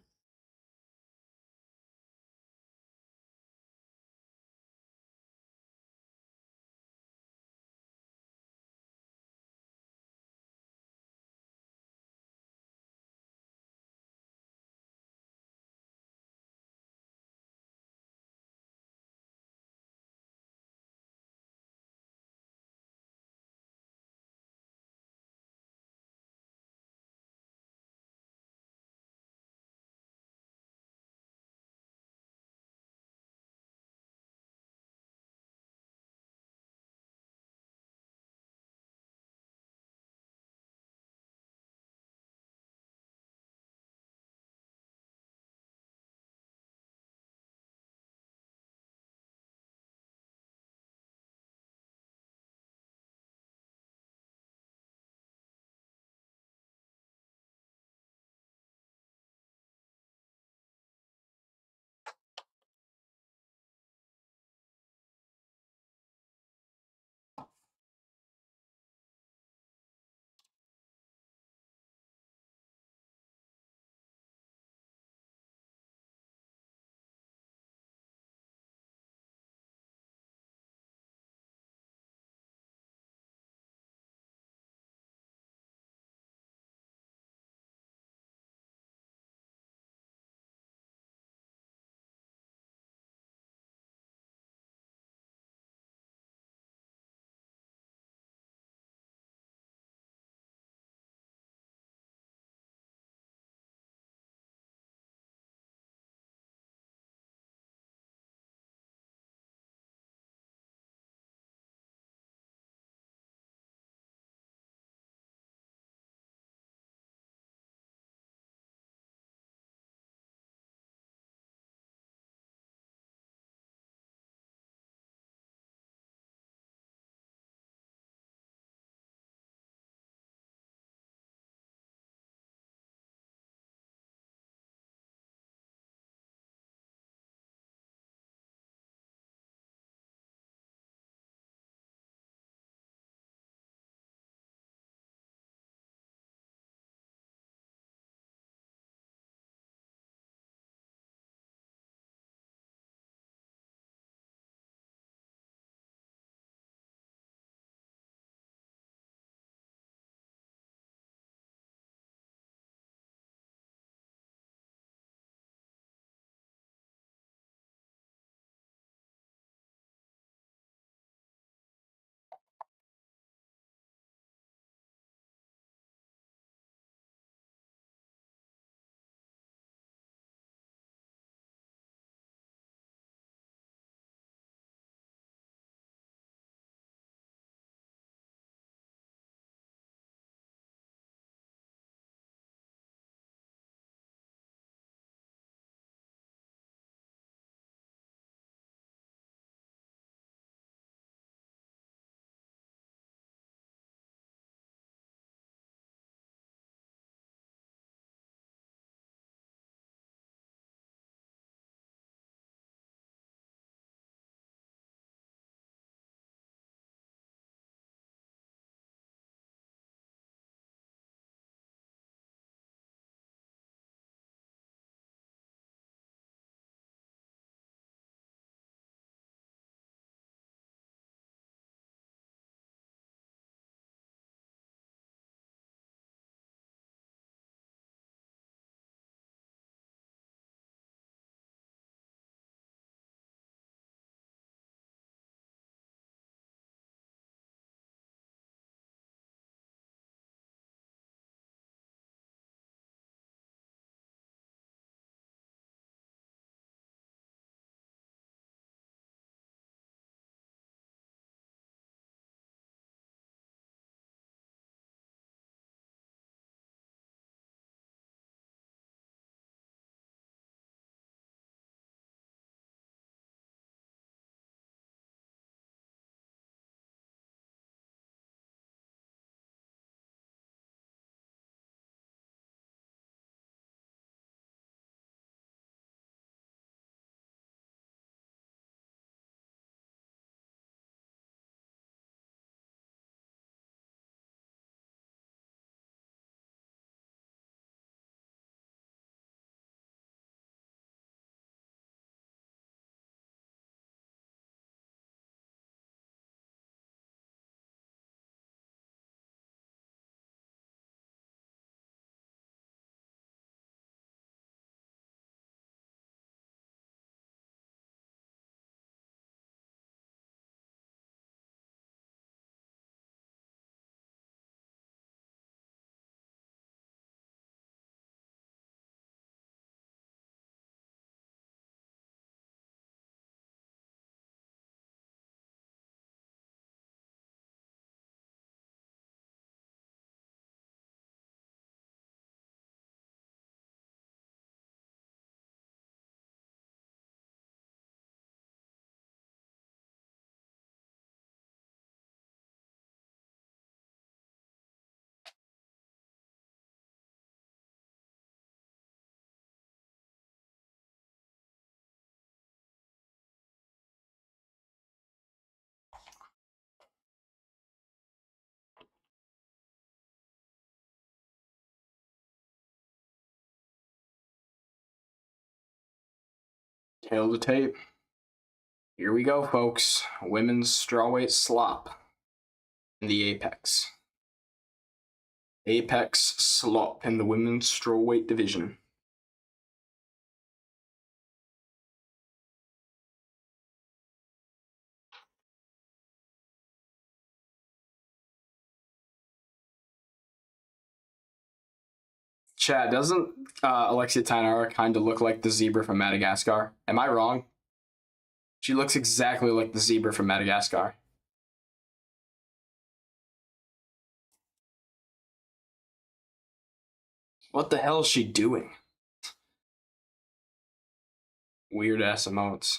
Tail to tape. Here we go, folks. Women's strawweight slop in the Apex. Apex slop in the women's strawweight division. Chad, doesn't Alexia Tainara kind of look like the zebra from Madagascar? Am I wrong? She looks exactly like the zebra from Madagascar. What the hell is she doing? Weird ass emotes.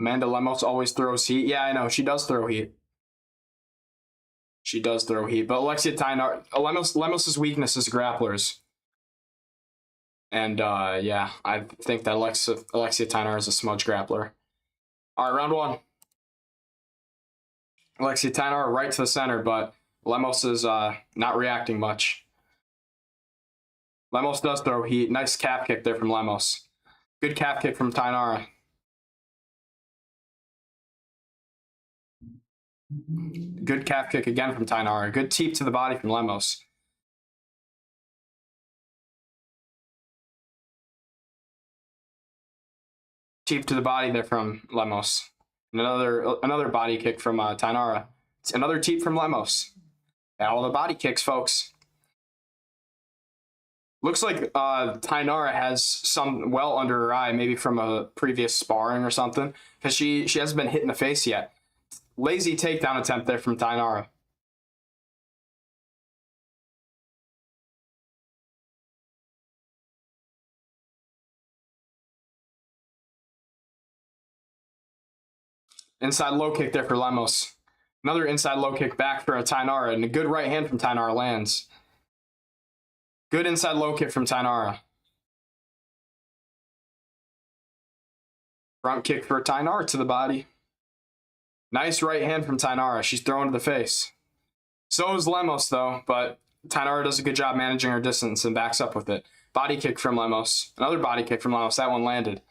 Amanda Lemos always throws heat. Yeah, I know. She does throw heat. She does throw heat. But Alexia Tainara, Lemos's weakness is grapplers. And yeah, I think that Alexia Tainara is a smudge grappler. All right, round one. Alexia Tainara right to the center, but Lemos is not reacting much. Lemos does throw heat. Nice calf kick there from Lemos. Good calf kick from Tainara. Good calf kick again from Tainara. Good teep to the body from Lemos. Teep to the body there from Lemos. Another body kick from Tainara. Another teep from Lemos. And all the body kicks, folks. Looks like Tainara has some well under her eye, maybe from a previous sparring or something, because she hasn't been hit in the face yet. Lazy takedown attempt there from Tainara. Inside low kick there for Lemos. Another inside low kick back for a Tainara, and a good right hand from Tainara lands. Good inside low kick from Tainara. Front kick for Tainara to the body. Nice right hand from Tainara. She's thrown to the face. So is Lemos, though, but Tainara does a good job managing her distance and backs up with it. Body kick from Lemos. Another body kick from Lemos. That one landed.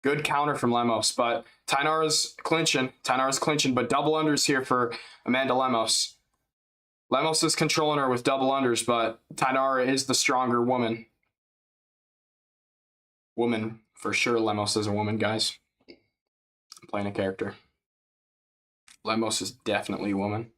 Good counter from Lemos, but Tainara's clinching, but double unders here for Amanda Lemos. Lemos is controlling her with double unders, but Tainara is the stronger woman. Woman, for sure Lemos is a woman, guys. I'm playing a character. Lemos is definitely a woman.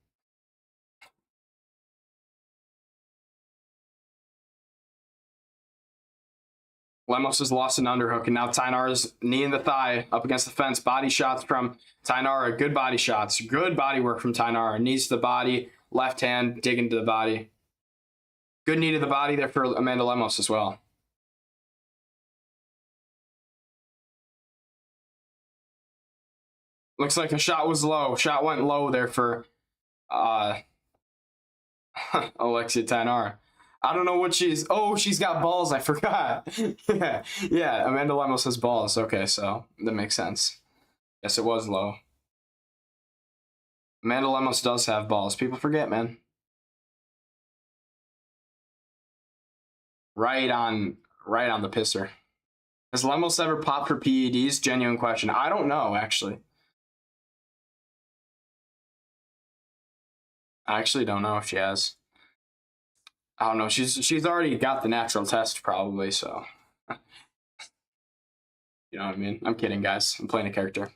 Lemos has lost an underhook, and now Tainara's knee in the thigh up against the fence. Body shots from Tainara. Good body shots. Good body work from Tainara. Knees to the body. Left hand digging to the body. Good knee to the body there for Amanda Lemos as well. Looks like a shot was low. Shot went low there for Alexia Tainara. I don't know what she's... Oh, she's got balls. I forgot. yeah, Amanda Lemos has balls. Okay, so that makes sense. Yes, it was low. Amanda Lemos does have balls. People forget, man. Right on the pisser. Has Lemos ever popped for PEDs? Genuine question. I don't know, actually. I actually don't know if she has. I don't know. She's already got the natural test, probably, so. You know what I mean? I'm kidding, guys. I'm playing a character.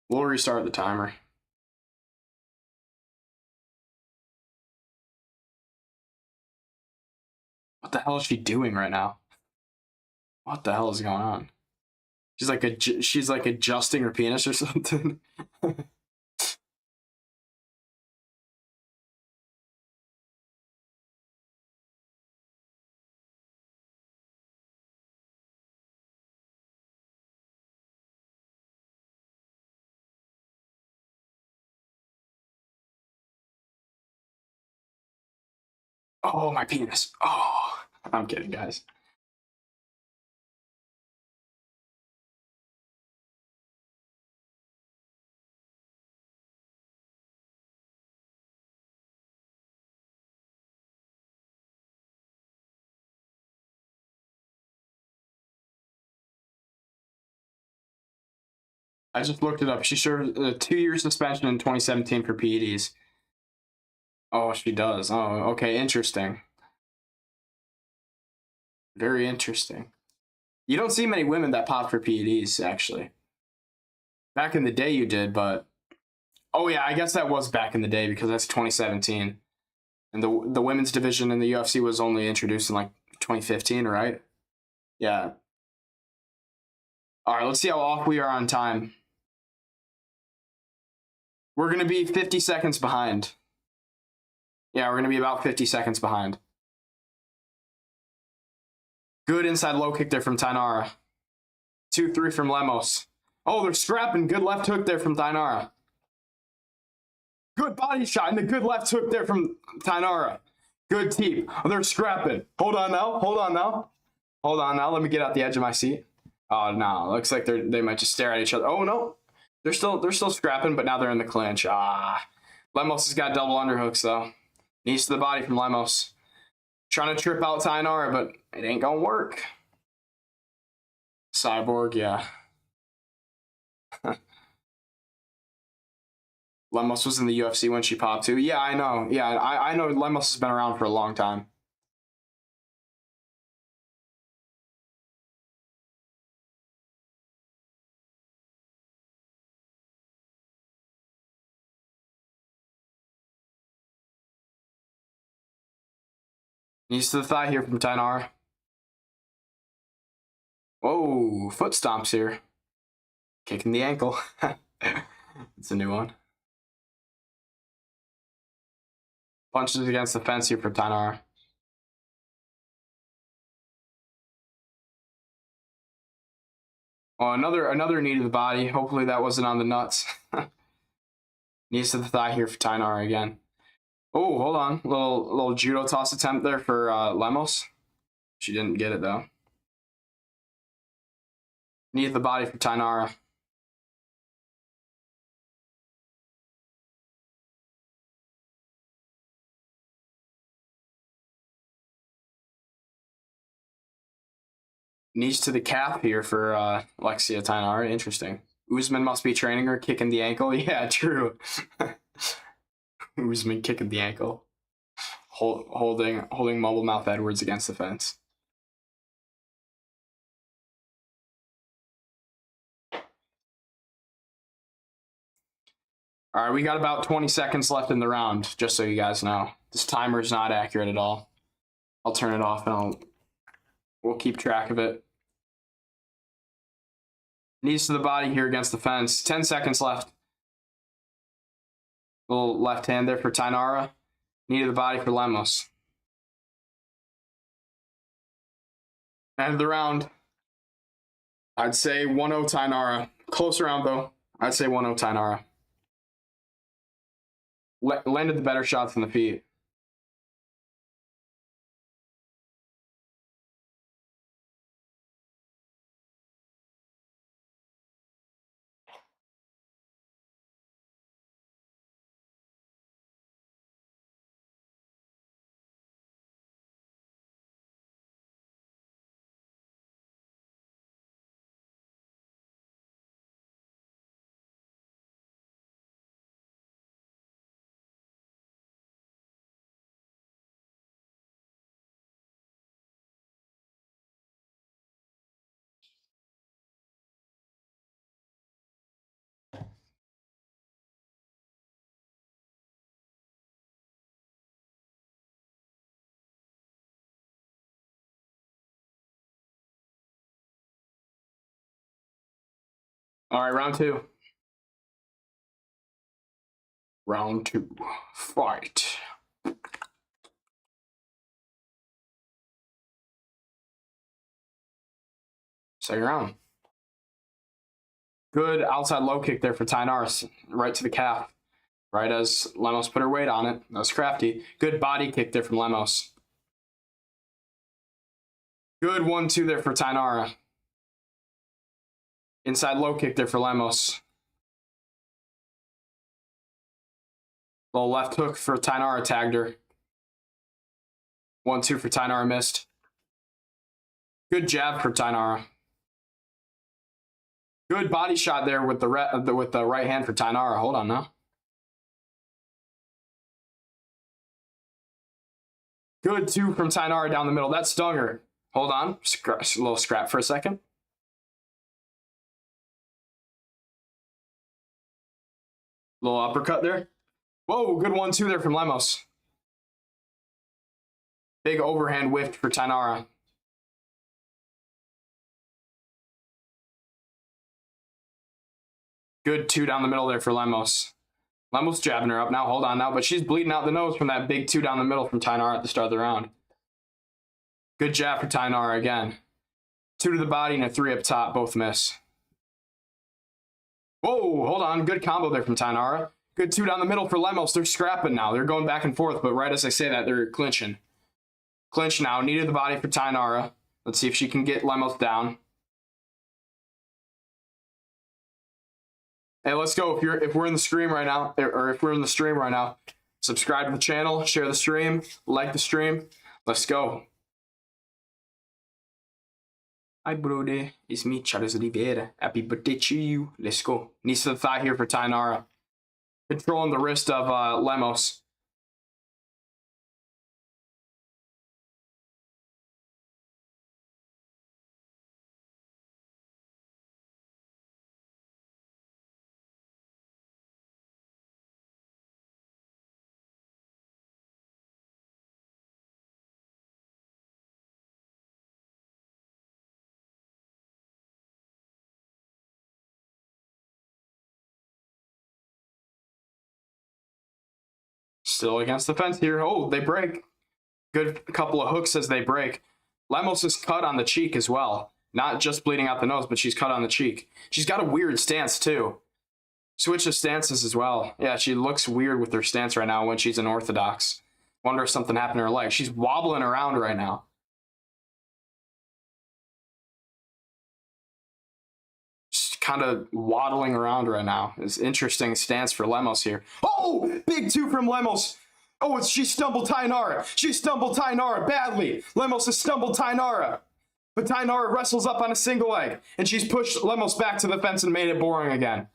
We'll restart the timer. What the hell is she doing right now? What the hell is going on? She's like adjusting her penis or something. Oh, my penis. Oh, I'm kidding, guys. I just looked it up. She served a 2-year suspension in 2017 for PEDs. Oh, she does. Oh, okay. Interesting. Very interesting. You don't see many women that pop for PEDs, actually. Back in the day, you did, but oh yeah, I guess that was back in the day because that's 2017, and the women's division in the UFC was only introduced in like 2015, right? Yeah. All right, let's see how off we are on time. We're gonna be 50 seconds behind. Yeah, we're gonna be about 50 seconds behind. Good inside low kick there from Tainara. 2-3 from Lemos. Oh, they're scrapping. Good left hook there from Tainara. Good body shot and a good left hook there from Tainara. Good teep. Oh, they're scrapping. Hold on now. Hold on now. Hold on now. Let me get out the edge of my seat. Oh no, looks like they might just stare at each other. Oh no, they're still scrapping, but now they're in the clinch. Lemos has got double underhooks though. Knees to the body from Lemos. Trying to trip out Tainara, but it ain't gonna work. Cyborg, yeah. Lemos was in the UFC when she popped too. Yeah, I know. Yeah, I know Lemos has been around for a long time. Knees to the thigh here from Tainara. Whoa, foot stomps here. Kicking the ankle. It's a new one. Punches against the fence here from Tainara. Oh, another knee to the body. Hopefully that wasn't on the nuts. Knees to the thigh here for Tainara again. Oh, hold on. Little judo toss attempt there for Lemos. She didn't get it though. Knee to the body for Tainara. Knees to the calf here for Lexia Tainara. Interesting. Usman must be training her, kicking the ankle. Yeah, true. Usman kicking the ankle. Holding Mobile Mouth Edwards against the fence. All right, we got about 20 seconds left in the round, just so you guys know. This timer is not accurate at all. I'll turn it off and we'll keep track of it. Knees to the body here against the fence. 10 seconds left. Little left hand there for Tainara. Knee to the body for Lemos. End of the round. I'd say 1-0 Tainara. Close round though. I'd say 1-0 Tainara. Landed the better shots in the feet. All right, round two. Round two. Fight. Second round. Good outside low kick there for Tainara, right to the calf. Right as Lemos put her weight on it. That was crafty. Good body kick there from Lemos. Good 1-2 there for Tainara. Inside low kick there for Lemos. Little left hook for Tainara, tagged her. 1-2 for Tainara, missed. Good jab for Tainara. Good body shot there with the right hand for Tainara. Hold on now. Good 2 from Tainara down the middle. That stung her. Hold on. A little scrap for a second. Little uppercut there. Whoa, good 1-2 there from Lemos. Big overhand whiff for Tainara. Good 2 down the middle there for Lemos. Lemos jabbing her up now. Hold on now. But she's bleeding out the nose from that big 2 down the middle from Tainara at the start of the round. Good jab for Tainara again. 2 to the body and a 3 up top. Both miss. Whoa, hold on. Good combo there from Tainara. Good 2 down the middle for Lemos. They're scrapping now. They're going back and forth. But right as I say that, they're clinching. Clinch now. Knee to the body for Tainara. Let's see if she can get Lemos down. Hey, let's go. If we're in the stream right now, or if we're in the stream right now, subscribe to the channel, share the stream, like the stream. Let's go. Hi, Brody. It's me, Charles Oliveira. Happy birthday to you. Let's go. Knees to the thigh here for Tainara. Controlling the wrist of Lemos. Still against the fence here. Oh, they break. Good couple of hooks as they break. Lemos is cut on the cheek as well. Not just bleeding out the nose, but she's cut on the cheek. She's got a weird stance too. Switch of stances as well. Yeah, she looks weird with her stance right now when she's unorthodox. Wonder if something happened to her leg. She's wobbling around right now. Just kind of waddling around right now. It's interesting stance for Lemos here. Oh, big 2 from Lemos. Oh, she stumbled Tainara. She stumbled Tainara badly. Lemos has stumbled Tainara. But Tainara wrestles up on a single leg. And she's pushed Lemos back to the fence and made it boring again.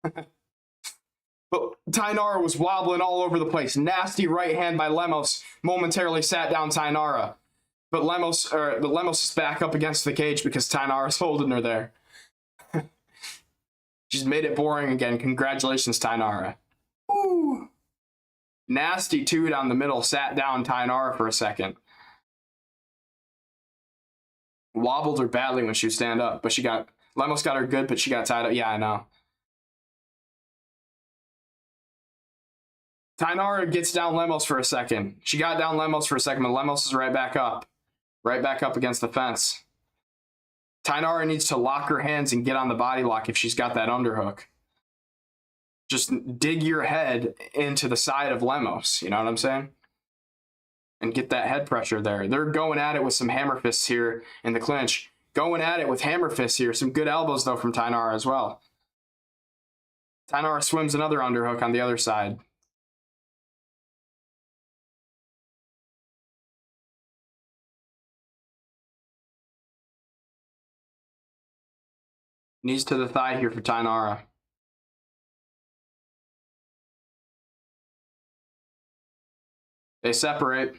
But Tainara was wobbling all over the place. Nasty right hand by Lemos momentarily sat down Tainara. But Lemos is back up against the cage because Tainara's holding her there. She's made it boring again. Congratulations, Tainara. Ooh. Nasty 2 down the middle. Sat down Tainara for a second. Wobbled her badly when she would stand up. But Lemos got her good, but she got tied up. Yeah, I know. Tainara gets down Lemos for a second. She got down Lemos for a second, but Lemos is right back up. Right back up against the fence. Tainara needs to lock her hands and get on the body lock if she's got that underhook. Just dig your head into the side of Lemos, you know what I'm saying? And get that head pressure there. They're going at it with some hammer fists here in the clinch. Going at it with hammer fists here. Some good elbows, though, from Tainara as well. Tainara swims another underhook on the other side. Knees to the thigh here for Tainara. They separate.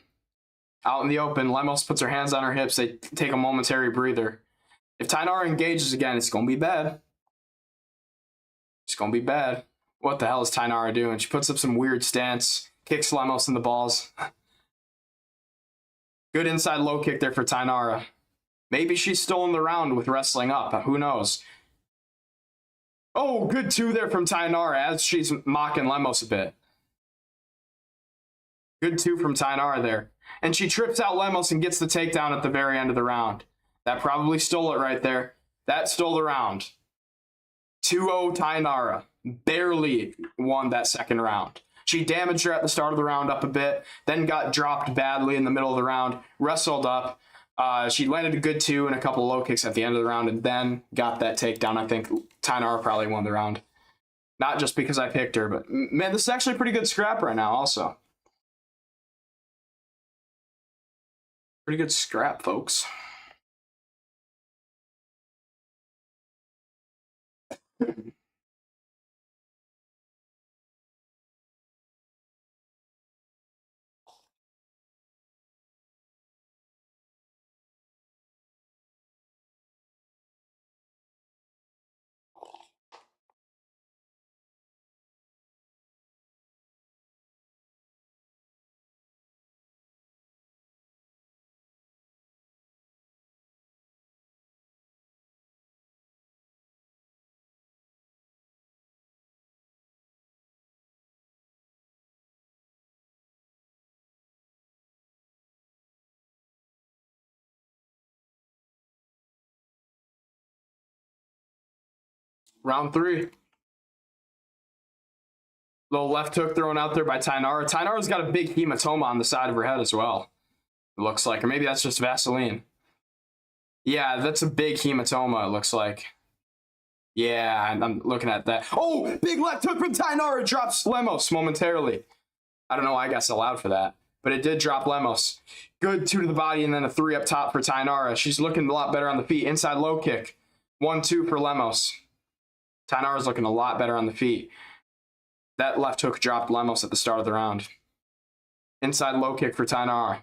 Out in the open, Lemos puts her hands on her hips. They take a momentary breather. If Tainara engages again, it's going to be bad. It's going to be bad. What the hell is Tainara doing? She puts up some weird stance. Kicks Lemos in the balls. Good inside low kick there for Tainara. Maybe she's stolen the round with wrestling up. Who knows? Oh, good two there from Tainara as she's mocking Lemos a bit. Good two from Tainara there. And she trips out Lemos and gets the takedown at the very end of the round. That probably stole it right there. That stole the round. 2-0 Tainara. Barely won that second round. She damaged her at the start of the round up a bit, then got dropped badly in the middle of the round, wrestled up. She landed a good two and a couple low kicks at the end of the round and then got that takedown. I think Tainara probably won the round. Not just because I picked her, but man, this is actually a pretty good scrap right now also. Pretty good scrap, folks. Round three. Little left hook thrown out there by Tainara. Tainara's got a big hematoma on the side of her head as well. It looks like. Or maybe that's just Vaseline. Yeah, that's a big hematoma, it looks like. Yeah, I'm looking at that. Oh, big left hook from Tainara. Drops Lemos momentarily. I don't know why I got allowed for that. But it did drop Lemos. Good two to the body and then a three up top for Tainara. She's looking a lot better on the feet. Inside low kick. 1-2 for Lemos. Tainara's looking a lot better on the feet. That left hook dropped Lemos at the start of the round. Inside low kick for Tainara.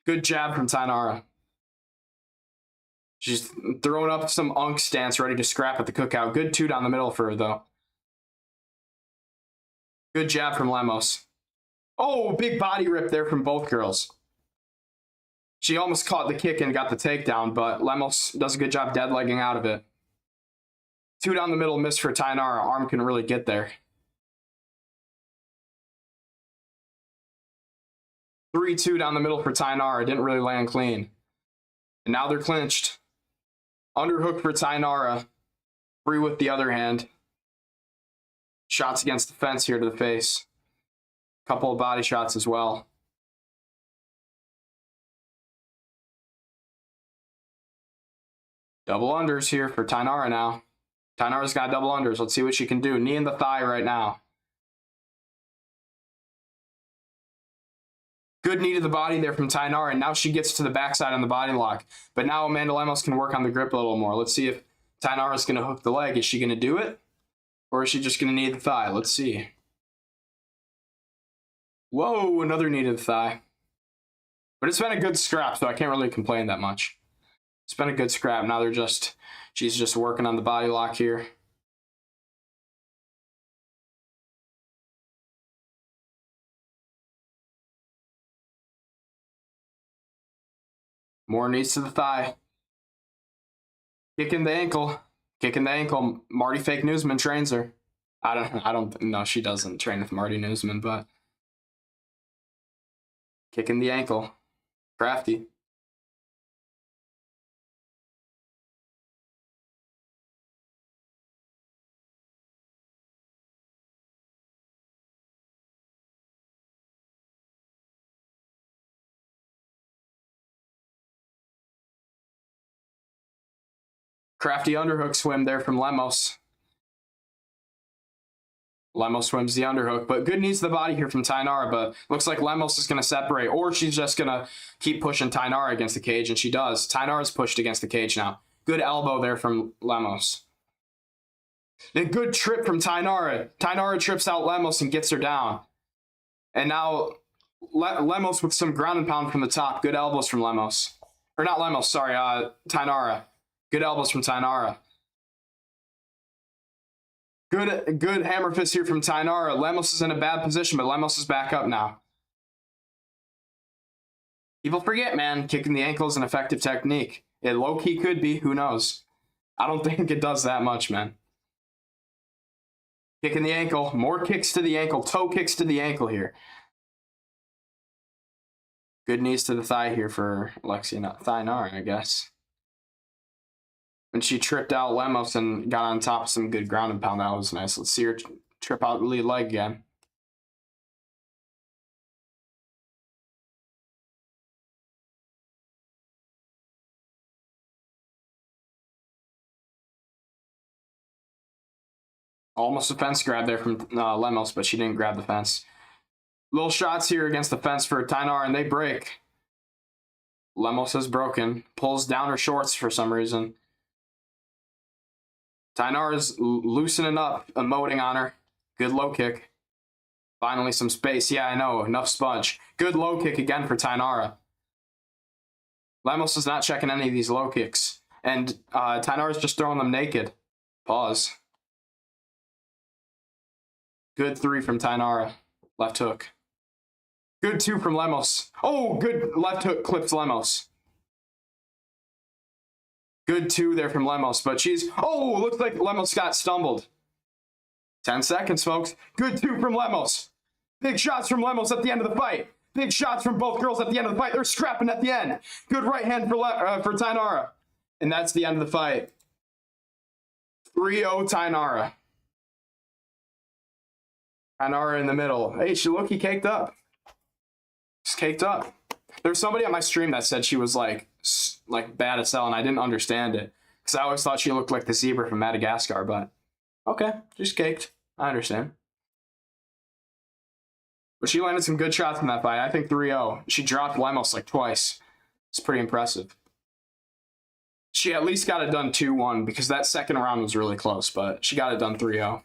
Good jab from Tainara. She's throwing up some unk stance, ready to scrap at the cookout. Good two down the middle for her, though. Good jab from Lemos. Oh, big body rip there from both girls. She almost caught the kick and got the takedown, but Lemos does a good job dead legging out of it. Two down the middle, miss for Tainara. Arm can really get there. 3-2 down the middle for Tainara. Didn't really land clean. And now they're clinched. Underhook for Tainara. Free with the other hand. Shots against the fence here to the face. Couple of body shots as well. Double unders here for Tainara now. Tainara's got double unders. Let's see what she can do. Knee in the thigh right now. Good knee to the body there from Tainara, and now she gets to the backside on the body lock. But now Amanda Lemos can work on the grip a little more. Let's see if Tainara's going to hook the leg. Is she going to do it? Or is she just going to knee the thigh? Let's see. Whoa, another knee to the thigh. But it's been a good scrap, so I can't really complain that much. It's been a good scrap. Now she's just working on the body lock here. More knees to the thigh. Kicking the ankle. Kicking the ankle. Marty Fake Newsman trains her. I don't know. She doesn't train with Marty Newsman, but kicking the ankle. Crafty. Crafty underhook swim there from Lemos. Lemos swims the underhook, but good knees to the body here from Tainara, but looks like Lemos is going to separate, or she's just going to keep pushing Tainara against the cage, and she does. Tainara's pushed against the cage now. Good elbow there from Lemos. A good trip from Tainara. Tainara trips out Lemos and gets her down. And now Lemos with some ground and pound from the top. Good elbows from Lemos. Or not Lemos, sorry, Tainara. Good elbows from Tainara. Good hammer fist here from Tainara. Lemos is in a bad position, but Lemos is back up now. People forget, man, kicking the ankle is an effective technique. It low-key could be, who knows? I don't think it does that much, man. Kicking the ankle, more kicks to the ankle, toe kicks to the ankle here. Good knees to the thigh here for Alexia Thainara, I guess. When she tripped out Lemos and got on top of some good ground and pound, that was nice. Let's see her trip out the lead leg again. Almost a fence grab there from Lemos, but she didn't grab the fence. Little shots here against the fence for Thainara, and they break. Lemos is broken. Pulls down her shorts for some reason. Thainara's loosening up, emoting on her. Good low kick. Finally some space. Yeah, I know. Enough sponge. Good low kick again for Thainara. Lemos is not checking any of these low kicks. And Thainara's just throwing them naked. Pause. Good 3 from Thainara. Left hook. Good 2 from Lemos. Oh, good left hook clips Lemos. Good 2 there from Lemos, but she's... Oh, looks like Lemos got stumbled. 10 seconds, folks. Good 2 from Lemos. Big shots from Lemos at the end of the fight. Big shots from both girls at the end of the fight. They're scrapping at the end. Good right hand for Thainara. And that's the end of the fight. 3-0 Thainara. Thainara in the middle. Hey, she look, he caked up. She's caked up. There's somebody on my stream that said she was like bad as hell, and I didn't understand it because I always thought she looked like the zebra from Madagascar. But okay, she's caked. I understand. But she landed some good shots in that fight. I think 3-0. She dropped Lemos like twice. It's pretty impressive. She at least got it done 2-1 because that second round was really close, but she got it done 3-0.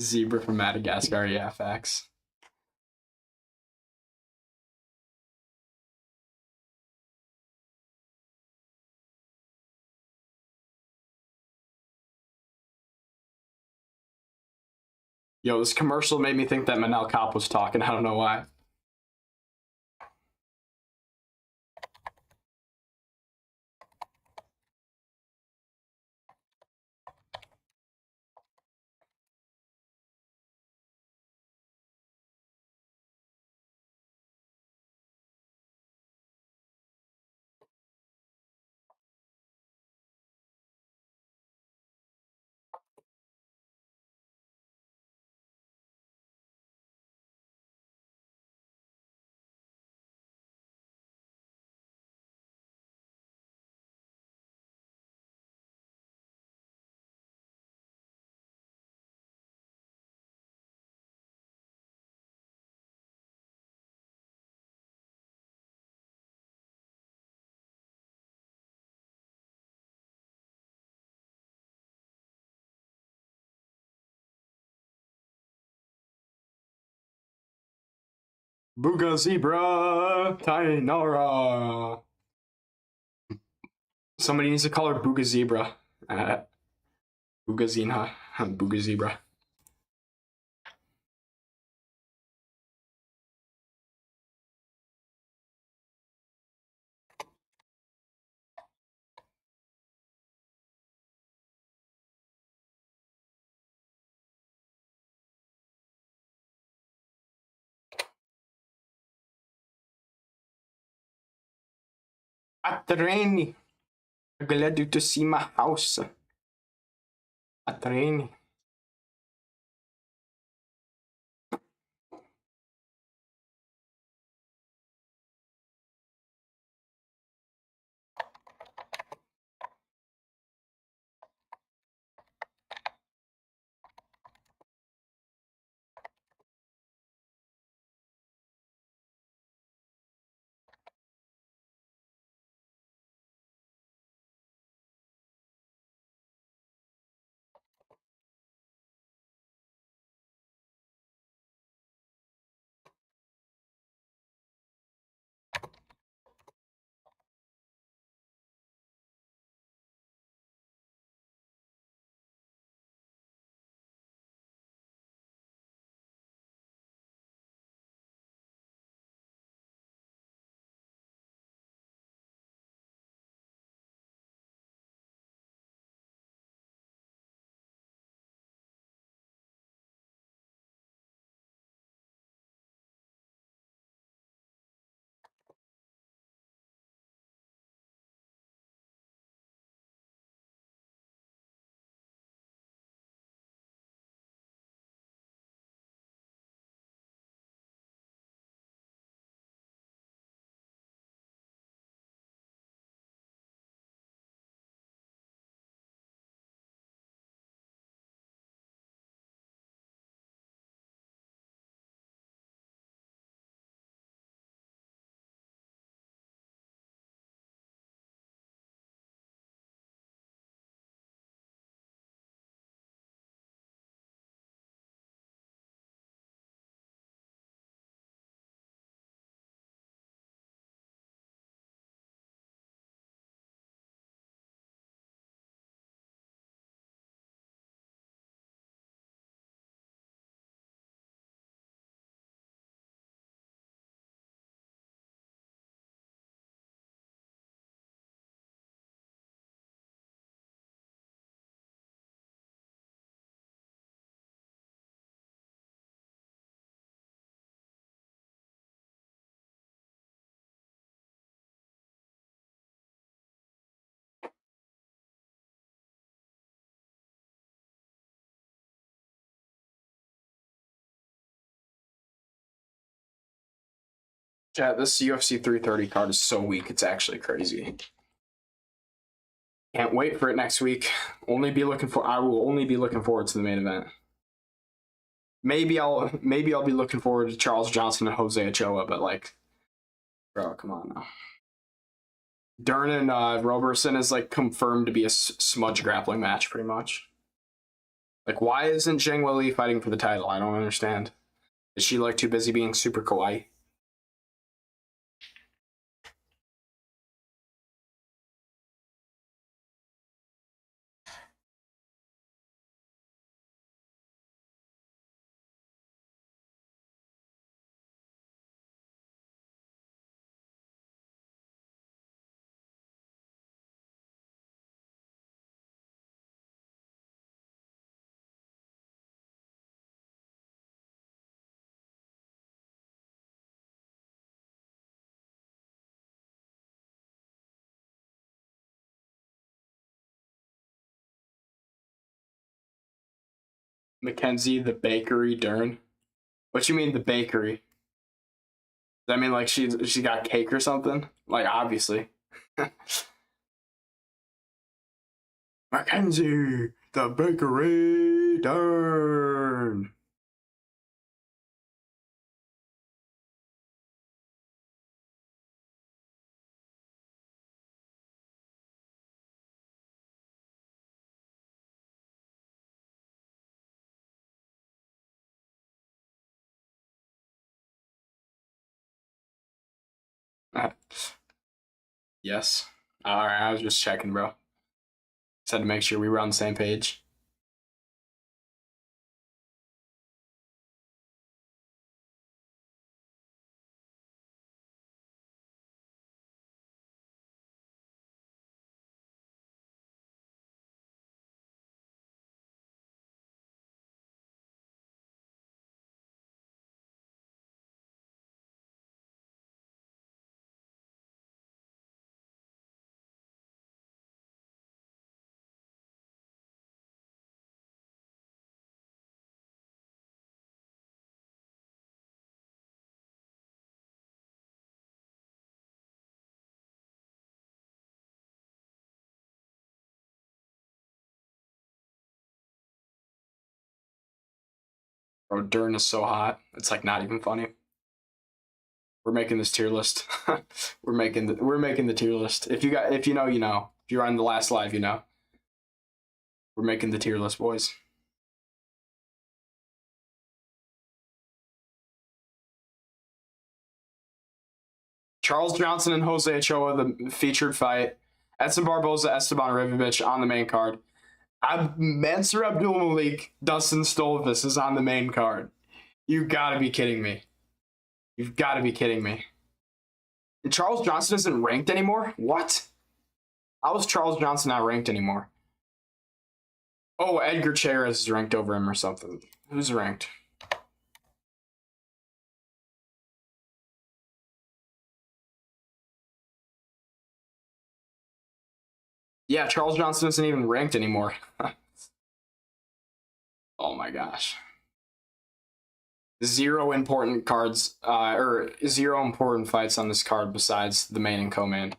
Zebra from Madagascar, yeah, facts. Yo, this commercial made me think that Manel Kopp was talking. I don't know why. Booga Zebra, Thainara. Somebody needs to call her Booga Zebra. Booga Zina, Booga Zebra. Atreni. I'm glad you to see my house. Atreni. Chat, this UFC 330 card is so weak, it's actually crazy. Can't wait for it next week. I will only be looking forward to the main event. Maybe I'll be looking forward to Charles Johnson and Jose Ochoa, but like, bro, come on now. Dern and Roberson is like confirmed to be a smudge grappling match, pretty much. Like, why isn't Zhang Weili fighting for the title? I don't understand. Is she like too busy being super kawaii? Mackenzie the Bakery Dern. What you mean the bakery? Does that mean like she got cake or something? Like obviously. Mackenzie the Bakery Dern. Yes. All right, I was just checking, bro. Just had to make sure we were on the same page. Bro, Dern is so hot. It's like not even funny. We're making this tier list. we're making the tier list. If you know, you know. If you're on the last live, you know. We're making the tier list, boys. Charles Johnson and Jose Ochoa, the featured fight. Edson Barboza, Esteban Rivovic on the main card. Mansur Abdul Malik, Dustin Stolfus is on the main card. You gotta be kidding me. You've gotta be kidding me. And Charles Johnson isn't ranked anymore? What? How is Charles Johnson not ranked anymore? Oh, Edgar Chairez is ranked over him or something. Who's ranked? Yeah, Charles Johnson isn't even ranked anymore. Oh my gosh. Zero important cards, or zero important fights on this card besides the main and co-main.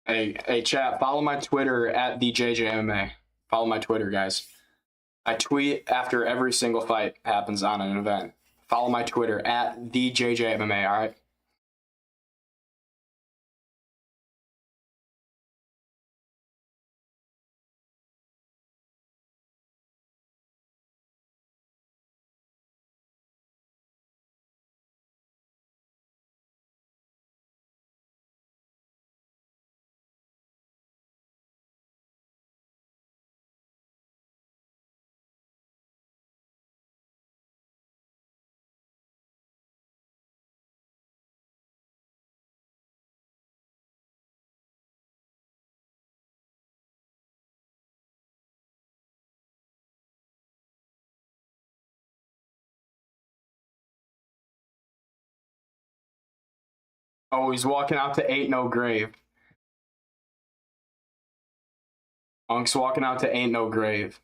Hey, chat, follow my Twitter at the JJMMA. Follow my Twitter, guys. I tweet after every single fight happens on an event. Follow my Twitter at the JJMMA, all right? Oh, he's walking out to Ain't No Grave. Unk's walking out to Ain't No Grave.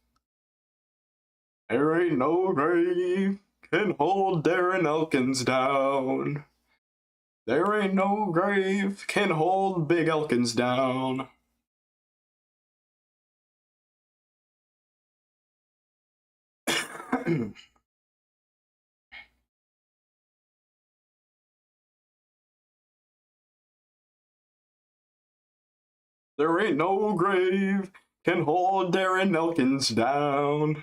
There ain't no grave can hold Darren Elkins down. There ain't no grave can hold Big Elkins down. There ain't no grave can hold Darren Elkins down.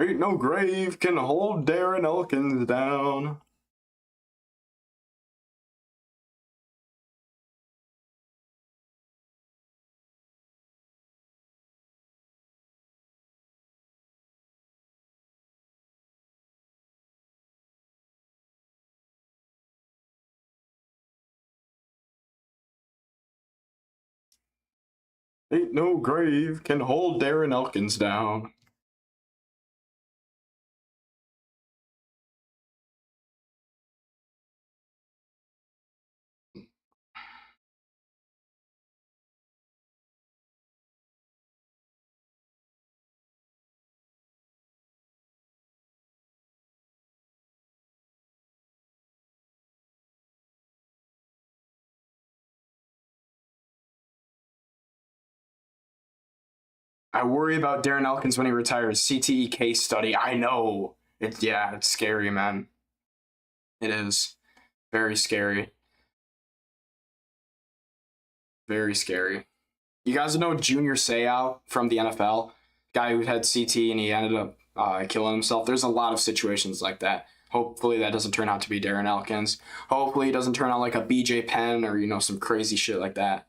Ain't no grave can hold Darren Elkins down. Ain't no grave can hold Darren Elkins down. I worry about Darren Elkins when he retires. CTE case study. I know. It's scary, man. It is. Very scary. Very scary. You guys know Junior Seau from the NFL? Guy who had CT and he ended up killing himself. There's a lot of situations like that. Hopefully that doesn't turn out to be Darren Elkins. Hopefully it doesn't turn out like a BJ Penn or, some crazy shit like that.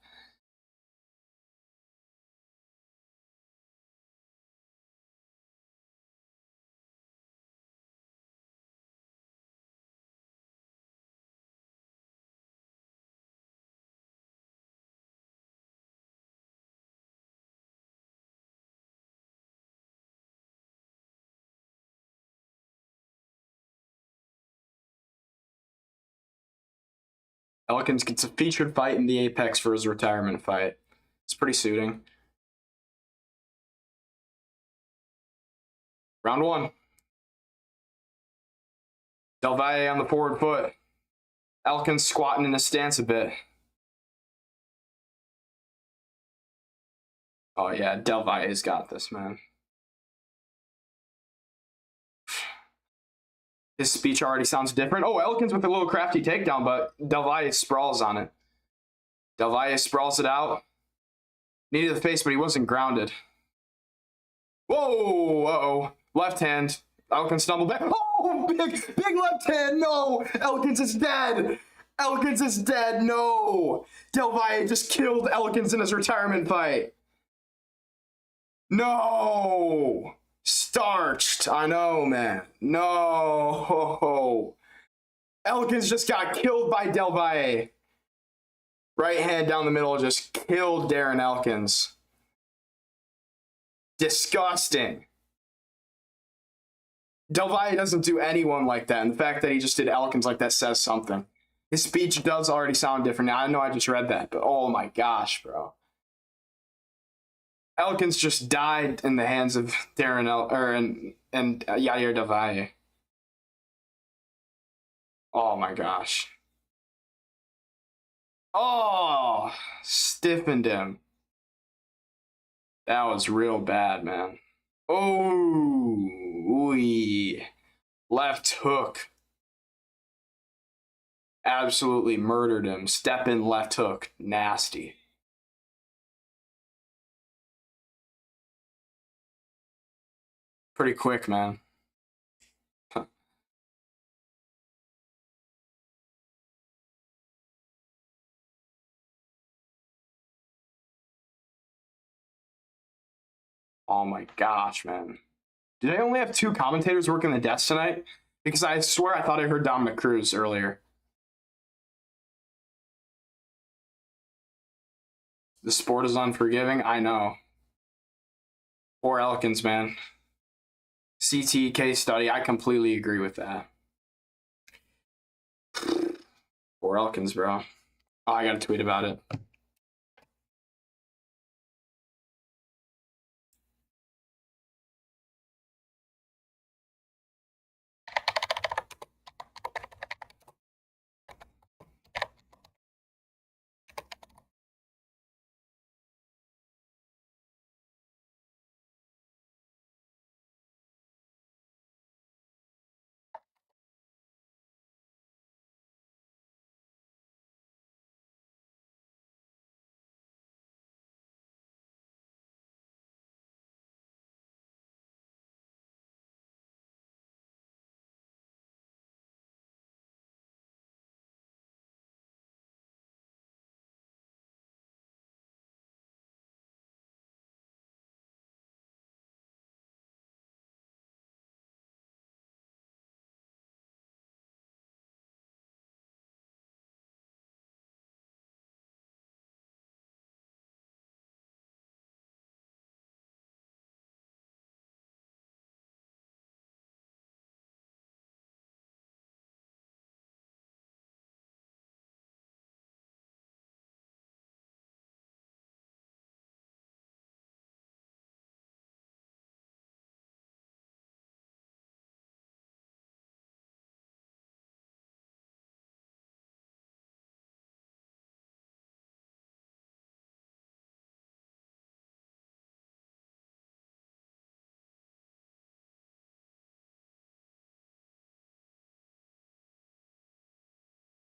Elkins gets a featured fight in the Apex for his retirement fight. It's pretty suiting. Round one. Del Valle on the forward foot. Elkins squatting in his stance a bit. Oh yeah, Del Valle's got this, man. His speech already sounds different. Oh, Elkins with a little crafty takedown, but Del Valle sprawls on it. Del Valle sprawls it out. Knee to the face, but he wasn't grounded. Whoa, uh-oh. Left hand. Elkins stumbled back. Oh, big left hand. No, Elkins is dead. Elkins is dead. No. Del Valle just killed Elkins in his retirement fight. No. Starched. I know, man. No. Elkins just got killed by Del Valle. Right hand down the middle just killed Darren Elkins. Disgusting. Del Valle doesn't do anyone like that, and the fact that he just did Elkins like that says something. His speech does already sound different. Now, I know I just read that, but oh my gosh, bro. Elkins just died in the hands of Darren and Yair Del Valle. Oh my gosh. Oh, stiffened him. That was real bad, man. Oh, ooey. Left hook. Absolutely murdered him. Step in left hook. Nasty. Pretty quick, man. Oh my gosh, man. Do they only have two commentators working the desk tonight? Because I swear I thought I heard Dominic Cruz earlier. The sport is unforgiving. I know. Poor Elkins, man. CT case study. I completely agree with that. Poor Elkins, bro. Oh, I got to tweet about it.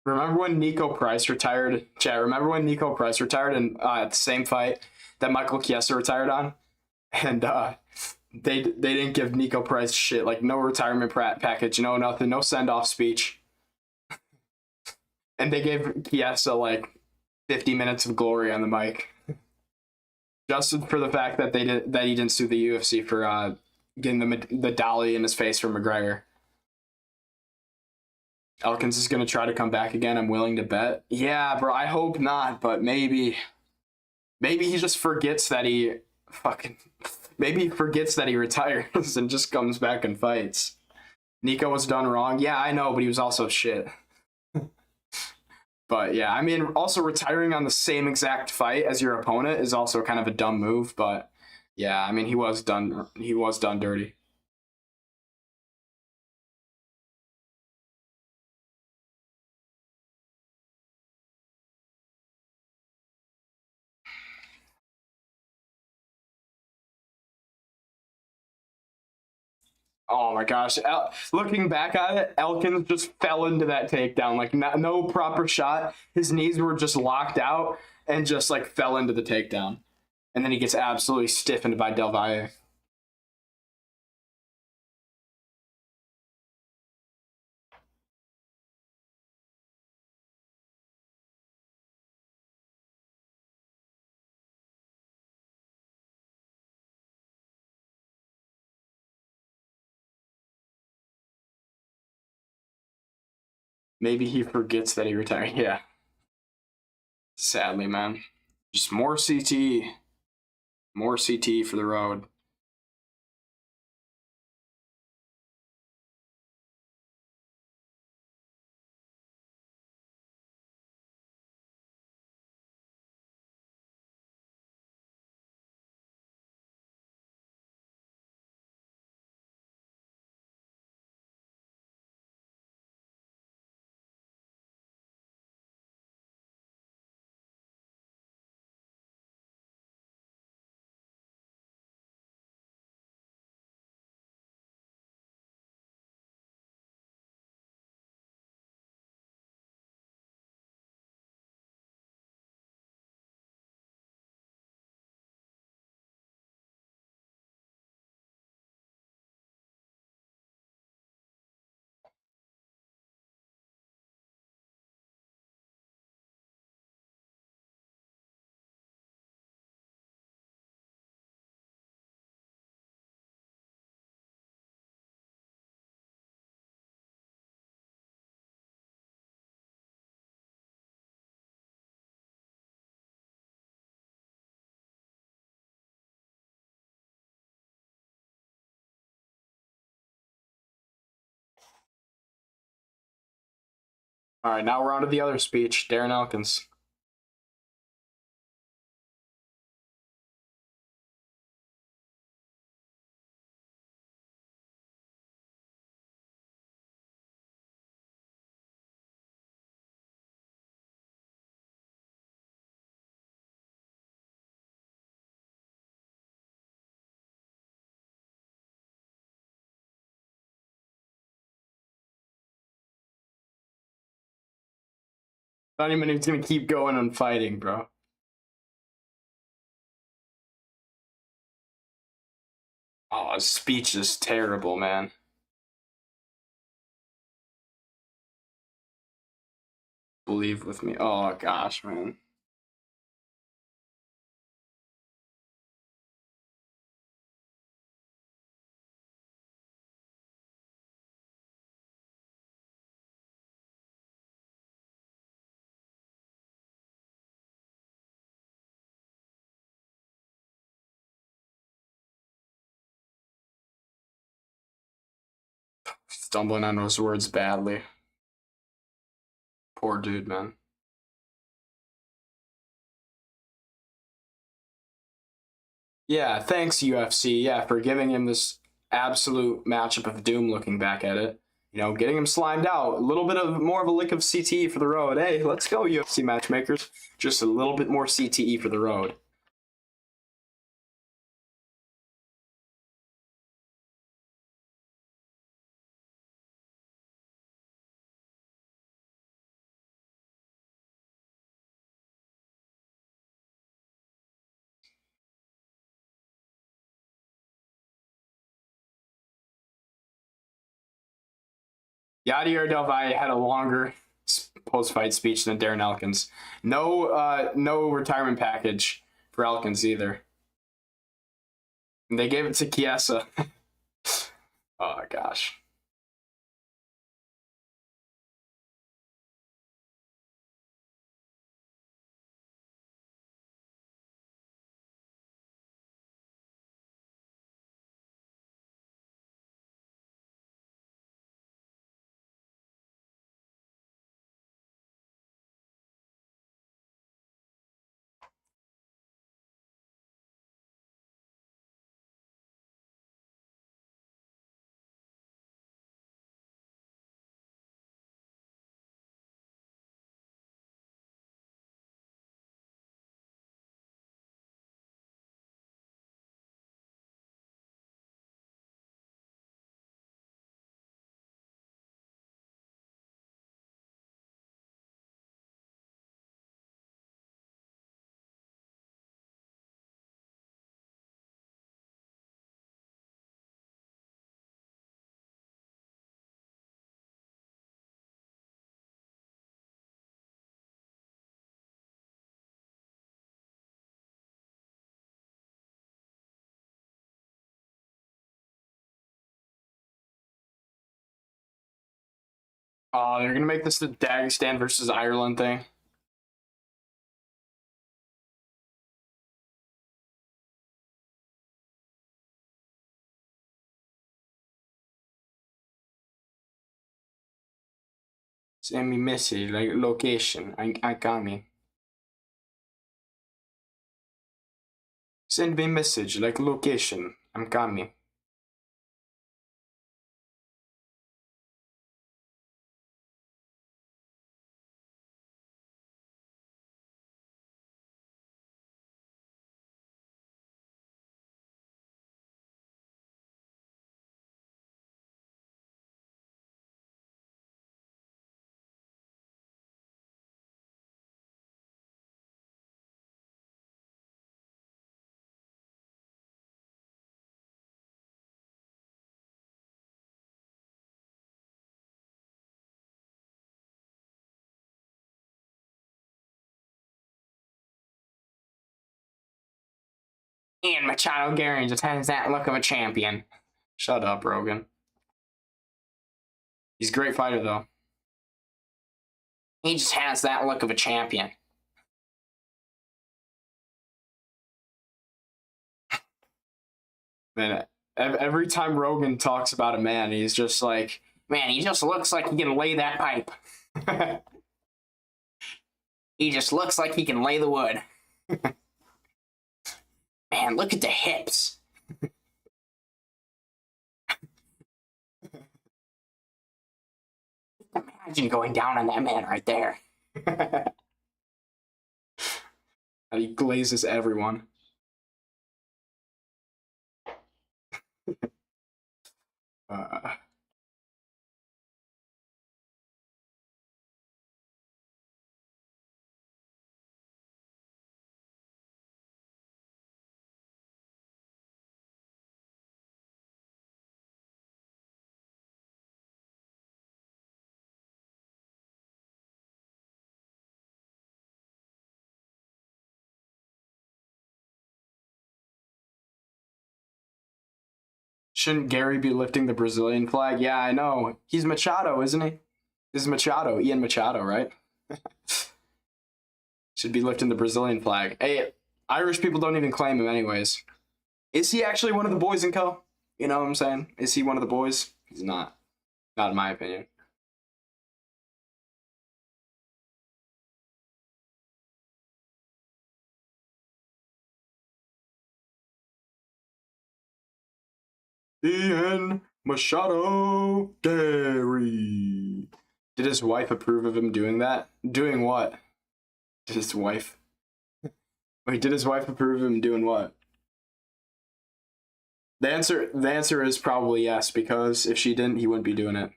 Remember when Nico Price retired? Chat. Remember when Nico Price retired and at the same fight that Michael Chiesa retired on, and they didn't give Nico Price shit, like no retirement package, no nothing, no send off speech, and they gave Chiesa like 50 minutes of glory on the mic, just for the fact that he didn't sue the UFC for getting the dolly in his face from McGregor. Elkins is going to try to come back again. I'm willing to bet. Yeah, bro. I hope not, but maybe he just forgets that he fucking. Maybe he forgets that he retires and just comes back and fights. Nico was done wrong. Yeah, I know, but he was also shit. But yeah, I mean, also retiring on the same exact fight as your opponent is also kind of a dumb move. But yeah, I mean, he was done. He was done dirty. Oh my gosh. Looking back at it, Elkins just fell into that takedown. Like, no proper shot. His knees were just locked out and just like fell into the takedown. And then he gets absolutely stiffened by Del Valle. Maybe he forgets that he retired. Yeah. Sadly, man. Just more CT. More CT for the road. All right, now we're on to the other speech, Darren Elkins. Not even he's gonna keep going and fighting, bro. Oh, his speech is terrible, man. Believe with me. Oh gosh, man. Stumbling on those words badly. Poor dude, man. Yeah, thanks UFC. Yeah, for giving him this absolute matchup of doom. Looking back at it, getting him slimed out. A little bit of more of a lick of CTE for the road. Hey, let's go UFC matchmakers. Just a little bit more CTE for the road. Yadier Del Valle had a longer post-fight speech than Darren Elkins. No retirement package for Elkins either. And they gave it to Chiesa. Oh gosh. Oh, they're gonna make this the Dagestan versus Ireland thing. Send me message like location. I coming. Send me message like location. I'm coming. And Machado Gary just has that look of a champion. Shut up, Rogan. He's a great fighter, though. He just has that look of a champion. Man, every time Rogan talks about a man, he's just like, man, he just looks like he can lay that pipe. He just looks like he can lay the wood. Man, look at the hips. Imagine going down on that man right there. And he glazes everyone. Uh, Shouldn't Gary be lifting the Brazilian flag? Yeah, I know. He's Machado, isn't he? This is Machado, Ian Machado, right? Should be lifting the Brazilian flag. Hey, Irish people don't even claim him anyways. Is he actually one of the boys in Co? You know what I'm saying? Is he one of the boys? He's not. Not in my opinion. Ian Machado Gary. Did his wife approve of him doing that? Doing what? Did his wife? Wait, did his wife approve of him doing what? The answer is probably yes, because if she didn't, he wouldn't be doing it.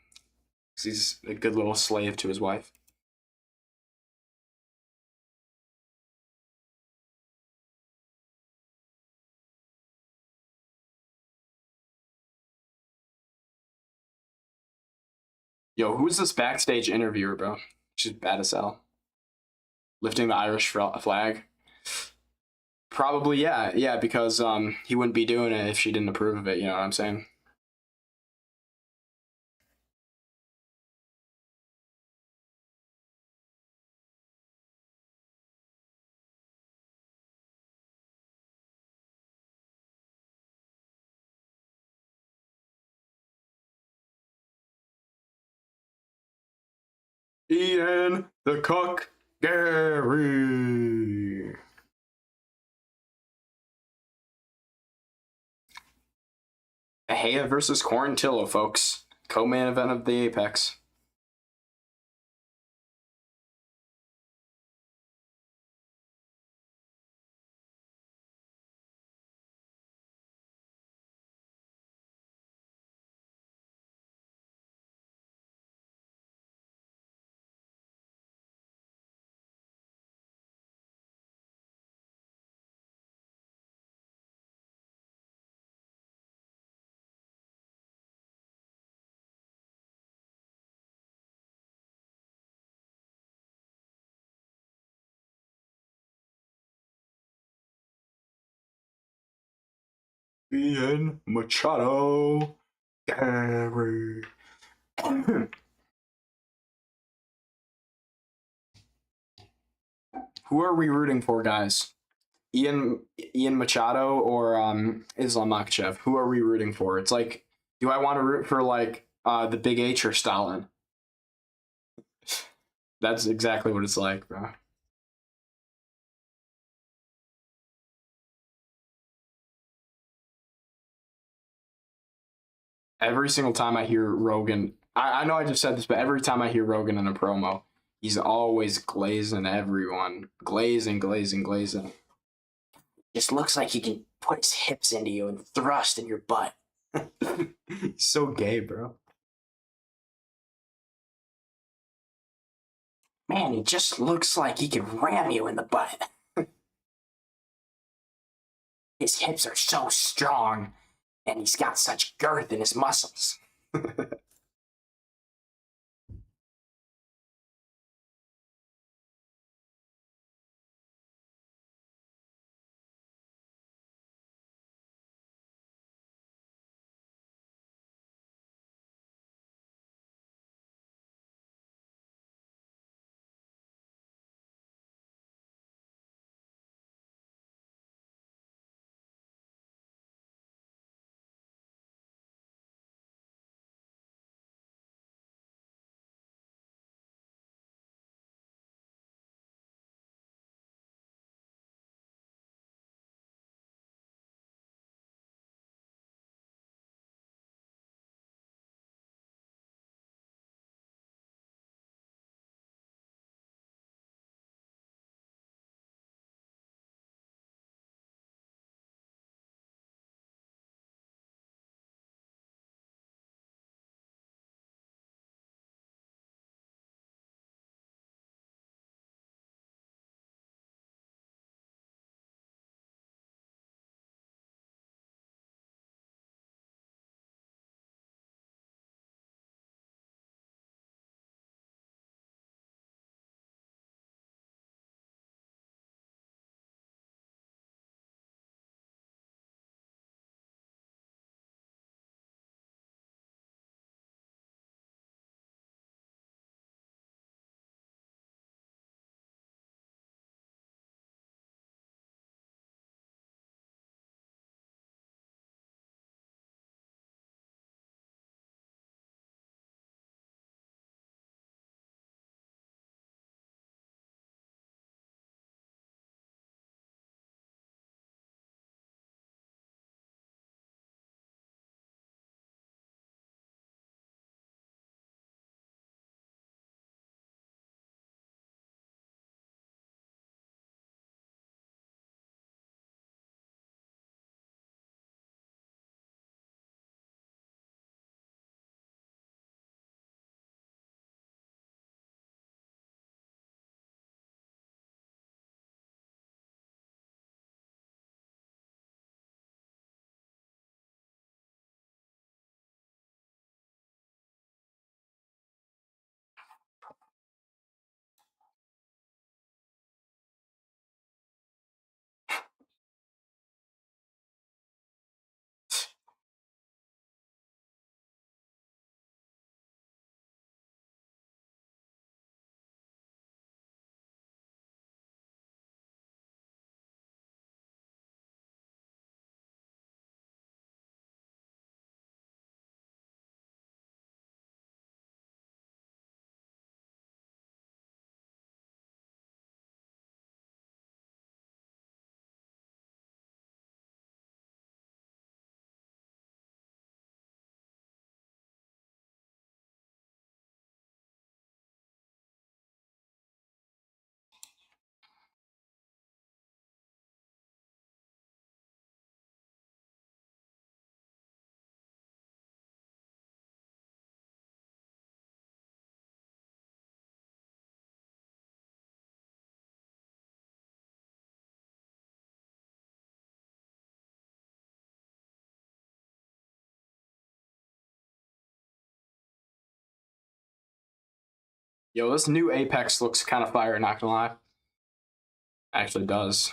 'Cause he's a good little slave to his wife. Yo, who's this backstage interviewer, bro? She's bad as hell. Lifting the Irish flag. Probably, yeah, yeah, because he wouldn't be doing it if she didn't approve of it. You know what I'm saying? Ian the Cook Gary. Ahea versus Quarantillo, folks. Co-main event of the Apex. Ian Machado Gary. Who are we rooting for, guys? Ian Machado or Islam Makhachev? Who are we rooting for? It's like, do I want to root for like the Big H or Stalin? That's exactly what it's like, bro. Every single time I hear Rogan, I know I just said this, but every time I hear Rogan in a promo, he's always glazing everyone. Glazing, glazing, glazing. Just looks like he can put his hips into you and thrust in your butt. He's so gay, bro. Man, he just looks like he can ram you in the butt. His hips are so strong, and he's got such girth in his muscles. Yo, this new Apex looks kind of fire, not gonna lie. Actually does.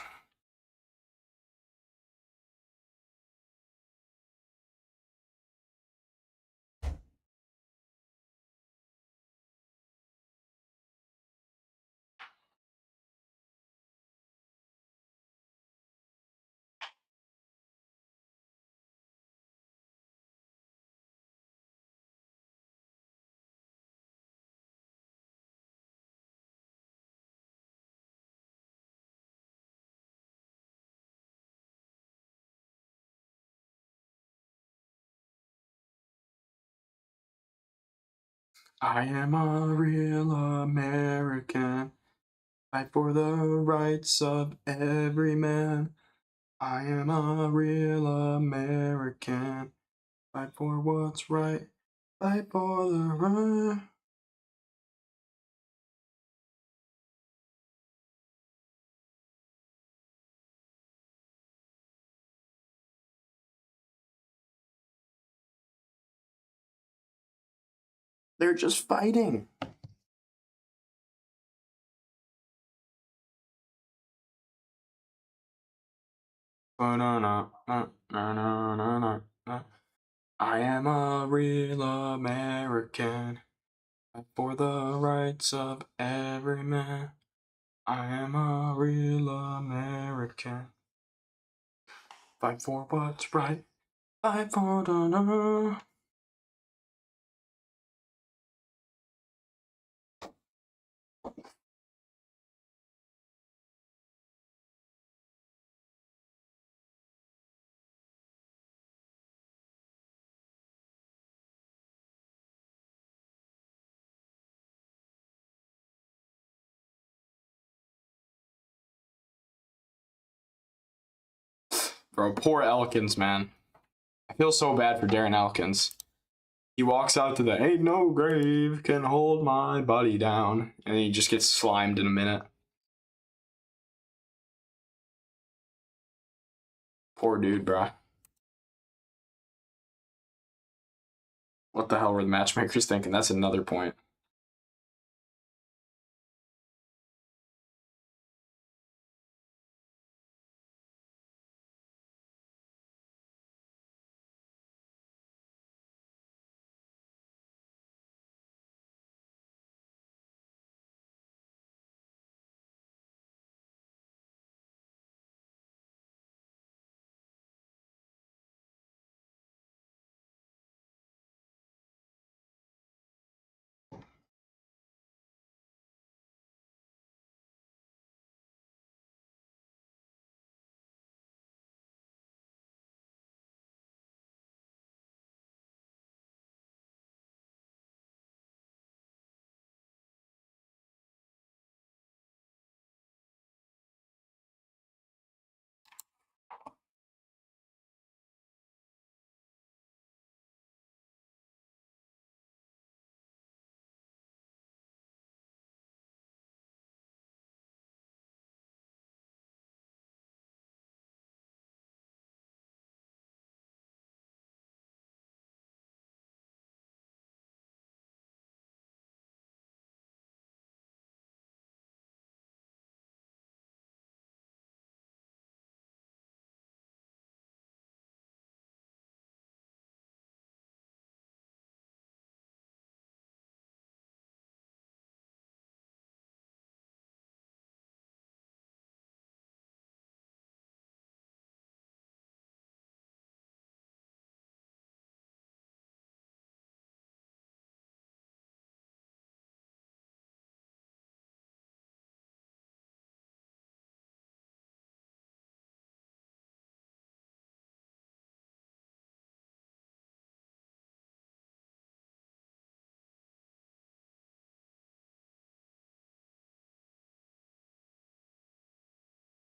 I am a real American. Fight for the rights of every man. I am a real American. Fight for what's right. Fight for the right. They're just fighting. I am a real American. Fight for the rights of every man. I am a real American. Fight for what's right. Fight for the. Bro, poor Elkins, man. I feel so bad for Darren Elkins. He walks out to the ain't no grave can hold my body down, and he just gets slimed in a minute. Poor dude, bro. What the hell were the matchmakers thinking? That's another point.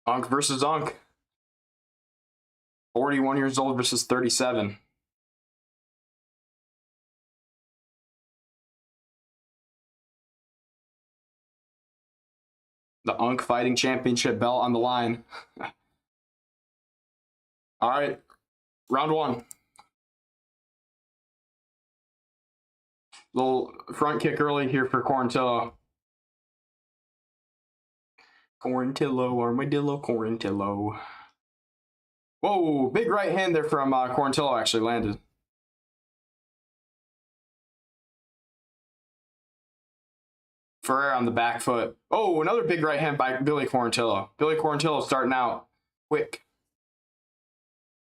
Unk versus Unk. 41 years old versus 37. The Unk Fighting Championship belt on the line. All right, round one. Little front kick early here for Quarantillo. Quarantillo, armadillo, Quarantillo. Whoa, big right hand there from Quarantillo actually landed. Ferrer on the back foot. Oh, another big right hand by Billy Quarantillo. Billy Quarantillo starting out quick.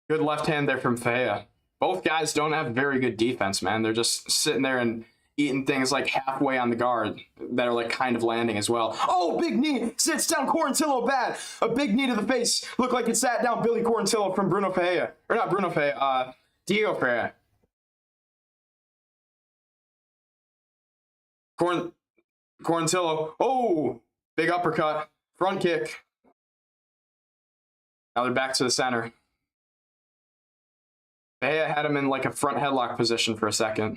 Good left hand there from Fea. Both guys don't have very good defense, man. They're just sitting there and eating things like halfway on the guard that are like kind of landing as well. Oh, big knee. Sits down Quarantillo bad. A big knee to the face. Looked like it sat down Billy Quarantillo from Bruno Fea. Or not Bruno Fea, Diego Fea. Quarantillo. Oh, big uppercut. Front kick. Now they're back to the center. Fea had him in like a front headlock position for a second.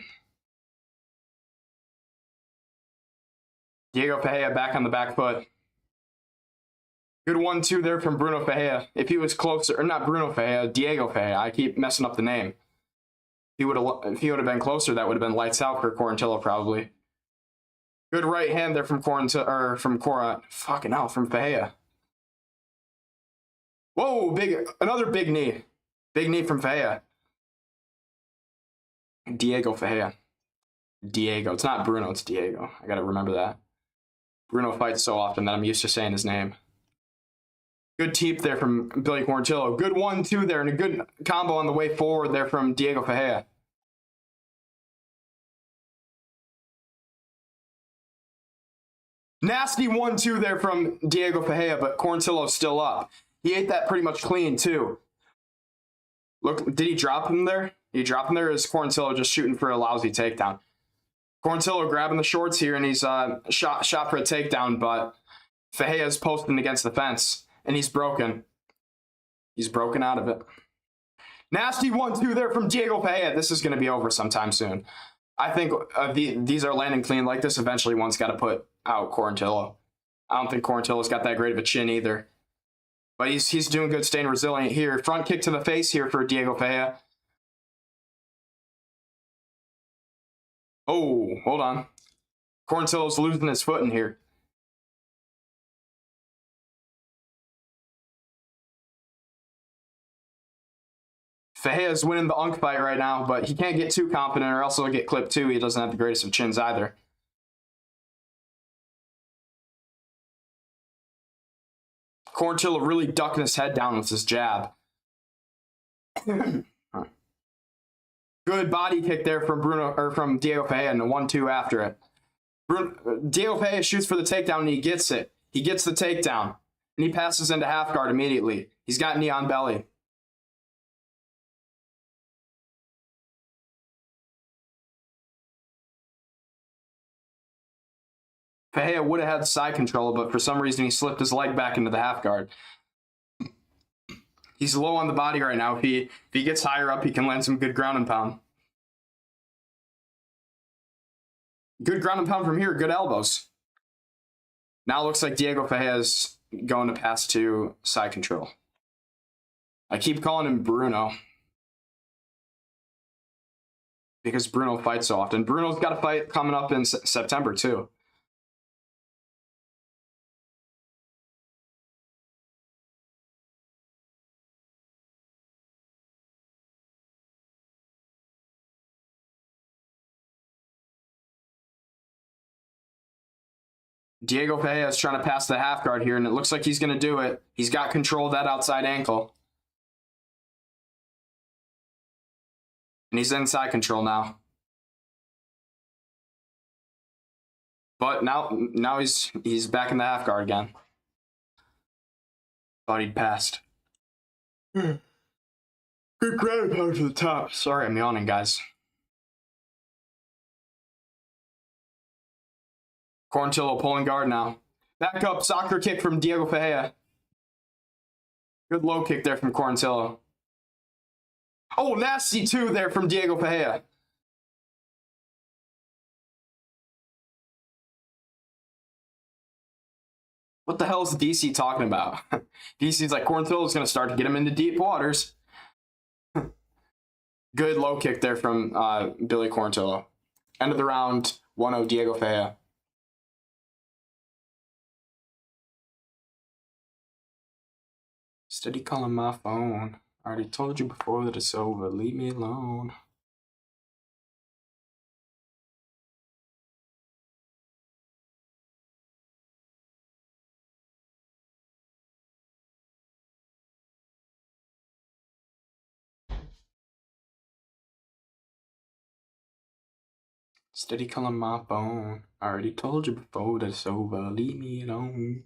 Diego Fea back on the back foot. Good 1-2 there from Bruno Fea. If he was closer, or not Bruno Fea, Diego Fea. I keep messing up the name. If he would have been closer, that would have been lights out for Quarantillo probably. Good right hand there from Quarantillo, or from fucking hell, from Fea. Whoa, another big knee. Big knee from Fea. Diego Fea. Diego. It's not Bruno, it's Diego. I gotta remember that. Bruno fights so often that I'm used to saying his name. Good teep there from Billy Quarantillo. Good 1-2 there, and a good combo on the way forward there from Diego Fea. Nasty 1-2 there from Diego Fea, but Quarantillo's still up. He ate that pretty much clean, too. Look, did he drop him there? Did he drop him there, or is Quarantillo just shooting for a lousy takedown? Quarantillo grabbing the shorts here, and he's shot for a takedown, but Fejea's posting against the fence, and he's broken. He's broken out of it. Nasty 1-2 there from Diego Fea. This is going to be over sometime soon. I think these are landing clean like this. Eventually, one's got to put out Quarantillo. I don't think Quarantillo's got that great of a chin either. But he's doing good, staying resilient here. Front kick to the face here for Diego Fea. Oh, hold on. Quarantillo's losing his footing here. Fejea's winning the Unk fight right now, but he can't get too confident or else he'll get clipped too. He doesn't have the greatest of chins either. Quarantillo really ducking his head down with his jab. Good body kick there from Diego Fea and a 1-2 after it. Diego Fea shoots for the takedown and he gets it. He gets the takedown and he passes into half guard immediately. He's got knee on belly. Fea would have had side control, but for some reason he slipped his leg back into the half guard. He's low on the body right now. If he gets higher up, he can land some good ground and pound. Good ground and pound from here. Good elbows. Now it looks like Diego Fea is going to pass to side control. I keep calling him Bruno because Bruno fights so often. Bruno's got a fight coming up in September too. Diego Fea is trying to pass the half guard here, and it looks like he's going to do it. He's got control of that outside ankle. And he's inside control now. But now he's back in the half guard again. Thought he'd passed. Good ground pound to the top. Sorry, I'm yawning, guys. Quarantillo pulling guard now. Back up, soccer kick from Diego Fea. Good low kick there from Quarantillo. Oh, nasty 2 there from Diego Fea. What the hell is DC talking about? DC's like, Quarantillo's going to start to get him into deep waters. Good low kick there from Billy Quarantillo. End of the round, 1-0 Diego Fea. Steady calling my phone. I already told you before that it's over. Leave me alone. Steady calling my phone. I already told you before that it's over. Leave me alone.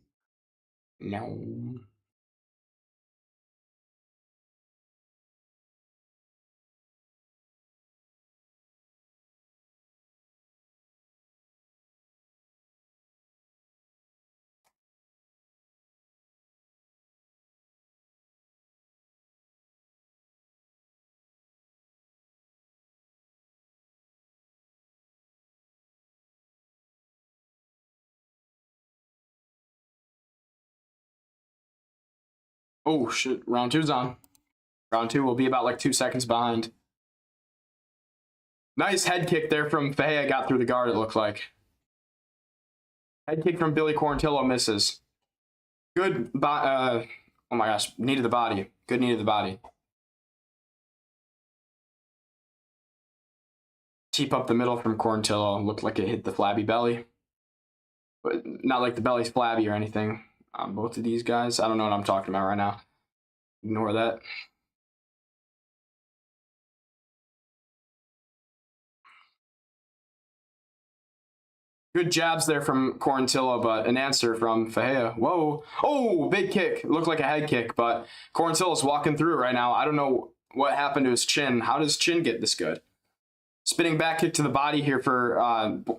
No. Oh shit, round two's on. Round two will be about like 2 seconds behind. Nice head kick there from Fahea, got through the guard, it looked like. Head kick from Billy Quarantillo misses. Good, oh my gosh, knee to the body. Good knee to the body. Teep up the middle from Quarantillo, looked like it hit the flabby belly. But not like the belly's flabby or anything. On both of these guys, I don't know what I'm talking about right now. Ignore that. Good jabs there from Quarantillo, but an answer from Fahea. Whoa. Oh, big kick. Looked like a head kick, but Quarantillo's walking through right now. I don't know what happened to his chin. How does chin get this good? Spinning back kick to the body here for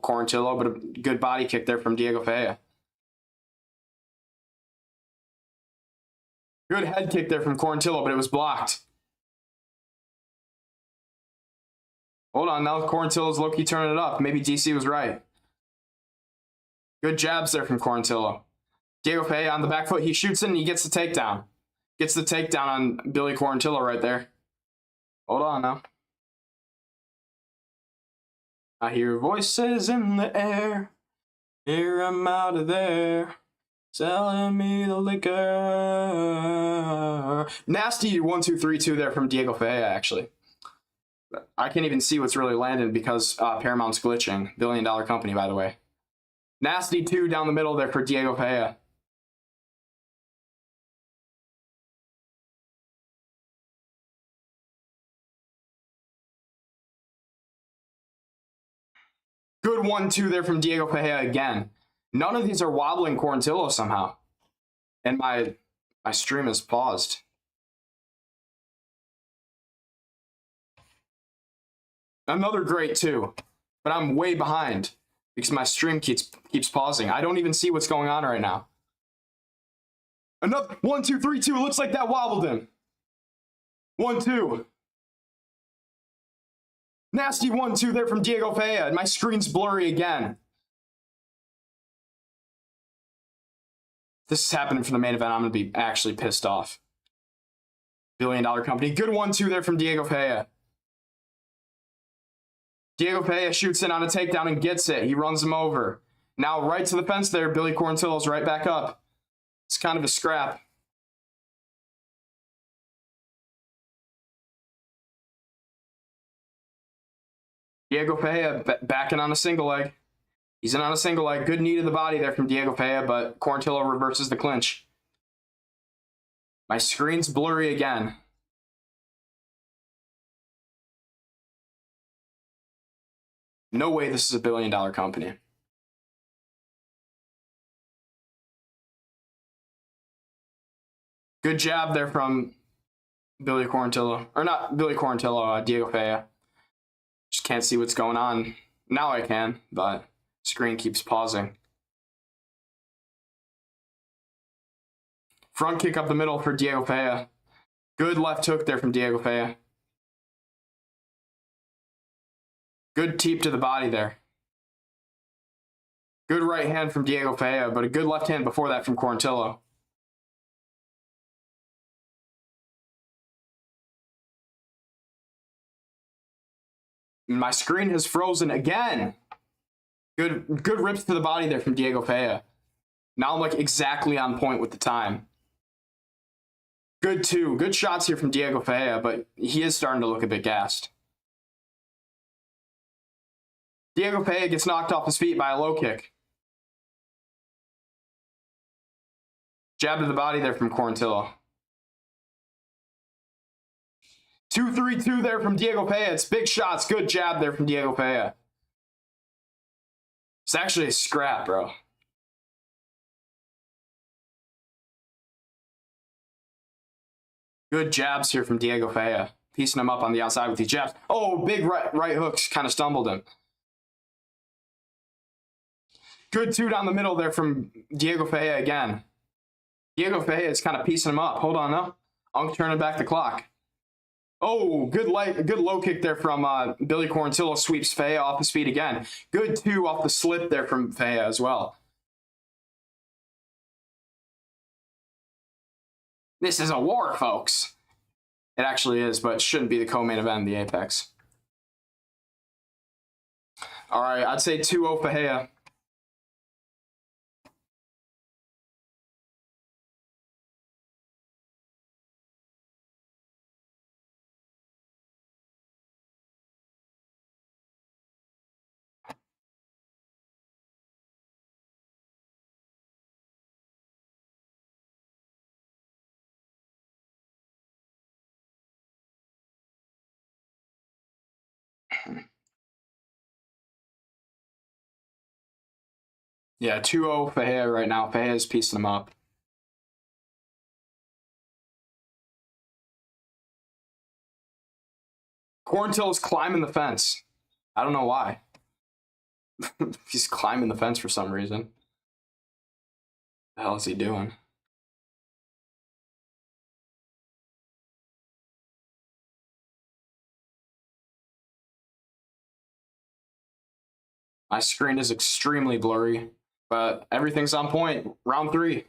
Quarantillo, but a good body kick there from Diego Fahea. Good head kick there from Quarantillo, but it was blocked. Hold on, now Quarantillo's low-key turning it up. Maybe DC was right. Good jabs there from Quarantillo. Diego Fahea on the back foot. He shoots it and he gets the takedown. Gets the takedown on Billy Quarantillo right there. Hold on now. I hear voices in the air. Here I'm out of there. Selling me the liquor. Nasty 1-2-3-2 there from Diego Fahea, actually. I can't even see what's really landing because Paramount's glitching. $1 billion company, by the way. Nasty 2 down the middle there for Diego Fahea. Good 1-2 there from Diego Fahea again. None of these are wobbling Quarantillo somehow. And my stream is paused. Another great 2. But I'm way behind because my stream keeps pausing. I don't even see what's going on right now. Another 1-2-3-2. Looks like that wobbled him. 1-2. Nasty 1-2 there from Diego Fahea. My screen's blurry again. This is happening for the main event. I'm going to be actually pissed off. $1 billion company. Good 1-2 there from Diego Fahea. Diego Fahea shoots in on a takedown and gets it. He runs him over. Now right to the fence there. Billy Quarantillo's right back up. It's kind of a scrap. Diego Fahea backing on a single leg. He's in on a single leg. Good knee to the body there from Diego Fahea, but Quarantillo reverses the clinch. My screen's blurry again. No way this is a $1 billion company. Good jab there from Billy Quarantillo. Or not Billy Quarantillo, Diego Fahea. Just can't see what's going on. Now I can, but screen keeps pausing. Front kick up the middle for Diego Fahea. Good left hook there from Diego Fahea. Good teep to the body there. Good right hand from Diego Fahea, but a good left hand before that from Quarantillo. My screen has frozen again. Good rips to the body there from Diego Fahea. Now I'm like exactly on point with the time. Good two. Good shots here from Diego Ferreira, but he is starting to look a bit gassed. Diego Ferreira gets knocked off his feet by a low kick. Jab to the body there from Quarantillo. 2-3-2 there from Diego Ferreira. It's big shots. Good jab there from Diego Ferreira. It's actually a scrap, bro. Good jabs here from Diego Ferreira. Piecing him up on the outside with these jabs. Oh, big right hooks kind of stumbled him. Good two down the middle there from Diego Ferreira again. Diego Ferreira is kind of piecing him up. Hold on, though. I'm turning back the clock. Oh, good low kick there from Billy Quarantillo. Sweeps Ferreira off his feet again. Good two off the slip there from Ferreira as well. This is a war, folks. It actually is, but it shouldn't be the co-main event in the Apex. All right, I'd say 2-0 Ferreira. Yeah, 2-0 Ferreira right now. Ferreira's piecing him up. Quarantillo's climbing the fence. I don't know why. He's climbing the fence for some reason. What the hell is he doing? My screen is extremely blurry, but everything's on point. Round 3.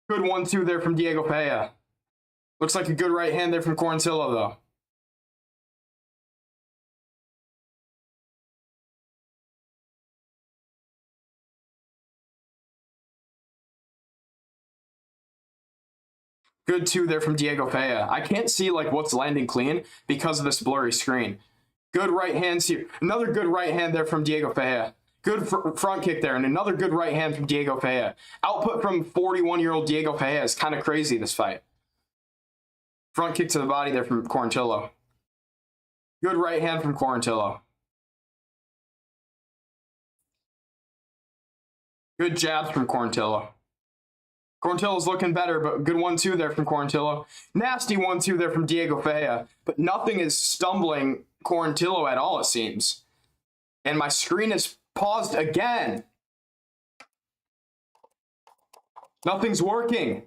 Good 1-2 there from Diego Ferreira. Looks like a good right hand there from Quarantillo, though. Good two there from Diego Ferreira. I can't see like what's landing clean because of this blurry screen. Good right hands here. Another good right hand there from Diego Ferreira. Good front kick there, and another good right hand from Diego Ferreira. Output from 41-year-old Diego Ferreira is kind of crazy this fight. Front kick to the body there from Quarantillo. Good right hand from Quarantillo. Good jabs from Quarantillo. Quarantillo's looking better, but good 1-2 there from Quarantillo. Nasty 1-2 there from Diego Ferreira, but nothing is stumbling Quarantillo at all, it seems. And my screen is paused again. Nothing's working.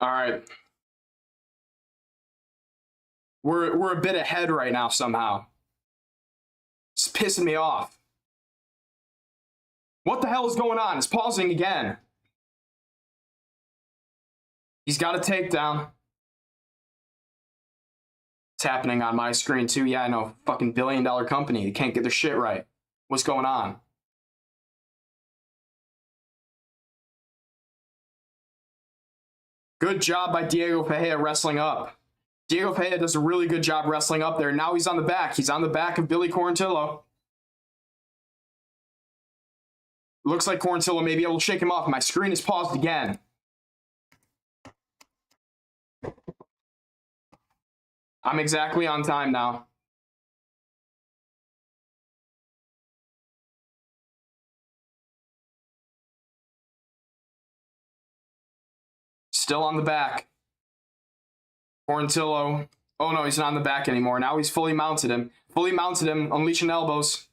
All right. We're a bit ahead right now somehow. It's pissing me off. What the hell is going on? It's pausing again. He's got a takedown. It's happening on my screen too. Yeah, I know. Fucking billion-dollar company. They can't get their shit right. What's going on? Good job by Diego Ferreira wrestling up. Diego Ferreira does a really good job wrestling up there. Now he's on the back. He's on the back of Billy Quarantillo. Looks like Quarantillo may be able to shake him off. My screen is paused again. I'm exactly on time now. Still on the back. Quarantillo. Oh no, he's not on the back anymore. Now he's fully mounted him. Fully mounted him. Unleashing elbows.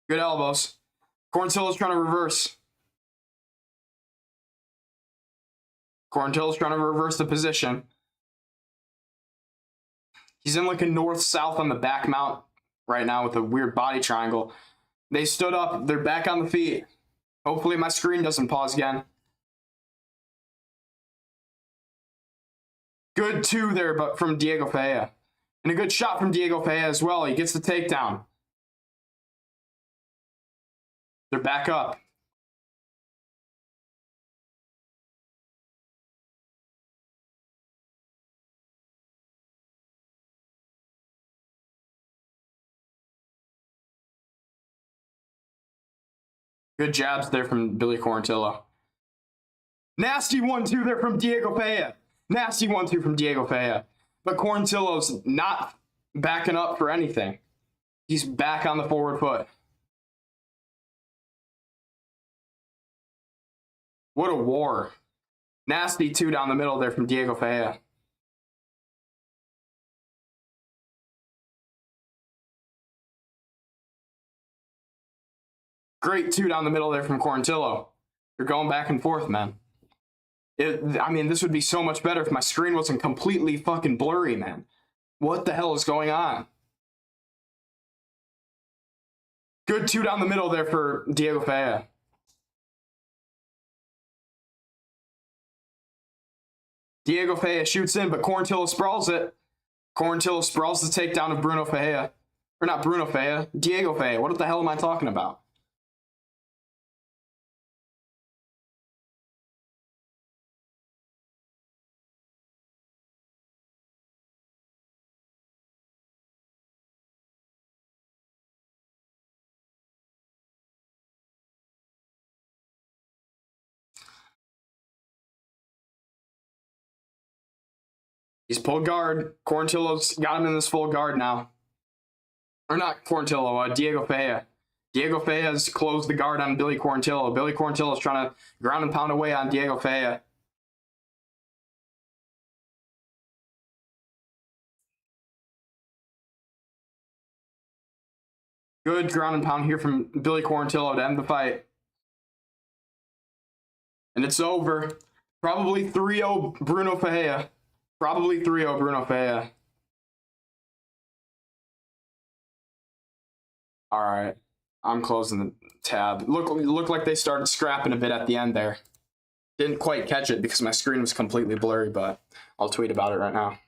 Good elbows. Quarantillo's trying to reverse. Quarantillo's trying to reverse the position. He's in like a north-south on the back mount right now with a weird body triangle. They stood up. They're back on the feet. Hopefully my screen doesn't pause again. Good 2 there, but from Diego Fea. And a good shot from Diego Fea as well. He gets the takedown. They're back up. Good jabs there from Billy Quarantillo. Nasty 1-2 there from Diego Fea. Nasty 1-2 from Diego Fea. But Quarantillo's not backing up for anything. He's back on the forward foot. What a war. Nasty 2 down the middle there from Diego Fea. Great 2 down the middle there from Quarantillo. They're going back and forth, man. I mean, this would be so much better if my screen wasn't completely fucking blurry, man. What the hell is going on? Good 2 down the middle there for Diego Fea. Diego Fea shoots in, but Quarantillo sprawls it. Quarantillo sprawls the takedown of Bruno Fea. Or not Bruno Fea, Diego Fea. What the hell am I talking about? He's pulled guard. Quarantillo's got him in this full guard now. Or not Quarantillo, Diego Fea. Diego Fea has closed the guard on Billy Quarantillo. Billy Quarantillo is trying to ground and pound away on Diego Fea. Good ground and pound here from Billy Quarantillo to end the fight. And it's over. Probably 3-0 Bruno Fea. Probably 3-0 Bruno Fea. All right. I'm closing the tab. Looked like they started scrapping a bit at the end there. Didn't quite catch it because my screen was completely blurry, but I'll tweet about it right now.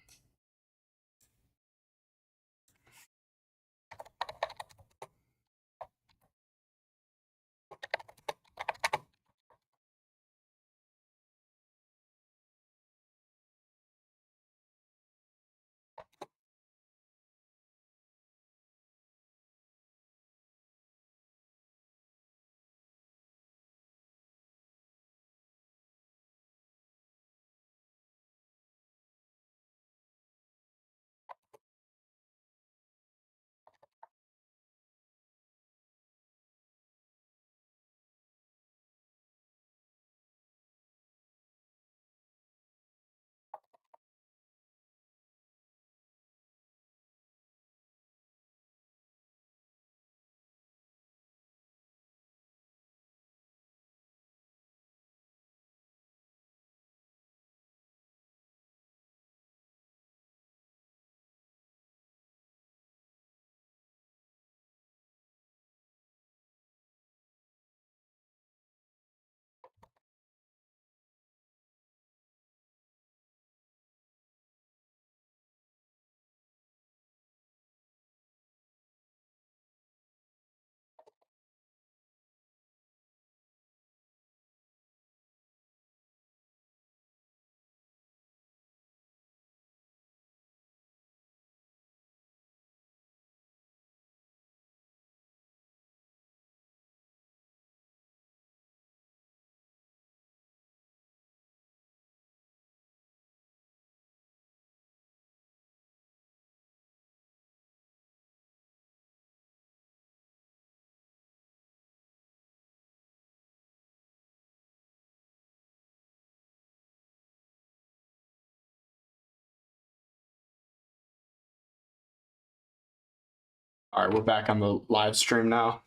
All right, we're back on the live stream now.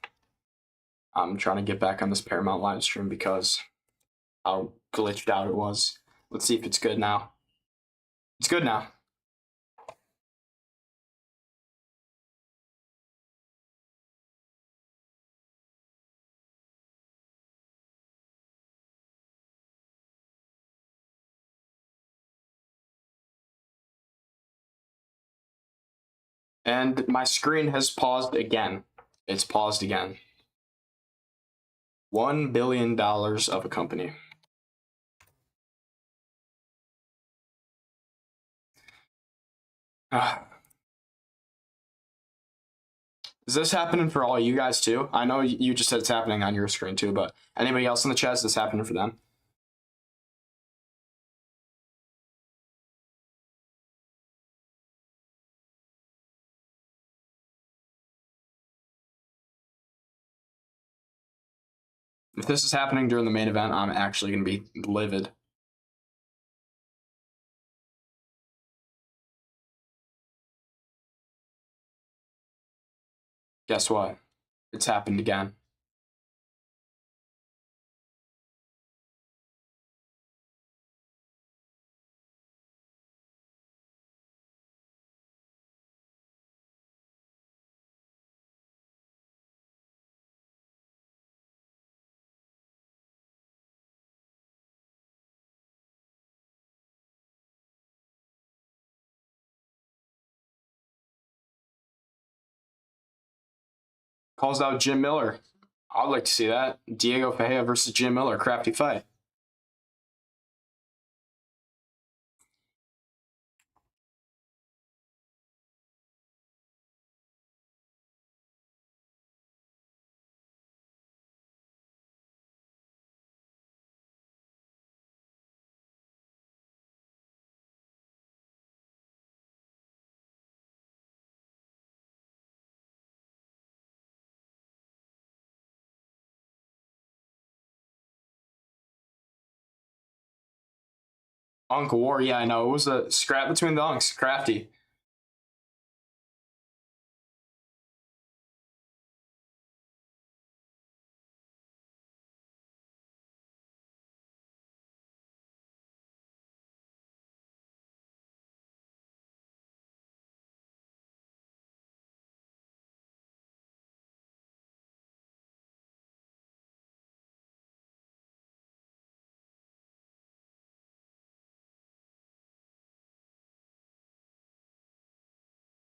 I'm trying to get back on this Paramount live stream because how glitched out it was. Let's see if it's good now. It's good now. And my screen has paused again. It's paused again. $1 billion of a company. Is this happening for all you guys too? I know you just said it's happening on your screen too, but anybody else in the chat, is this happening for them? If this is happening during the main event, I'm actually going to be livid. Guess what? It's happened again. Calls out Jim Miller. I'd like to see that. Diego Ferreira versus Jim Miller. Crafty fight. Unk War, yeah, I know. It was a scrap between the Unks. Crafty.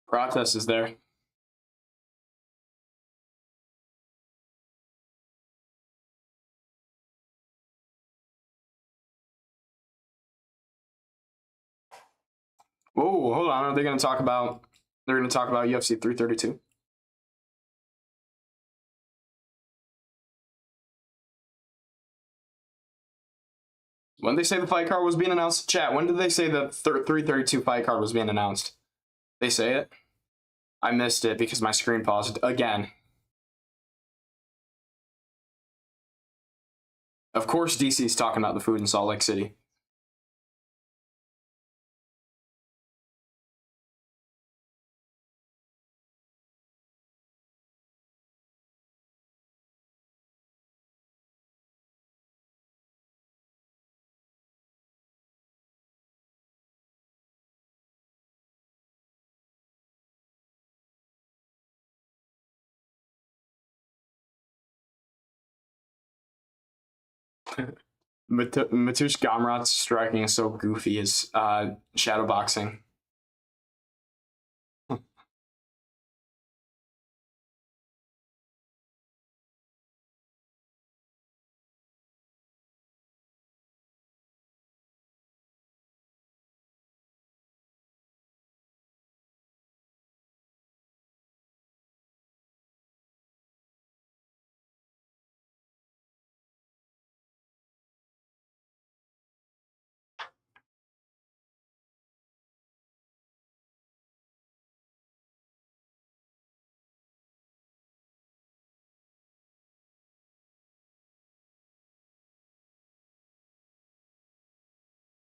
Protest is there. Whoa, hold on. Are they going to talk about? They're going to talk about UFC 332. When did they say the fight card was being announced? Chat, when did they say the 332 fight card was being announced? They say it? I missed it because my screen paused again. Of course DC's talking about the food in Salt Lake City. Matush Gamrot's striking is so goofy as shadowboxing.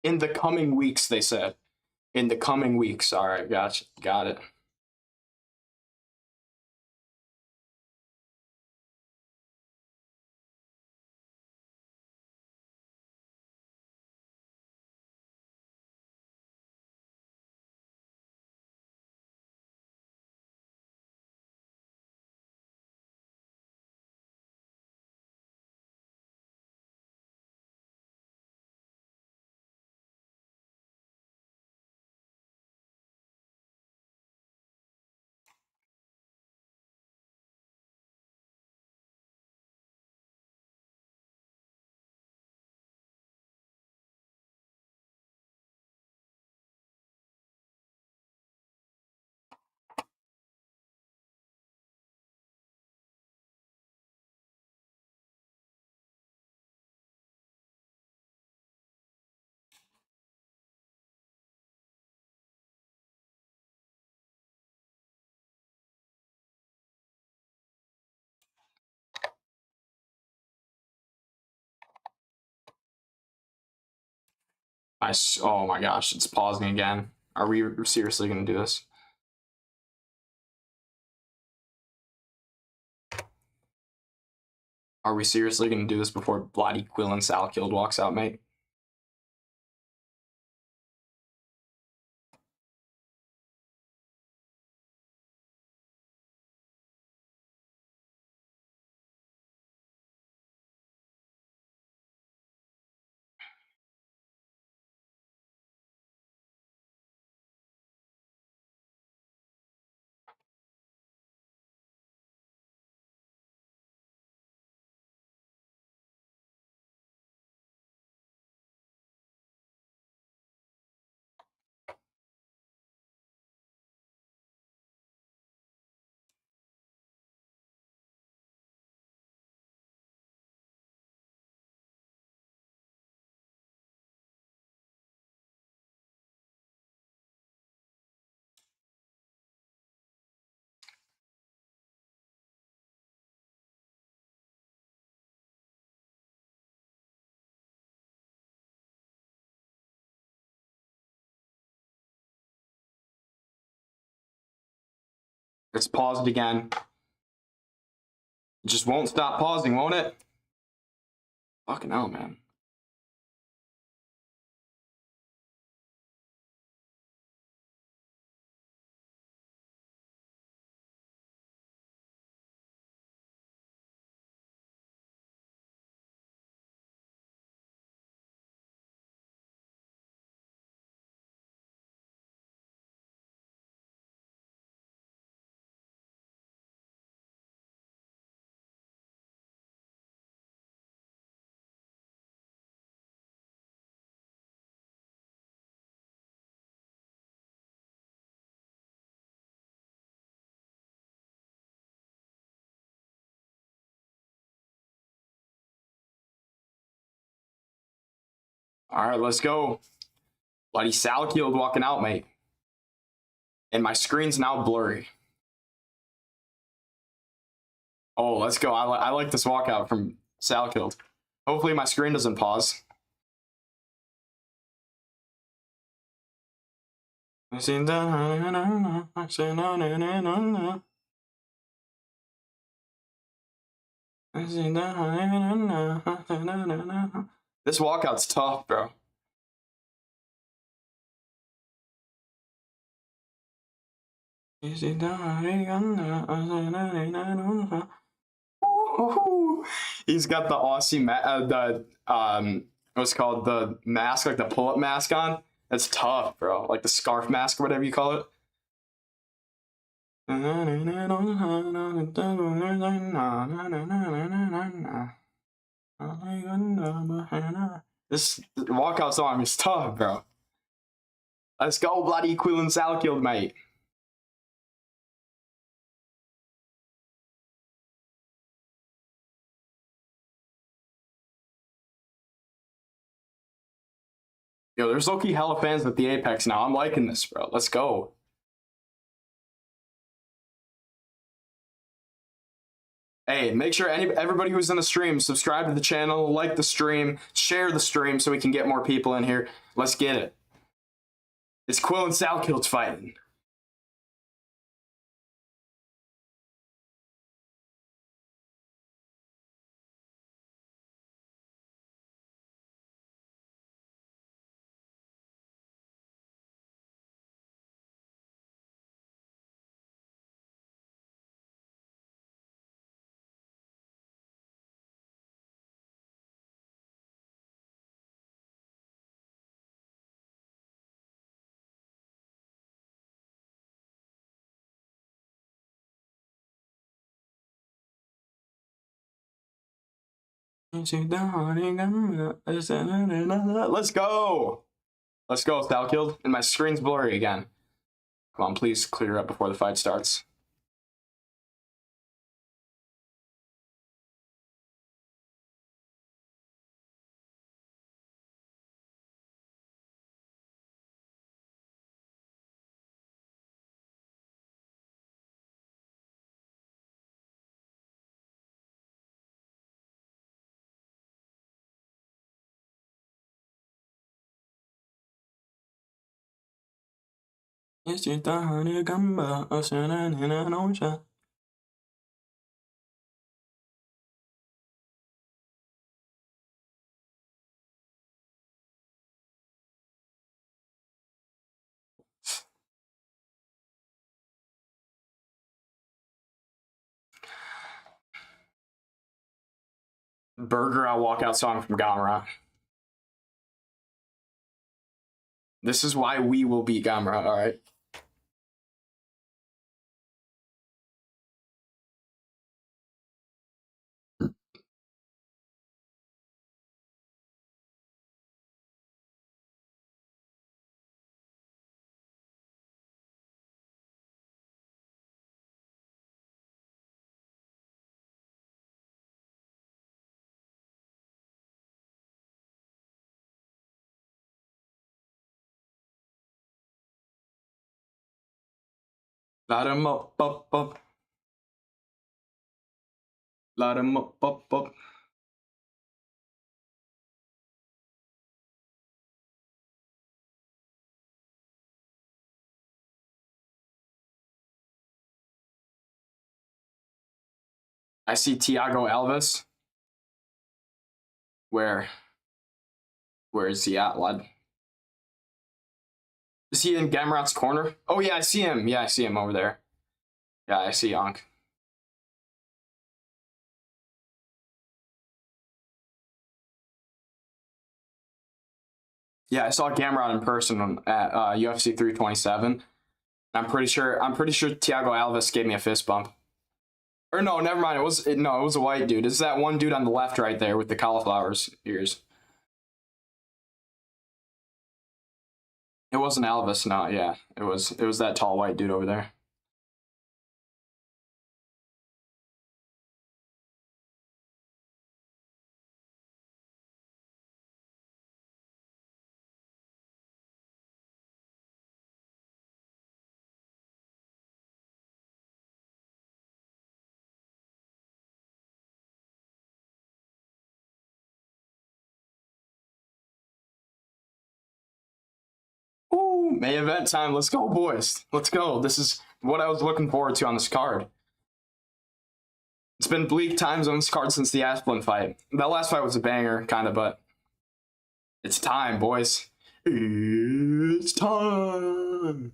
In the coming weeks, they said. In the coming weeks. All right, gotcha. Got it. Oh my gosh, it's pausing again. Are we seriously gonna do this? Are we seriously gonna do this before bloody Quill and Salkilld walks out, mate? It's paused again. It just won't stop pausing, won't it? Fucking hell, man. All right, let's go. Bloody Salkilld walking out, mate. And my screen's now blurry. Oh, let's go. I like this walkout from Salkilld. Hopefully my screen doesn't pause. This walkout's tough, bro. He's got the Aussie what's it called, the mask, like the pull-up mask on. That's tough, bro. Like the scarf mask or whatever you call it. This walkout song is tough, bro. Let's go, bloody Quill and Salkilld, mate. Yo, there's low-key hella fans at the Apex now. I'm liking this, bro. Let's go. Hey, make sure everybody who's in the stream, subscribe to the channel, like the stream, share the stream so we can get more people in here. Let's get it. It's Quill and Salkilld's fighting. Let's go. Let's go, Salkilld. And my screen's blurry again. Come on, please clear up before the fight starts. It's just a honeycomb, a sinning in an ocean. Burger I'll Walk Out song from Gamrot. This is why we will beat Gamrot, alright? Light 'em up, up, up. Light 'em up, up, up. I see Thiago Alves. Where? Where is he at, lad? Is he in Gamrot's corner? Oh yeah, I see him. Yeah, I see him over there. Yeah, I see Yonk. Yeah, I saw Gamrot in person at UFC 327. I'm pretty sure Thiago Alves gave me a fist bump. Or no, never mind. It was a white dude. It's that one dude on the left right there with the cauliflower's ears. It wasn't Alves, no, yeah. It was that tall white dude over there. Ooh, main event time. Let's go, boys. Let's go. This is what I was looking forward to on this card. It's been bleak times on this card since the Asplin fight. That last fight was a banger, kind of, but it's time, boys. It's time.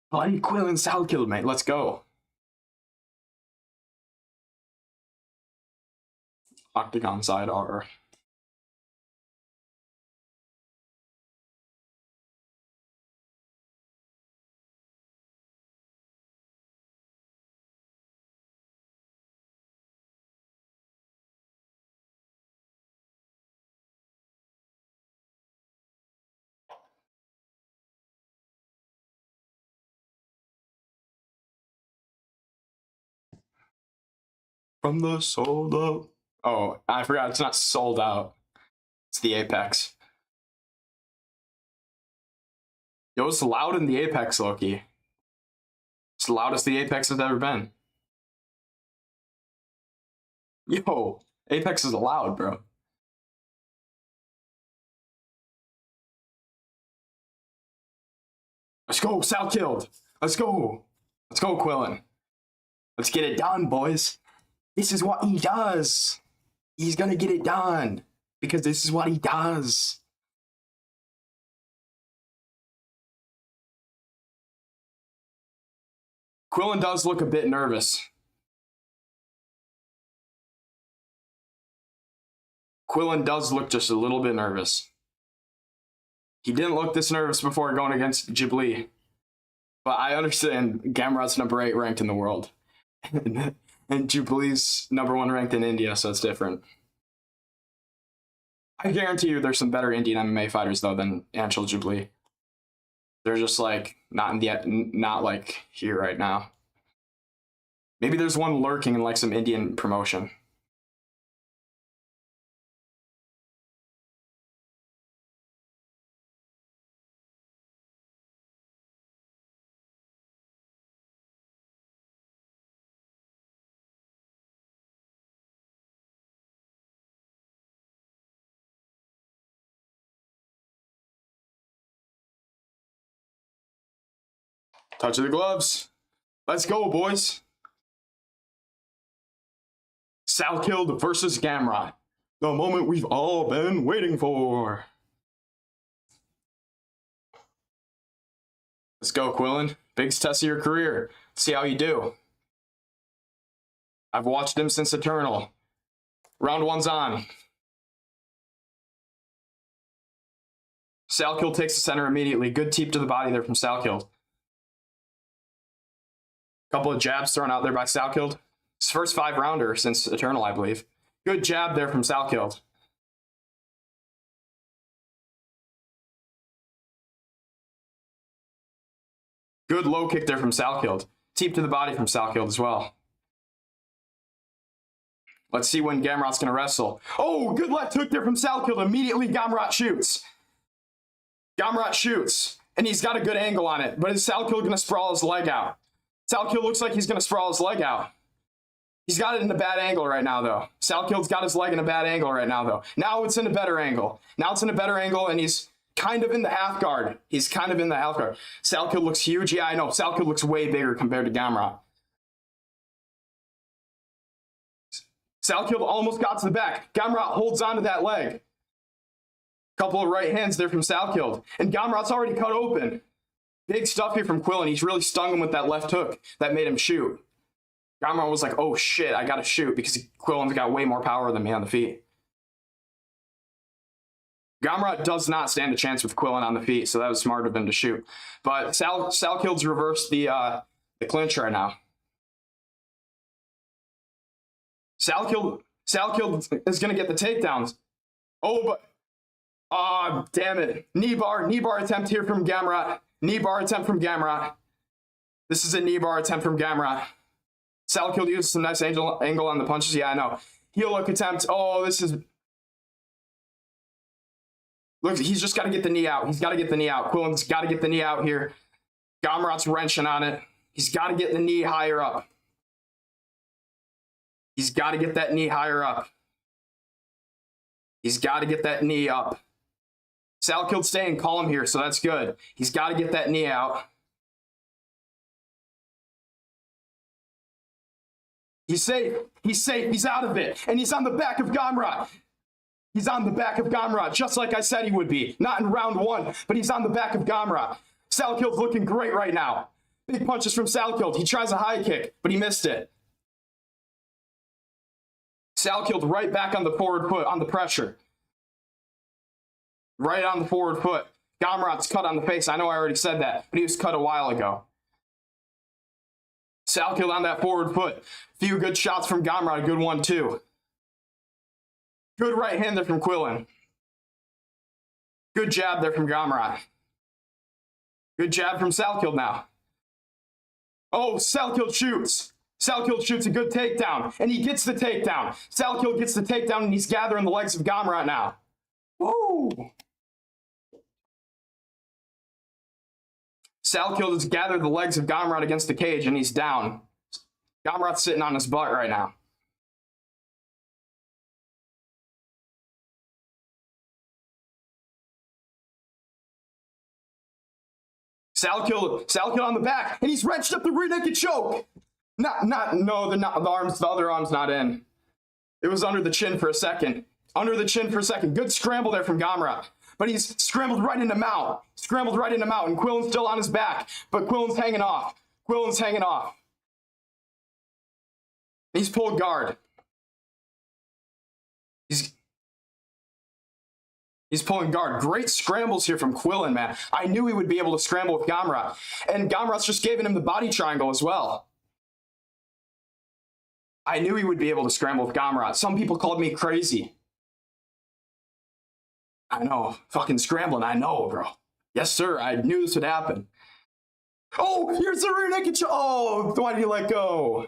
Buddy Quill and Salkilld, mate. Let's go. Octagon side R. From the sold out. Oh, I forgot. It's not sold out. It's the Apex. Yo, it's loud in the Apex, Loki. It's the loudest the Apex has ever been. Yo, Apex is loud, bro. Let's go, Salkilld. Let's go. Let's go, Quillen. Let's get it done, boys. This is what he does. He's gonna get it done. Because this is what he does. Quillen does look a bit nervous. Quillen does look just a little bit nervous. He didn't look this nervous before going against Ghibli. But I understand Gamrot's number 8 ranked in the world. And Ghibli's number 1 ranked in India, so it's different. I guarantee you there's some better Indian MMA fighters, though, than Anshul Ghibli. They're just, like, not like, here right now. Maybe there's one lurking in, like, some Indian promotion. Touch of the gloves. Let's go, boys. Salkilld versus Gamrot. The moment we've all been waiting for. Let's go, Quillen. Biggest test of your career. See how you do. I've watched him since Eternal. Round one's on. Salkilld takes the center immediately. Good teep to the body there from Salkilld. Couple of jabs thrown out there by Salkilld. His first 5-rounder since Eternal, I believe. Good jab there from Salkilld. Good low kick there from Salkilld. Teep to the body from Salkilld as well. Let's see when Gamrot's going to wrestle. Oh, good left hook there from Salkilld. Immediately Gamrot shoots. Gamrot shoots. And he's got a good angle on it. But is Salkilld going to sprawl his leg out? Salkilld looks like he's going to sprawl his leg out. He's got it in a bad angle right now, though. Salkild's got his leg in a bad angle right now, though. Now it's in a better angle. Now it's in a better angle, and he's kind of in the half guard. He's kind of in the half guard. Salkilld looks huge. Yeah, I know. Salkilld looks way bigger compared to Gamrot. Salkilld almost got to the back. Gamrot holds onto that leg. Couple of right hands there from Salkilld. And Gamrot's already cut open. Big stuff here from Quillen. He's really stung him with that left hook that made him shoot. Gamrot was like, oh shit, I gotta shoot because Quillen's got way more power than me on the feet. Gamrot does not stand a chance with Quillen on the feet, so that was smart of him to shoot. But Salkild's reversed the clinch right now. Salkilld is gonna get the takedowns. Oh, but damn it. Knee bar attempt here from Gamrot. Knee bar attempt from Gamrot. This is a knee bar attempt from Gamrot. Salkilld uses some nice angle on the punches. Yeah, I know. Heel hook attempt. Oh, this is... Look, he's just got to get the knee out. He's got to get the knee out. Quillen's got to get the knee out here. Gamrot's wrenching on it. He's got to get the knee higher up. He's got to get that knee higher up. He's got to get that knee up. Salkild's staying calm here, so that's good. He's got to get that knee out. He's safe. He's safe. He's out of it. And he's on the back of Gamrot. He's on the back of Gamrot, just like I said he would be. Not in round one, but he's on the back of Gamrot. Salkild's looking great right now. Big punches from Salkilld. He tries a high kick, but he missed it. Salkilld right back on the forward foot, on the pressure. Right on the forward foot. Gamrot's cut on the face. I know I already said that, but he was cut a while ago. Salkilld on that forward foot. Few good shots from Gamrot. A good one, too. Good right hand there from Quillen. Good jab there from Gamrot. Good jab from Salkilld now. Oh, Salkilld shoots. Salkilld shoots a good takedown, and he gets the takedown. Salkilld gets the takedown, and he's gathering the legs of Gamrot now. Woo! Salkilld has gathered the legs of Gamrot against the cage, and he's down. Gamrot's sitting on his butt right now. Salkilld on the back, and he's wrenched up the rear naked choke. The other arm's not in. It was under the chin for a second. Under the chin for a second. Good scramble there from Gamrot. But he's scrambled right into mount. Scrambled right into mount, and Quillen's still on his back. But Quillen's hanging off. Quillen's hanging off. He's pulled guard. He's pulling guard. Great scrambles here from Quillen, man. I knew he would be able to scramble with Gamrot. And Gamrot's just giving him the body triangle as well. I knew he would be able to scramble with Gamrot. Some people called me crazy. I know. Fucking scrambling. I know, bro. Yes, sir. I knew this would happen. Oh, here's the rear naked choke. Oh, why did he let go?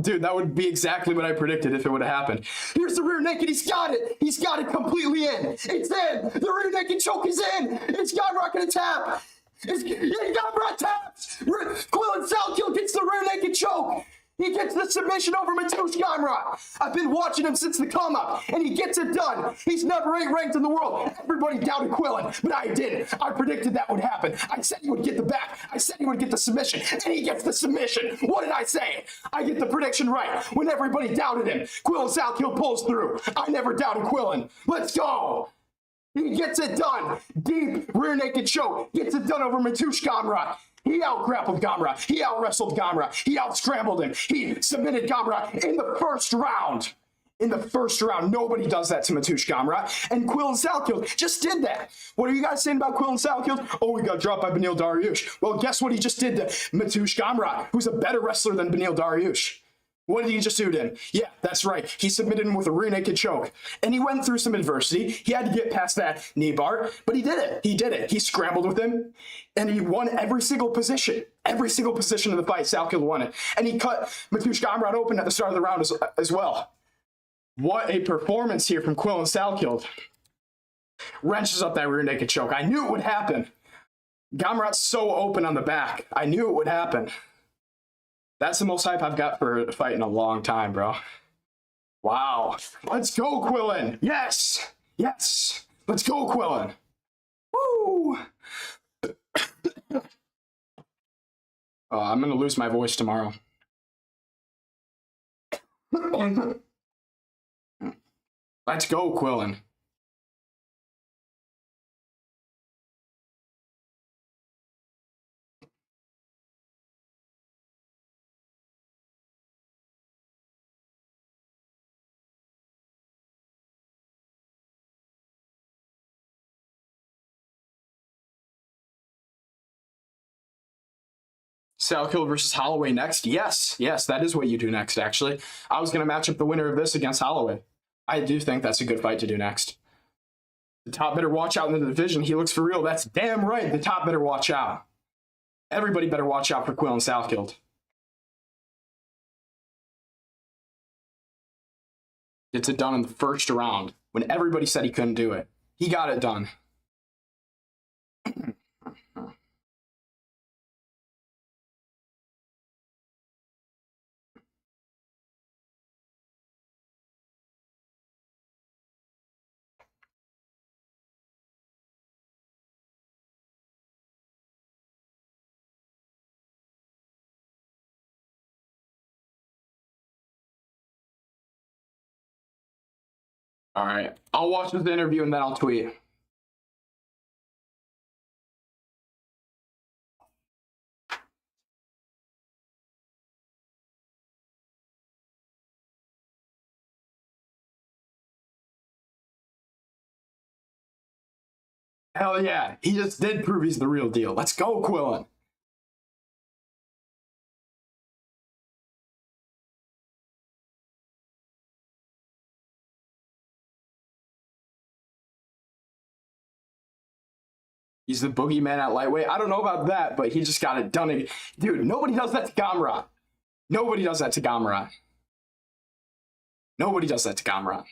Dude, that would be exactly what I predicted if it would have happened. Here's the rear naked. He's got it. He's got it completely in. It's in. The rear naked choke is in. It's Gamrot gonna tap. Gamrot taps. Quillen Salkilld gets the rear naked choke. He gets the submission over Mateusz Gamrot. I've been watching him since the come up, and he gets it done. He's number 8 ranked in the world. Everybody doubted Quillen, but I didn't. I predicted that would happen. I said he would get the back. I said he would get the submission, and he gets the submission. What did I say? I get the prediction right when everybody doubted him. Quillen Salkilld pulls through. I never doubted Quillen. Let's go. He gets it done. Deep rear naked choke. Gets it done over Mateusz Gamrot. He out-grappled Gamrot. He out-wrestled Gamrot. He out-scrambled him. He submitted Gamrot in the first round. In the first round, nobody does that to Mateusz Gamrot. And Quillen Salkilld just did that. What are you guys saying about Quillen Salkilld? Oh, he got dropped by Beneil Dariush. Well, guess what he just did to Mateusz Gamrot, who's a better wrestler than Beneil Dariush. What did he just do to him? Yeah, that's right. He submitted him with a rear naked choke. And he went through some adversity. He had to get past that knee bar, but he did it. He did it. He scrambled with him, and he won every single position. Every single position of the fight, Salkilld won it. And he cut Mateusz Gamrot open at the start of the round as well. What a performance here from Quillen Salkilld. Wrenches up that rear naked choke. I knew it would happen. Gamrot's so open on the back. I knew it would happen. That's the most hype I've got for a fight in a long time, bro. Wow. Let's go, Quillen. Yes. Yes. Let's go, Quillen. Woo. I'm going to lose my voice tomorrow. Let's go, Quillen. Salkilld versus Holloway next? Yes, that is what you do next, actually. I was going to match up the winner of this against Holloway. I do think that's a good fight to do next. The top better watch out in the division. He looks for real. That's damn right. The top better watch out. Everybody better watch out for Quillen Salkilld. Gets it done in the first round when everybody said he couldn't do it. He got it done. All right. I'll watch this interview and then I'll tweet. Hell yeah. He just did prove he's the real deal. Let's go, Quillen. He's the boogeyman at lightweight. I don't know about that, but he just got it done. Dude, nobody does that to Gamrot. Nobody does that to Gamrot. Nobody does that to Gamrot.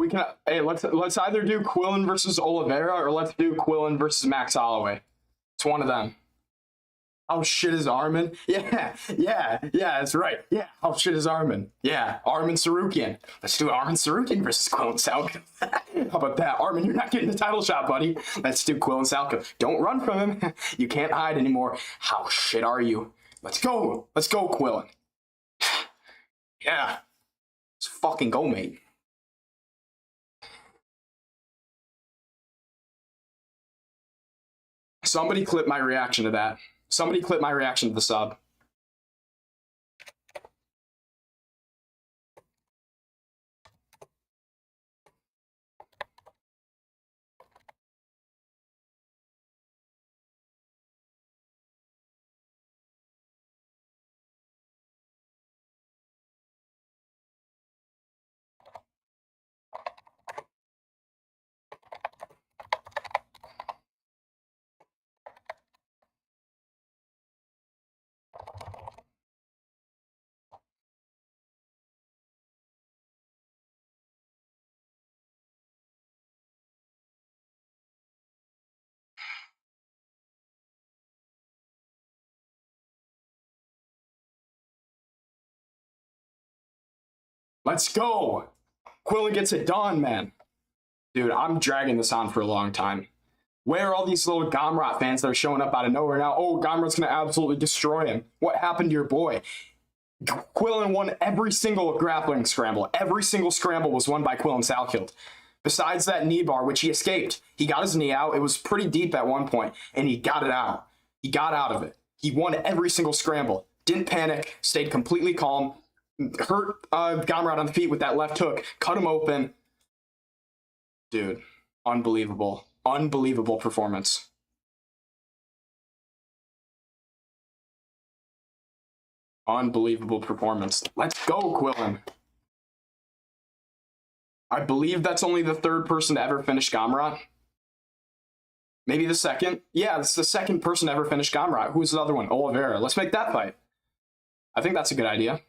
We can, hey, let's either do Quillen versus Oliveira or let's do Quillen versus Max Holloway. It's one of them. How shit is Armin? Yeah, that's right. Yeah, how shit is Armin? Yeah, Armin Sarukian. Let's do Armin Sarukian versus Quill and Salkilld. How about that? Armin, you're not getting the title shot, buddy. Let's do Quill and Salkilld. Don't run from him. You can't hide anymore. How shit are you? Let's go. Let's go, Quillin. Yeah. Let's fucking go, mate. Somebody clip my reaction to that. Somebody clip my reaction to the sub. Let's go. Quillin gets it done, man. Dude, I'm dragging this on for a long time. Where are all these little Gamrot fans that are showing up out of nowhere now? Oh, Gamrot's going to absolutely destroy him. What happened to your boy? Quillin won every single grappling scramble. Every single scramble was won by Quillin Salkilld. Besides that knee bar, which he escaped. He got his knee out. It was pretty deep at one point, and he got it out. He got out of it. He won every single scramble. Didn't panic. Stayed completely calm. Hurt Gamrot on the feet with that left hook. Cut him open. Dude, unbelievable. Unbelievable performance. Unbelievable performance. Let's go, Quillin. I believe that's only the third person to ever finish Gamrot. Maybe the second. Yeah, it's the second person to ever finish Gamrot. Who's the other one? Oliveira. Let's make that fight. I think that's a good idea.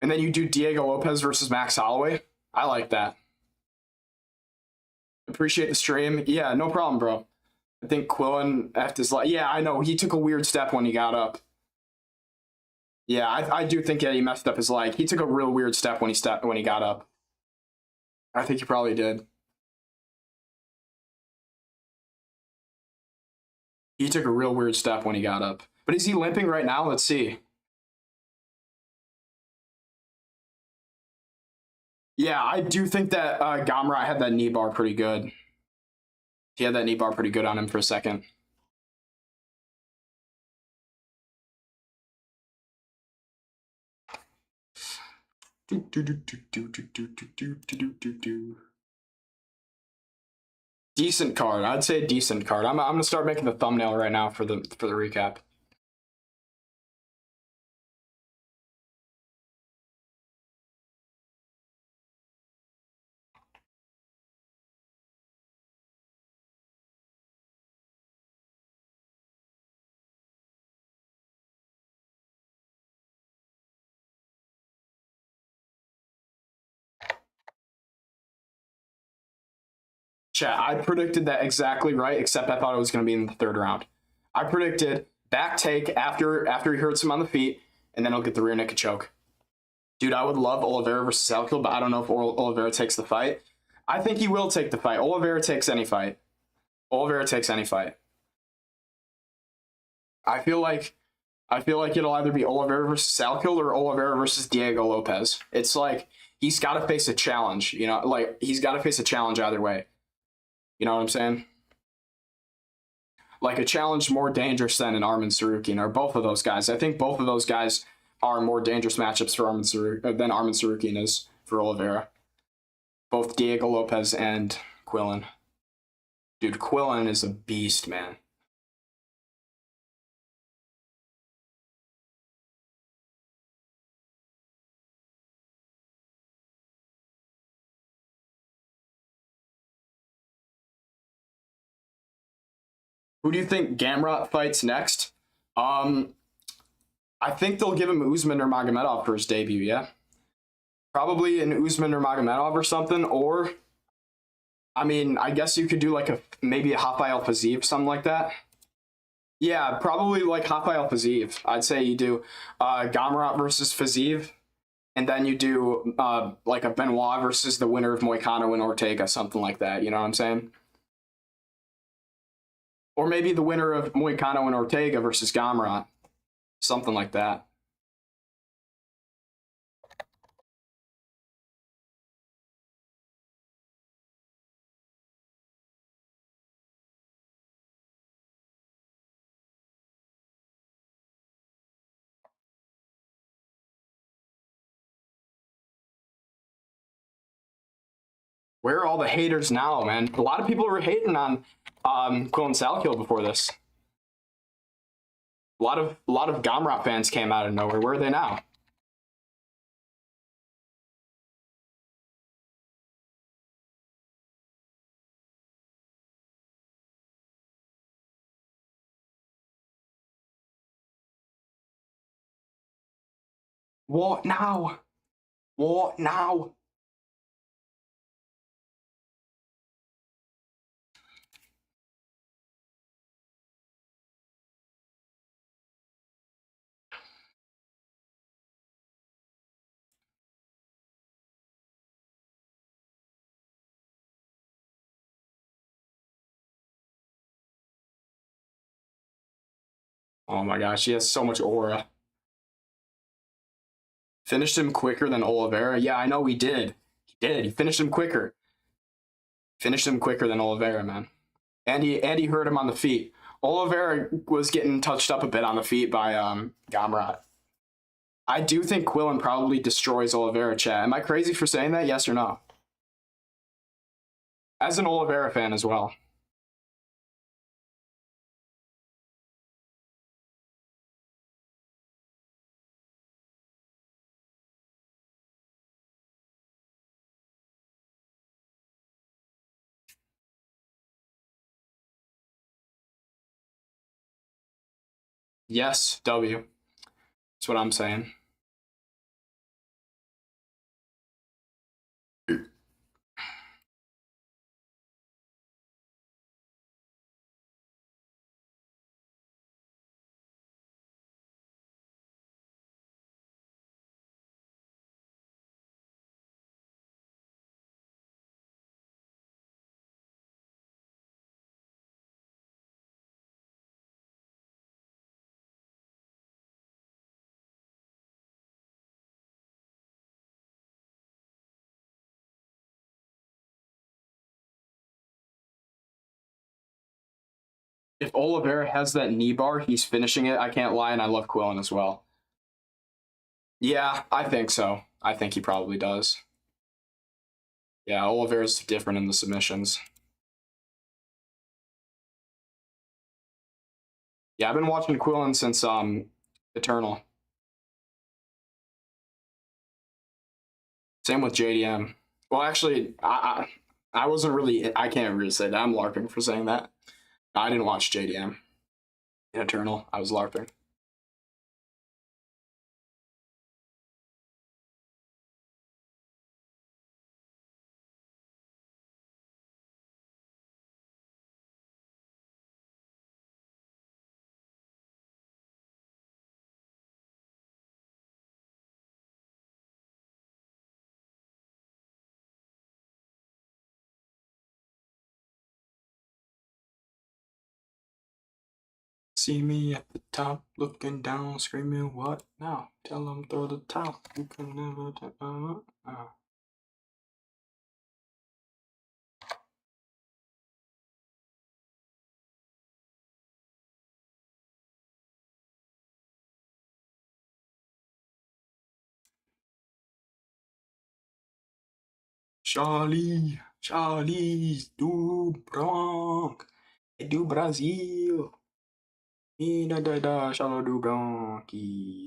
And then you do Diego Lopez versus Max Holloway. I like that. Appreciate the stream. Yeah, no problem, bro. I think Quillin effed his life. Yeah, I know. He took a weird step when he got up. Yeah, I do think that he messed up his leg. He took a real weird step when he got up. I think he probably did. He took a real weird step when he got up. But is he limping right now? Let's see. Yeah, I do think that Gamrot had that knee bar pretty good. He had that knee bar pretty good on him for a second. Decent card. I'd say a decent card. I'm gonna start making the thumbnail right now for the recap. Chat, I predicted that exactly right, except I thought it was going to be in the third round. I predicted back take after he hurts him on the feet, and then he'll get the rear naked choke. Dude, I would love Oliveira versus Salkilld, but I don't know if Oliveira takes the fight. I think he will take the fight. Oliveira takes any fight. Oliveira takes any fight. I feel like it'll either be Oliveira versus Salkilld or Oliveira versus Diego Lopez. It's like he's got to face a challenge, you know, like he's got to face a challenge either way. You know what I'm saying? Like a challenge more dangerous than an Armin Sarukian, or both of those guys. I think both of those guys are more dangerous matchups for than Armin Sarukian is for Oliveira. Both Diego Lopez and Quillin. Dude, Quillin is a beast, man. Who do you think Gamrot fights next? I think they'll give him Usman or Magomedov for his debut, yeah? Probably an Usman or Magomedov or something, or, I mean, I guess you could do like maybe a Rafael Fiziev, something like that. Yeah, probably like Rafael Fiziev. I'd say you do Gamrot versus Fiziev, and then you do like a Benoit versus the winner of Moicano and Ortega, something like that. You know what I'm saying? Or maybe the winner of Moicano and Ortega versus Gamrot, something like that. Where are all the haters now, man? A lot of people were hating on Quill and Salkilld before this. A lot of Gamrot fans came out of nowhere. Where are they now? What now? What now? Oh my gosh, he has so much aura. Finished him quicker than Oliveira. Yeah, I know he did. He did. He finished him quicker. Finished him quicker than Oliveira, man. And he hurt him on the feet. Oliveira was getting touched up a bit on the feet by Gamrot. I do think Quillen probably destroys Oliveira, chat. Am I crazy for saying that? Yes or no? As an Oliveira fan as well. Yes, W. That's what I'm saying. If Oliveira has that knee bar, he's finishing it. I can't lie, and I love Quillen as well. Yeah, I think so. I think he probably does. Yeah, Oliveira's different in the submissions. Yeah, I've been watching Quillen since Eternal. Same with JDM. Well, actually, I wasn't really. I can't really say that. I'm larping for saying that. I didn't watch JDM in Eternal. I was larping. See me at the top, looking down, screaming, "What now?" Tell them throw the towel. You can never. Charlie, do Bronx, do Brasil. E da, Charlie do Bronx,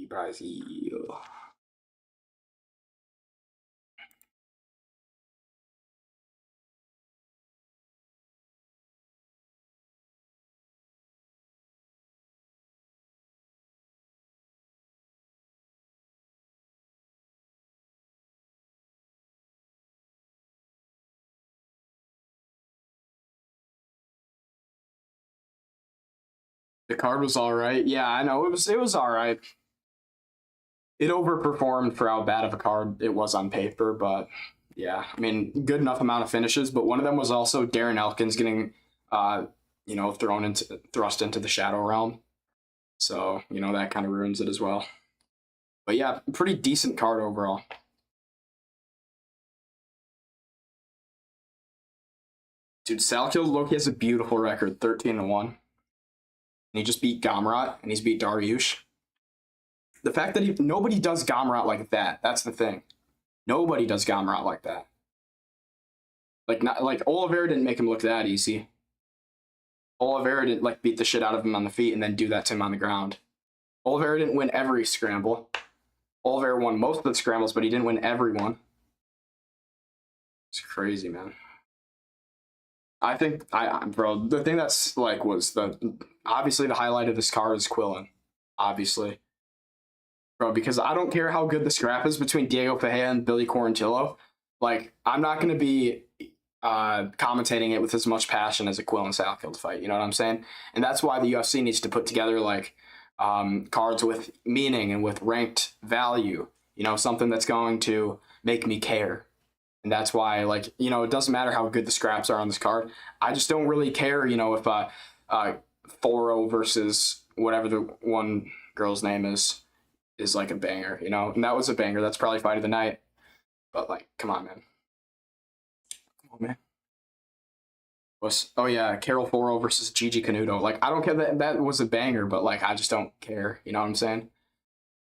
Brasil. The card was all right. Yeah, I know it was all right. It overperformed for how bad of a card it was on paper, but yeah, I mean, good enough amount of finishes. But one of them was also Darren Elkins getting, thrust into the Shadow Realm. So that kind of ruins it as well. But yeah, pretty decent card overall. Dude, Salkilld Loki has a beautiful record, 13-1. And he just beat Gamrot, and he's beat Dariush. The fact that nobody does Gamrot like that, that's the thing. Nobody does Gamrot like that. Like Oliveira didn't make him look that easy. Oliveira didn't beat the shit out of him on the feet and then do that to him on the ground. Oliveira didn't win every scramble. Oliveira won most of the scrambles, but he didn't win every one. It's crazy, man. I think bro, the thing that's was obviously the highlight of this card is Quillen. Obviously. Bro, because I don't care how good the scrap is between Diego Ferreira and Billy Quarantillo. I'm not going to be commentating it with as much passion as a Quillen Salkilld fight. You know what I'm saying? And that's why the UFC needs to put together cards with meaning and with ranked value. Something that's going to make me care. And that's why, it doesn't matter how good the scraps are on this card. I just don't really care, if 4-0 versus whatever the one girl's name is like a banger, And that was a banger. That's probably fight of the night. But come on, man. Come on, man. Oh yeah, Carol 4-0 versus Gigi Canuto. I don't care that was a banger, but I just don't care. You know what I'm saying?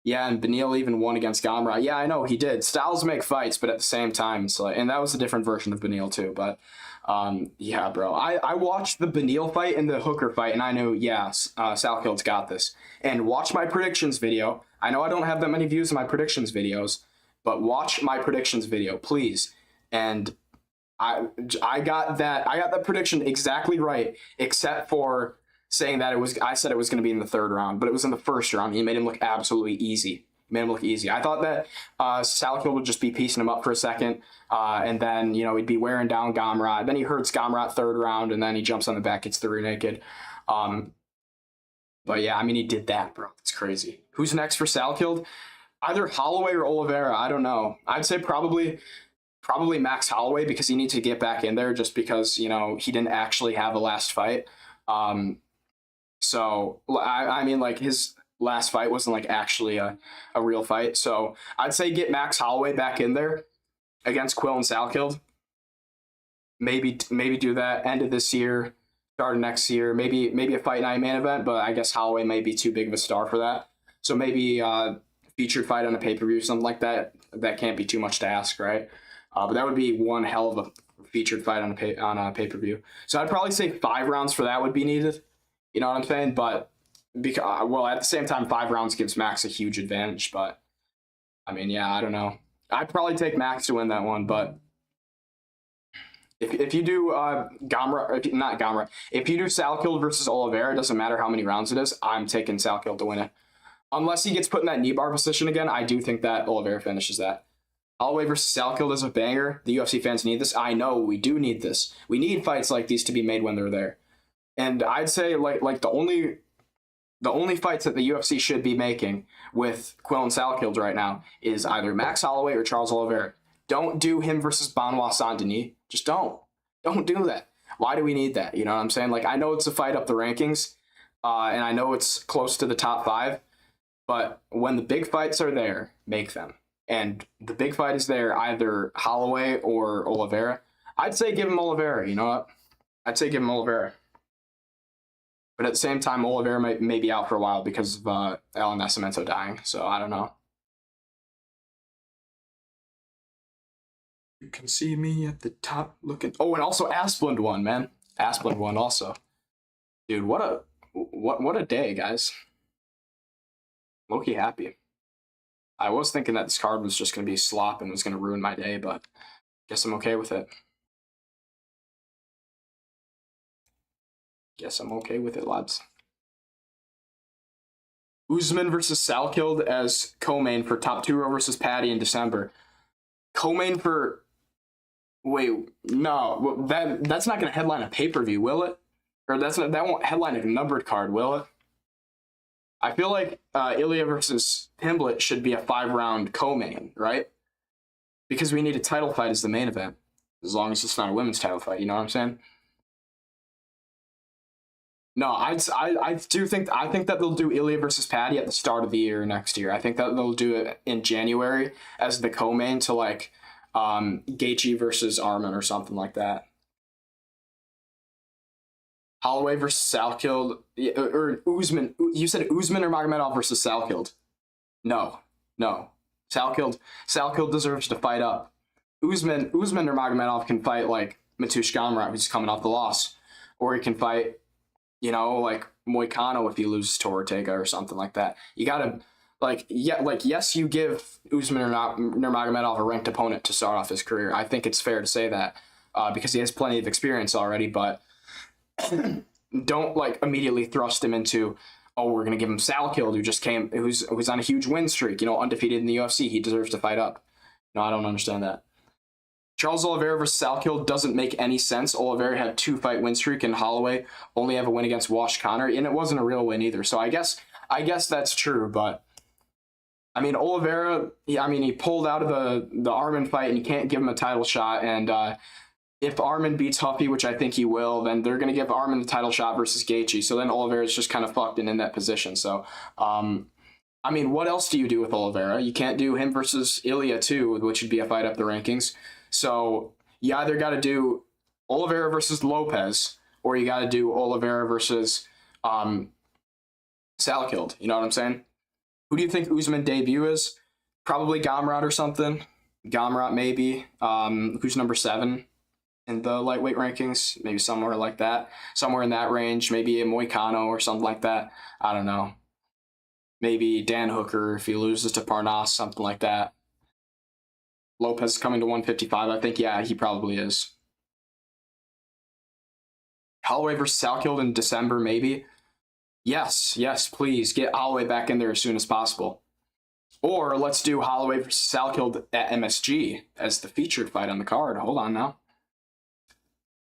Yeah, and Beneil even won against Gamrot. Yeah, I know he did. Styles make fights, but at the same time, it's and that was a different version of Beneil too. But yeah, bro, I watched the Beneil fight and the Hooker fight, and I knew, Salkild's got this. And watch my predictions video. I know I don't have that many views in my predictions videos, but watch my predictions video, please. And I got that prediction exactly right, except for saying that I said it was going to be in the third round, but it was in the first round. He made him look absolutely easy. I thought that Salkilld would just be piecing him up for a second, and then he'd be wearing down Gamrot. Then he hurts Gamrot third round, and then he jumps on the back, gets the rear naked. But yeah, I mean, he did that, bro. It's crazy. Who's next for Salkilld? Either Holloway or Oliveira. I don't know. I'd say probably Max Holloway, because he needs to get back in there, just because he didn't actually have a last fight. So I mean, his last fight wasn't actually a real fight. So I'd say get Max Holloway back in there against Quillen Salkilld. Maybe do that end of this year, start of next year. Maybe a fight night main event, but I guess Holloway may be too big of a star for that. So maybe featured fight on a pay-per-view, something like that. That can't be too much to ask, right? But that would be one hell of a featured fight on a pay-per-view. So I'd probably say 5 rounds for that would be needed. You know what I'm saying? But at the same time, 5 rounds gives Max a huge advantage. But I mean, yeah, I don't know. I'd probably take Max to win that one. But if you do Gamrot, if you do Salkilld versus Oliveira, it doesn't matter how many rounds it is. I'm taking Salkilld to win it. Unless he gets put in that knee bar position again, I do think that Oliveira finishes that. Holloway versus Salkilld is a banger. The UFC fans need this. I know we do need this. We need fights like these to be made when they're there. And I'd say the only fights that the UFC should be making with Quillen Salkilld right now is either Max Holloway or Charles Oliveira. Don't do him versus Benoit Saint-Denis. Just don't do that. Why do we need that? You know what I'm saying? I know it's a fight up the rankings, and I know it's close to the top 5, but when the big fights are there, make them. And the big fight is there, either Holloway or Oliveira. I'd say give him Oliveira. You know what? I'd say give him Oliveira. But at the same time, Oliveira may be out for a while because of Alan Nascimento dying. So I don't know. You can see me at the top looking. Oh, and also Asplund won, man. Asplund won also. Dude, what a day, guys. Low-key happy. I was thinking that this card was just going to be slop and was going to ruin my day, but guess I'm okay with it. Guess I'm okay with it, lads. Usman versus Salkilld as co-main for Top 2 versus Patty in December. Co-main for... Wait, no. That's not going to headline a pay-per-view, will it? Or that won't headline a numbered card, will it? I feel like Ilya versus Pimblett should be a 5-round co-main, right? Because we need a title fight as the main event, as long as it's not a women's title fight. You know what I'm saying? No, I think that they'll do Ilya versus Patty at the start of the year next year. I think that they'll do it in January as the co-main to like Gaethje versus Arman or something like that. Holloway versus Salkilld or Usman. You said Usman or Magomedov versus Salkilld. No. Salkilld deserves to fight up. Usman or Magomedov can fight like Matush Gamrot, who's coming off the loss, or he can fight, like Moicano if he loses to Ortega or something like that. You gotta yes, you give Usman or Nurmagomedov a ranked opponent to start off his career. I think it's fair to say that because he has plenty of experience already, but don't like immediately thrust him into, oh, we're gonna give him Salkilld, who's on a huge win streak, undefeated in the UFC. He deserves to fight up. No, I don't understand that. Charles Oliveira versus Salkilld doesn't make any sense. Oliveira had 2-fight win streak, and Holloway only have a win against Wash Connor, and it wasn't a real win either. So I guess that's true, but I mean Oliveira, he pulled out of the Arman fight, and you can't give him a title shot. And if Arman beats Huffy, which I think he will, then they're gonna give Arman the title shot versus Gaethje. So then Oliveira's just kind of fucked and in that position. So what else do you do with Oliveira? You can't do him versus Ilya too, which would be a fight up the rankings. So you either got to do Oliveira versus Lopez, or you got to do Oliveira versus Salkilld. You know what I'm saying? Who do you think Usman debut is? Probably Gamrot or something. Gamrot maybe. Who's number 7 in the lightweight rankings? Maybe somewhere like that. Somewhere in that range. Maybe a Moicano or something like that. I don't know. Maybe Dan Hooker if he loses to Parnas, something like that. Lopez is coming to 155. I think, yeah, he probably is. Holloway versus Salkilld in December, maybe. Yes, please get Holloway back in there as soon as possible. Or let's do Holloway versus Salkilld at MSG as the featured fight on the card. Hold on now.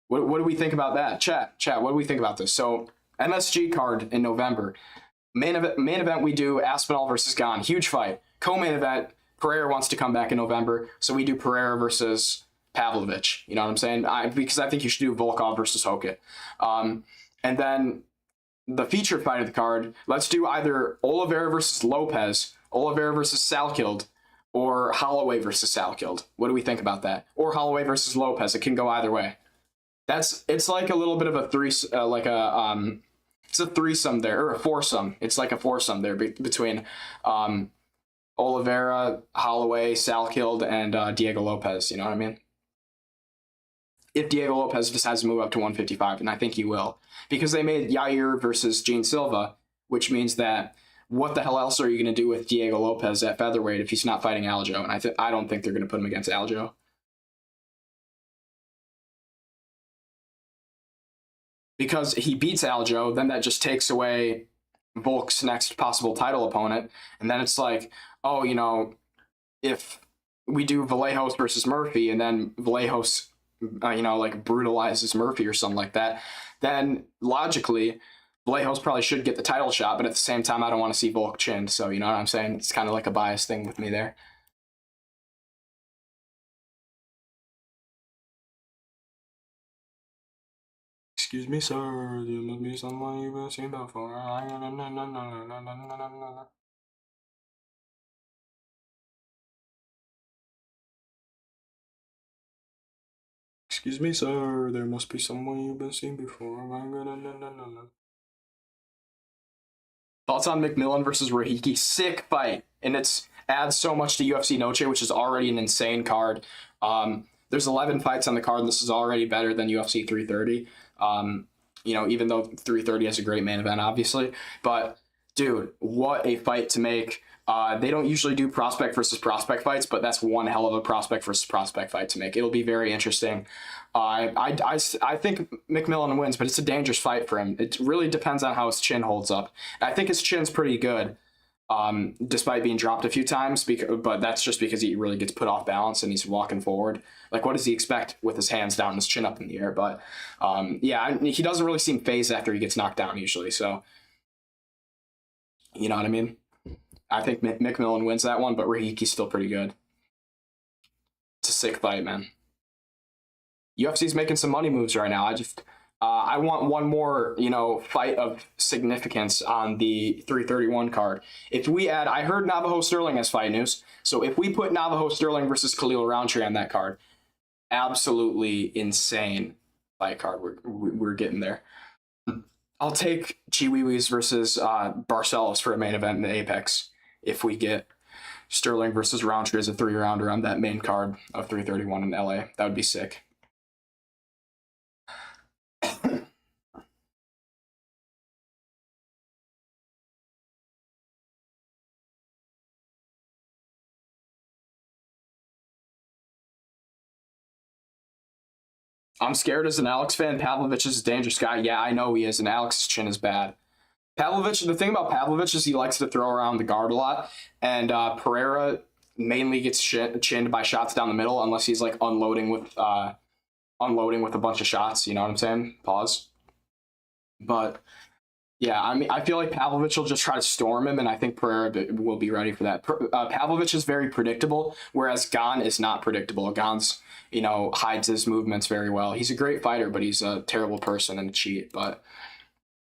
What do we think about that? Chat, what do we think about this? So MSG card in November. Main event we do Aspinall versus Gane. Huge fight. Co-main event, Pereira wants to come back in November, so we do Pereira versus Pavlovich. You know what I'm saying? Because I think you should do Volkov versus Hokit. And then the featured fight of the card, let's do either Oliveira versus Lopez, Oliveira versus Salkilld, or Holloway versus Salkilld. What do we think about that? Or Holloway versus Lopez. It can go either way. It's like a little bit of a it's a threesome there, or a foursome. It's like a foursome there between Oliveira, Holloway, Salkilld, and Diego Lopez. You know what I mean? If Diego Lopez decides to move up to 155, and I think he will, because they made Yair versus Gene Silva, which means that what the hell else are you going to do with Diego Lopez at featherweight if he's not fighting Aljo? And I don't think they're going to put him against Aljo. Because he beats Aljo, then that just takes away Volk's next possible title opponent. And then it's like, oh, if we do Vallejos versus Murphy, and then Vallejos, brutalizes Murphy or something like that, then logically, Vallejos probably should get the title shot, but at the same time, I don't want to see Volk chinned. So, you know what I'm saying? It's kind of like a bias thing with me there. Excuse me, sir. There must be someone you've been seen before. Excuse me, sir. There must be someone you've been seen before. Thoughts on McMillan versus Rahiki? Sick fight, and it's adds so much to UFC Noche, which is already an insane card. There's 11 fights on the card, and this is already better than UFC 330. Even though 330 has a great main event, obviously. But, dude, what a fight to make. They don't usually do prospect versus prospect fights, but that's one hell of a prospect versus prospect fight to make. It'll be very interesting. I think McMillan wins, but it's a dangerous fight for him. It really depends on how his chin holds up. I think his chin's pretty good, despite being dropped a few times, but that's just because he really gets put off balance and he's walking forward. Like, what does he expect with his hands down and his chin up in the air? But, he doesn't really seem phased after he gets knocked down usually, so... You know what I mean? I think McMillan wins that one, but Rahiki's still pretty good. It's a sick fight, man. UFC's making some money moves right now. I want one more, fight of significance on the 331 card. If we add, I heard Navajo Sterling has fight news. So if we put Navajo Sterling versus Khalil Roundtree on that card, absolutely insane fight card. We're getting there. I'll take Chiwiwis versus Barcelos for a main event in the Apex if we get Sterling versus Roundtree as a 3-rounder on that main card of 331 in LA. That would be sick. I'm scared as an Alex fan. Pavlovich is a dangerous guy. Yeah, I know he is, and Alex's chin is bad. Pavlovich, the thing about Pavlovich is he likes to throw around the guard a lot, and Pereira mainly gets chinned by shots down the middle unless he's like unloading with a bunch of shots. You know what I'm saying? Pause. But yeah, I mean, I feel like Pavlovich will just try to storm him, and I think Pereira will be ready for that. Pavlovich is very predictable, whereas Gan is not predictable. Gan's, hides his movements very well. He's a great fighter, but he's a terrible person and a cheat. But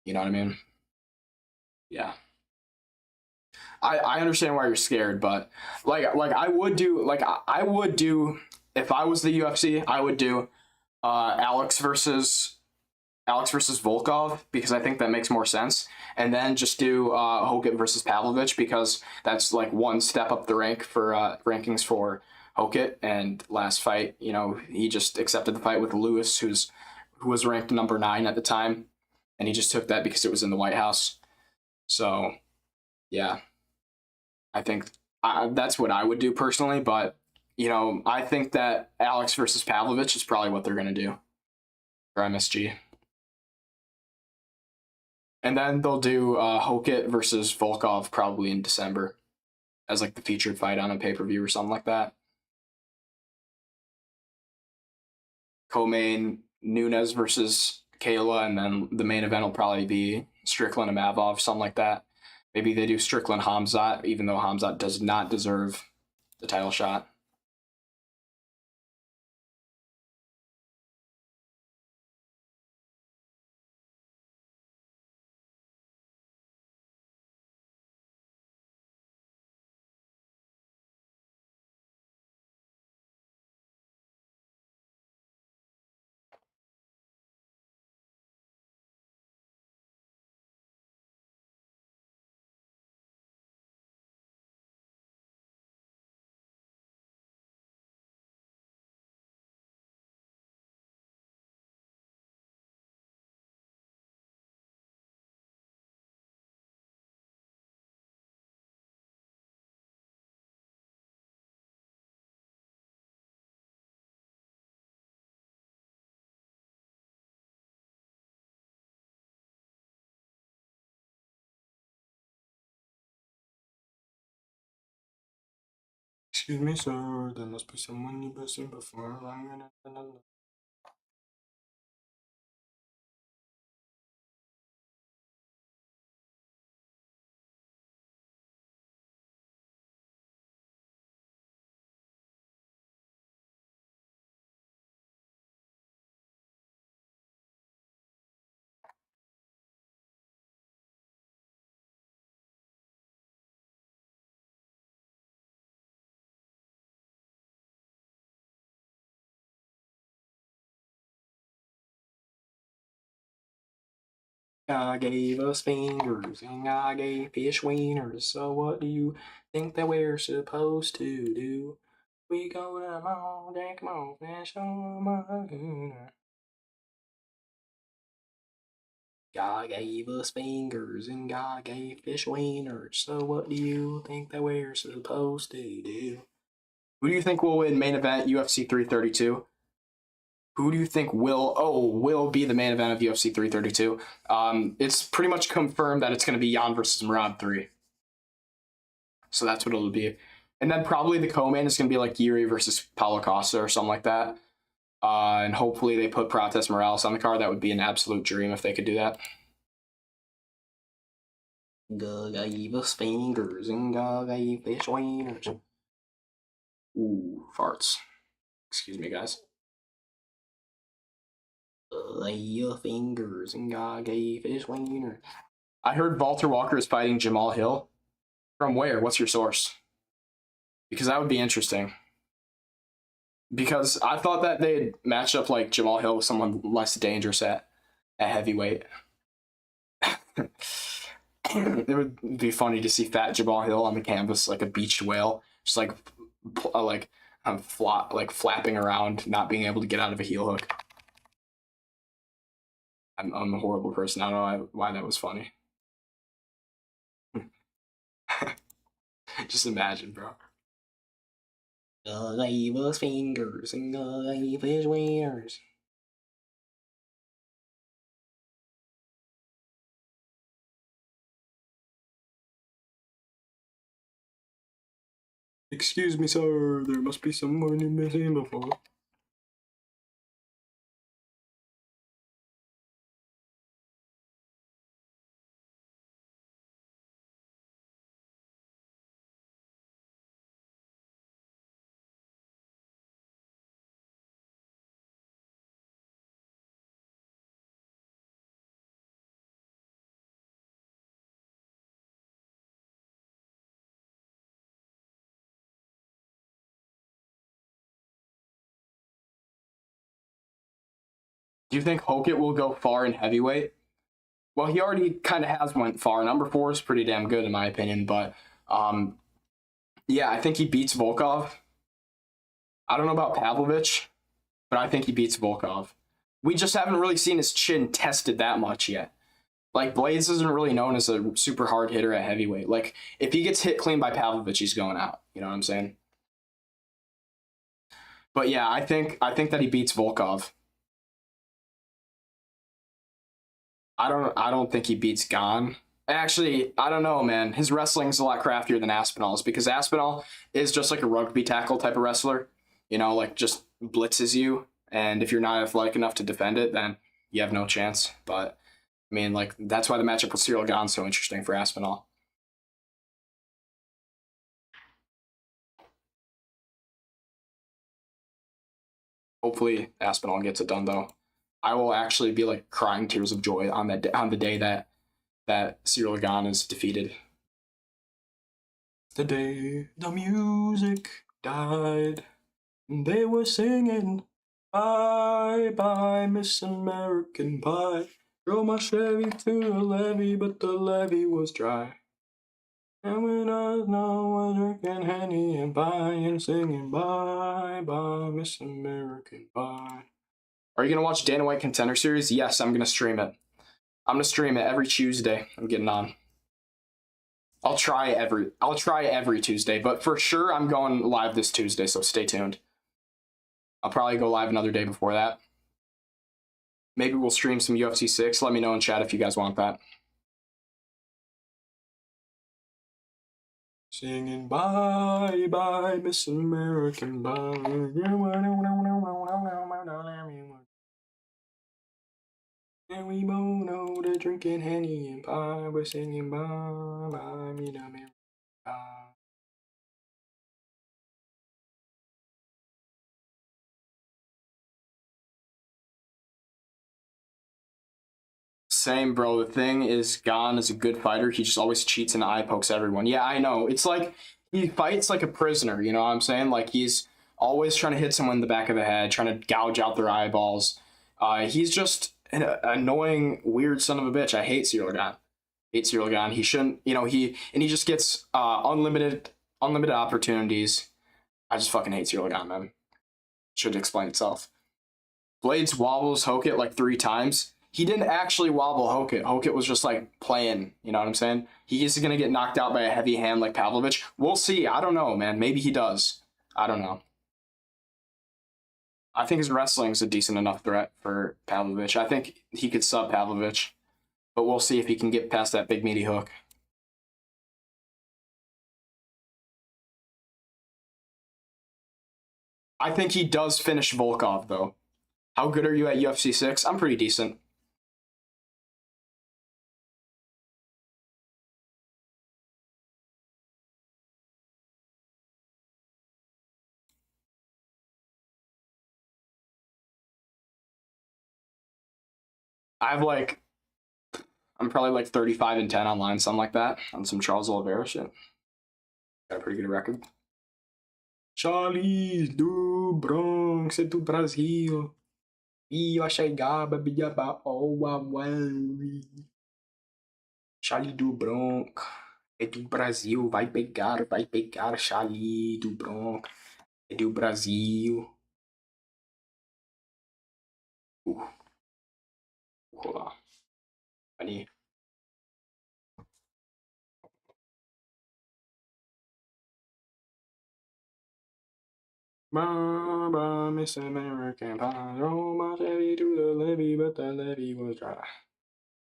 you know what I mean? Yeah. I understand why you're scared, but I would do if I was the UFC, I would do Alex versus Volkov, because I think that makes more sense, and then just do Hokit versus Pavlovich, because that's like one step up the rank for rankings for Hokit. And last fight, he just accepted the fight with Lewis, who was ranked number 9 at the time, and he just took that because it was in the White House. So yeah, I think that's what I would do personally, but I think that Alex versus Pavlovich is probably what they're going to do for MSG. And then they'll do Hokit versus Volkov probably in December as like the featured fight on a pay-per-view or something like that. Co-main Nunes versus Kayla, and then the main event will probably be Strickland and Mavov, something like that. Maybe they do Strickland Hamzat, even though Hamzat does not deserve the title shot. Excuse me, sir. There must be someone you missing before I'm gonna. God gave us fingers and God gave fish wieners. So what do you think that we're supposed to do? We go to the mall, drink them all, fish on my. God gave us fingers and God gave fish wieners. So what do you think that we're supposed to do? Who do you think will win main event UFC 332? Who do you think will be the main event of UFC 332? It's pretty much confirmed that it's going to be Jan versus Murad 3. So that's what it'll be. And then probably the co-main is going to be like Yuri versus Paulo Costa or something like that. And hopefully they put Prates Morales on the card. That would be an absolute dream if they could do that. Gave us fingers and gave us wieners. Ooh, farts. Excuse me, guys. Lay your fingers and God gave his wiener. I heard Walter Walker is fighting Jamal Hill. From where? What's your source? Because that would be interesting. Because I thought that they'd match up like Jamal Hill with someone less dangerous at heavyweight. It would be funny to see fat Jamal Hill on the canvas like a beached whale, just flapping around, not being able to get out of a heel hook. I'm a horrible person. I don't know why that was funny. Just imagine, bro. God gave us fingers and God gave his wieners. Excuse me, sir. There must be someone you've been seen before. Do you think Hokett will go far in heavyweight? Well, he already kind of has went far. Number 4 is pretty damn good in my opinion, but yeah, I think he beats Volkov. I don't know about Pavlovich, but I think he beats Volkov. We just haven't really seen his chin tested that much yet. Like, Blades isn't really known as a super hard hitter at heavyweight. Like, if he gets hit clean by Pavlovich, he's going out. You know what I'm saying? But yeah, I think that he beats Volkov. I don't think he beats Gon. Actually, I don't know, man. His wrestling's a lot craftier than Aspinall's because Aspinall is just like a rugby tackle type of wrestler. You know, like just blitzes you, and if you're not athletic enough to defend it, then you have no chance. But I mean, like that's why the matchup with Cyril Gon's so interesting for Aspinall. Hopefully, Aspinall gets it done though. I will actually be like crying tears of joy on the day that Cyril Gon is defeated. The day the music died, they were singing, "Bye bye, Miss American Pie." Drove my Chevy to the levee, but the levee was dry. And when I was drinking Henny and pie and singing, "Bye bye, Miss American Pie." Are you gonna watch Dana White Contender Series? Yes, I'm gonna stream it. I'm gonna stream it every Tuesday. I'm getting on. I'll try every Tuesday, but for sure I'm going live this Tuesday, so stay tuned. I'll probably go live another day before that. Maybe we'll stream some UFC 6. Let me know in chat if you guys want that. Singing bye bye, Miss American Pie. And we both know that drinking Henny and pie, we're singing bye bye, Miss American Pie. Same, bro. The thing is, Gon is a good fighter. He just always cheats and eye pokes everyone. Yeah, I know. It's like he fights like a prisoner. You know what I'm saying? Like he's always trying to hit someone in the back of the head, trying to gouge out their eyeballs. He's just an annoying, weird son of a bitch. I hate Cyril Gon. Hate Cyril Gon. He shouldn't. You know he just gets unlimited opportunities. I just fucking hate Cyril Gon, man. Should explain itself. Blades wobbles Hokett like 3 times. He didn't actually wobble Hokett. Hokett was just like playing, you know what I'm saying? He's going to get knocked out by a heavy hand like Pavlovich. We'll see. I don't know, man. Maybe he does. I don't know. I think his wrestling's a decent enough threat for Pavlovich. I think he could sub Pavlovich, but we'll see if he can get past that big meaty hook. I think he does finish Volkov, though. How good are you at UFC 6? I'm pretty decent. I'm probably like 35-10 online, something like that, on some Charles Oliveira shit. Got a pretty good record. Charlie do Bronx do Brasil. E vai chegar, babidaba, oh, Charlie do Bronx é do Brasil, vai pegar, Charlie do Bronx é do Brasil. Hold on. I need. Miss American Pie. Oh, my Chevy to the levee, but the levee was dry.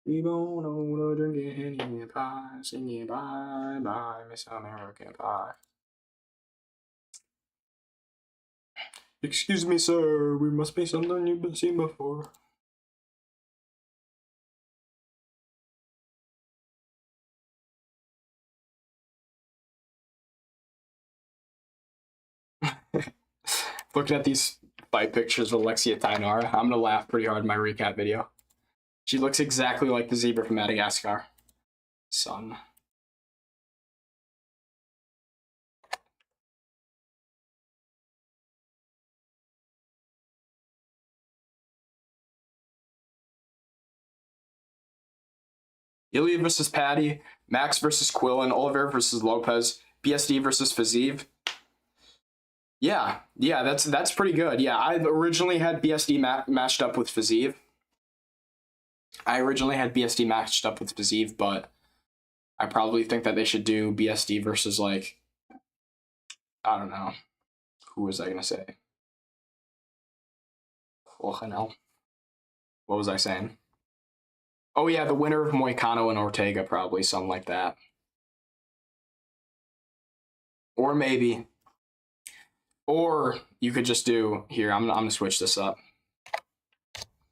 We won't know the drinking Henny and pie, singing bye bye, Miss American Pie. Excuse me, sir, we must be something you've been seen before. Looking at these fight pictures of Alexia Tainar, I'm gonna laugh pretty hard in my recap video. She looks exactly like the zebra from Madagascar. Son. Ilya versus Patty, Max versus Quillen, Oliver versus Lopez, BSD versus Fazeev. Yeah, that's pretty good. Yeah, I originally had BSD matched up with Fazeev. But I probably think that they should do BSD versus, like, I don't know. Who was I gonna say? What was I saying? Oh yeah, the winner of Moicano and Ortega, probably, something like that. Or maybe. Or you could just do, here, I'm gonna switch this up.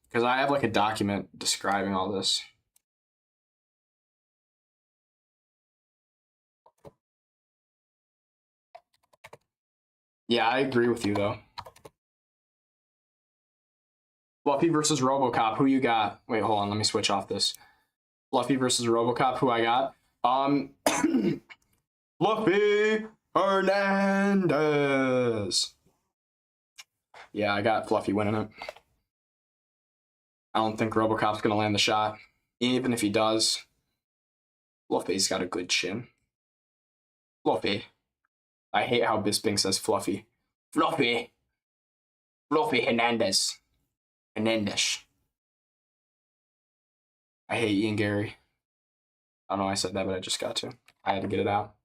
Because I have like a document describing all this. Yeah, I agree with you though. Fluffy versus RoboCop, who you got? Wait, hold on, let me switch off this. Fluffy versus RoboCop, who I got? Fluffy Hernandez. Yeah, I got Fluffy winning it. I don't think RoboCop's gonna land the shot. Even if he does, Fluffy's got a good chin. Fluffy. I hate how Bisping says Fluffy. Fluffy. Fluffy Hernandez. Hernandez. I hate Ian Gary. I don't know why I said that, but I just got to. I had to get it out.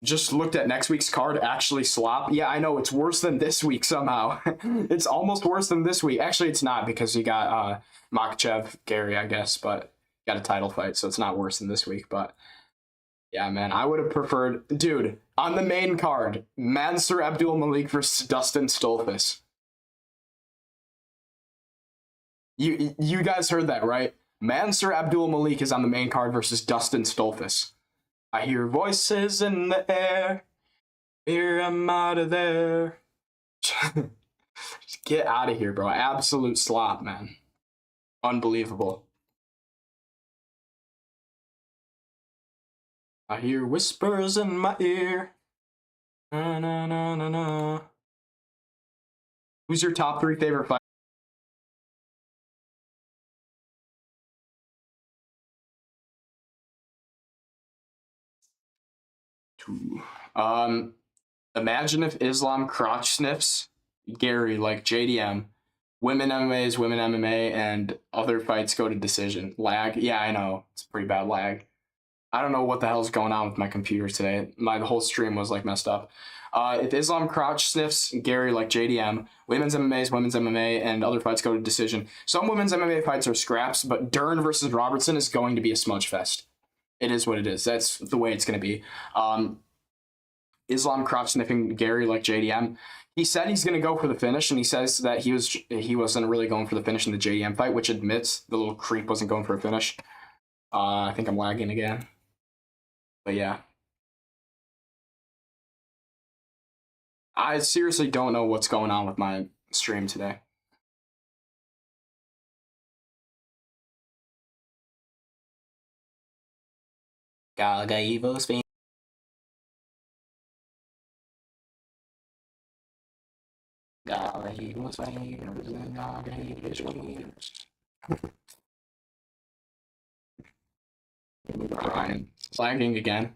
Just looked at next week's card, actually slop. Yeah, I know, it's worse than this week somehow. It's almost worse than this week. Actually, it's not, because you got Makhachev, Gary, I guess, but got a title fight, so it's not worse than this week. But yeah, man, I would have preferred, dude, on the main card, Mansour Abdul Malik versus Dustin Stolfus. You guys heard that, right? Mansour Abdul Malik is on the main card versus Dustin Stolfus. I hear voices in the air. Here I'm out of there. Just get out of here, bro. Absolute slop, man. Unbelievable. I hear whispers in my ear. Na, na, na, na, na. Who's your top 3 favorite fight? Imagine if Islam crotch sniffs Gary like JDM. Women MMA is women MMA, and other fights go to decision. Lag? Yeah, I know. It's pretty bad lag. I don't know what the hell's going on with my computer today. My whole stream was like messed up. If Islam crotch sniffs Gary like JDM, women's MMA is women's MMA, and other fights go to decision. Some women's MMA fights are scraps, but Dern versus Robertson is going to be a smudge fest. It is what it is. That's the way it's going to be. Islam crotch sniffing Gary like JDM. He said he's going to go for the finish, and he says that he wasn't really going for the finish in the JDM fight, which admits the little creep wasn't going for a finish. I think I'm lagging again. But yeah. I seriously don't know what's going on with my stream today. Galgaivos fame. Galgaivos fame. Galgaivos Brian, lagging again.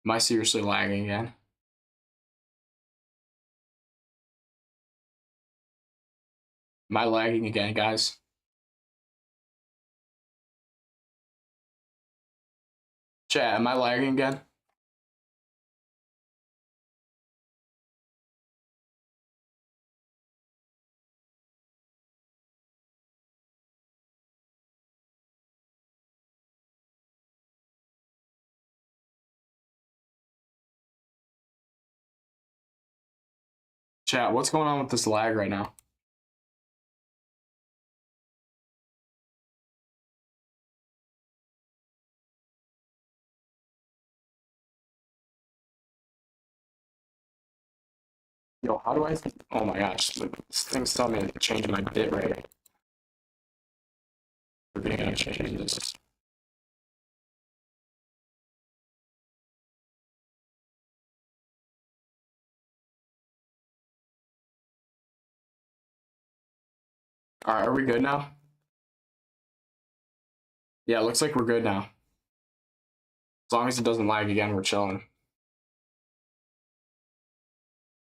Am I seriously lagging again? Am I lagging again, guys? Chat, am I lagging again? Chat, what's going on with this lag right now? Yo, how do I? Oh my gosh, this thing's telling me to change my bit rate. We're gonna change this. All right, are we good now? Yeah, it looks like we're good now. As long as it doesn't lag again, we're chilling.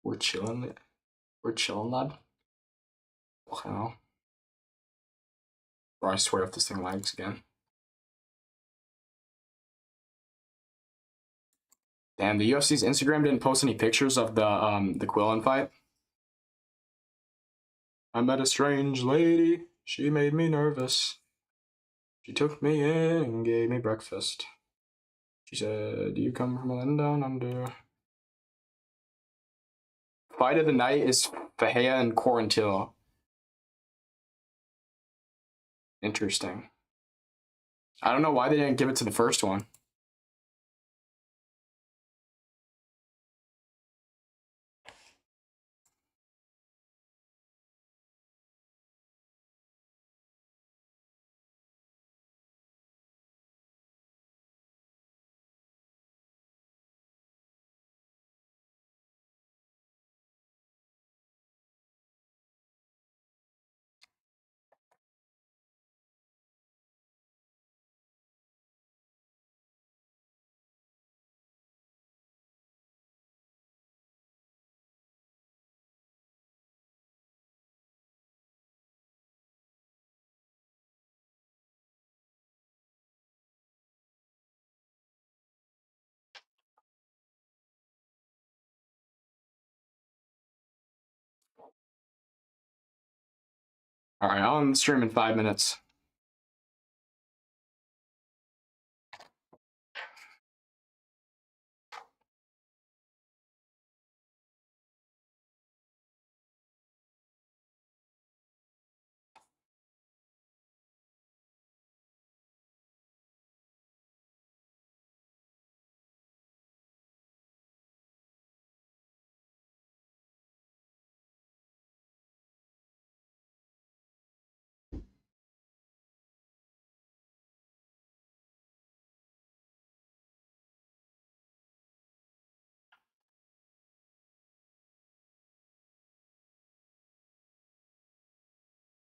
We're chilling. We're chilling, lad. Wow. Bro, I swear if this thing lags again. Damn, the UFC's Instagram didn't post any pictures of the Quillen fight. I met a strange lady. She made me nervous. She took me in and gave me breakfast. She said, "Do you come from a land down under?" Fight of the night is Fahea and Quarantillo. Interesting. I don't know why they didn't give it to the first one. All right, I'll end the stream in 5 minutes.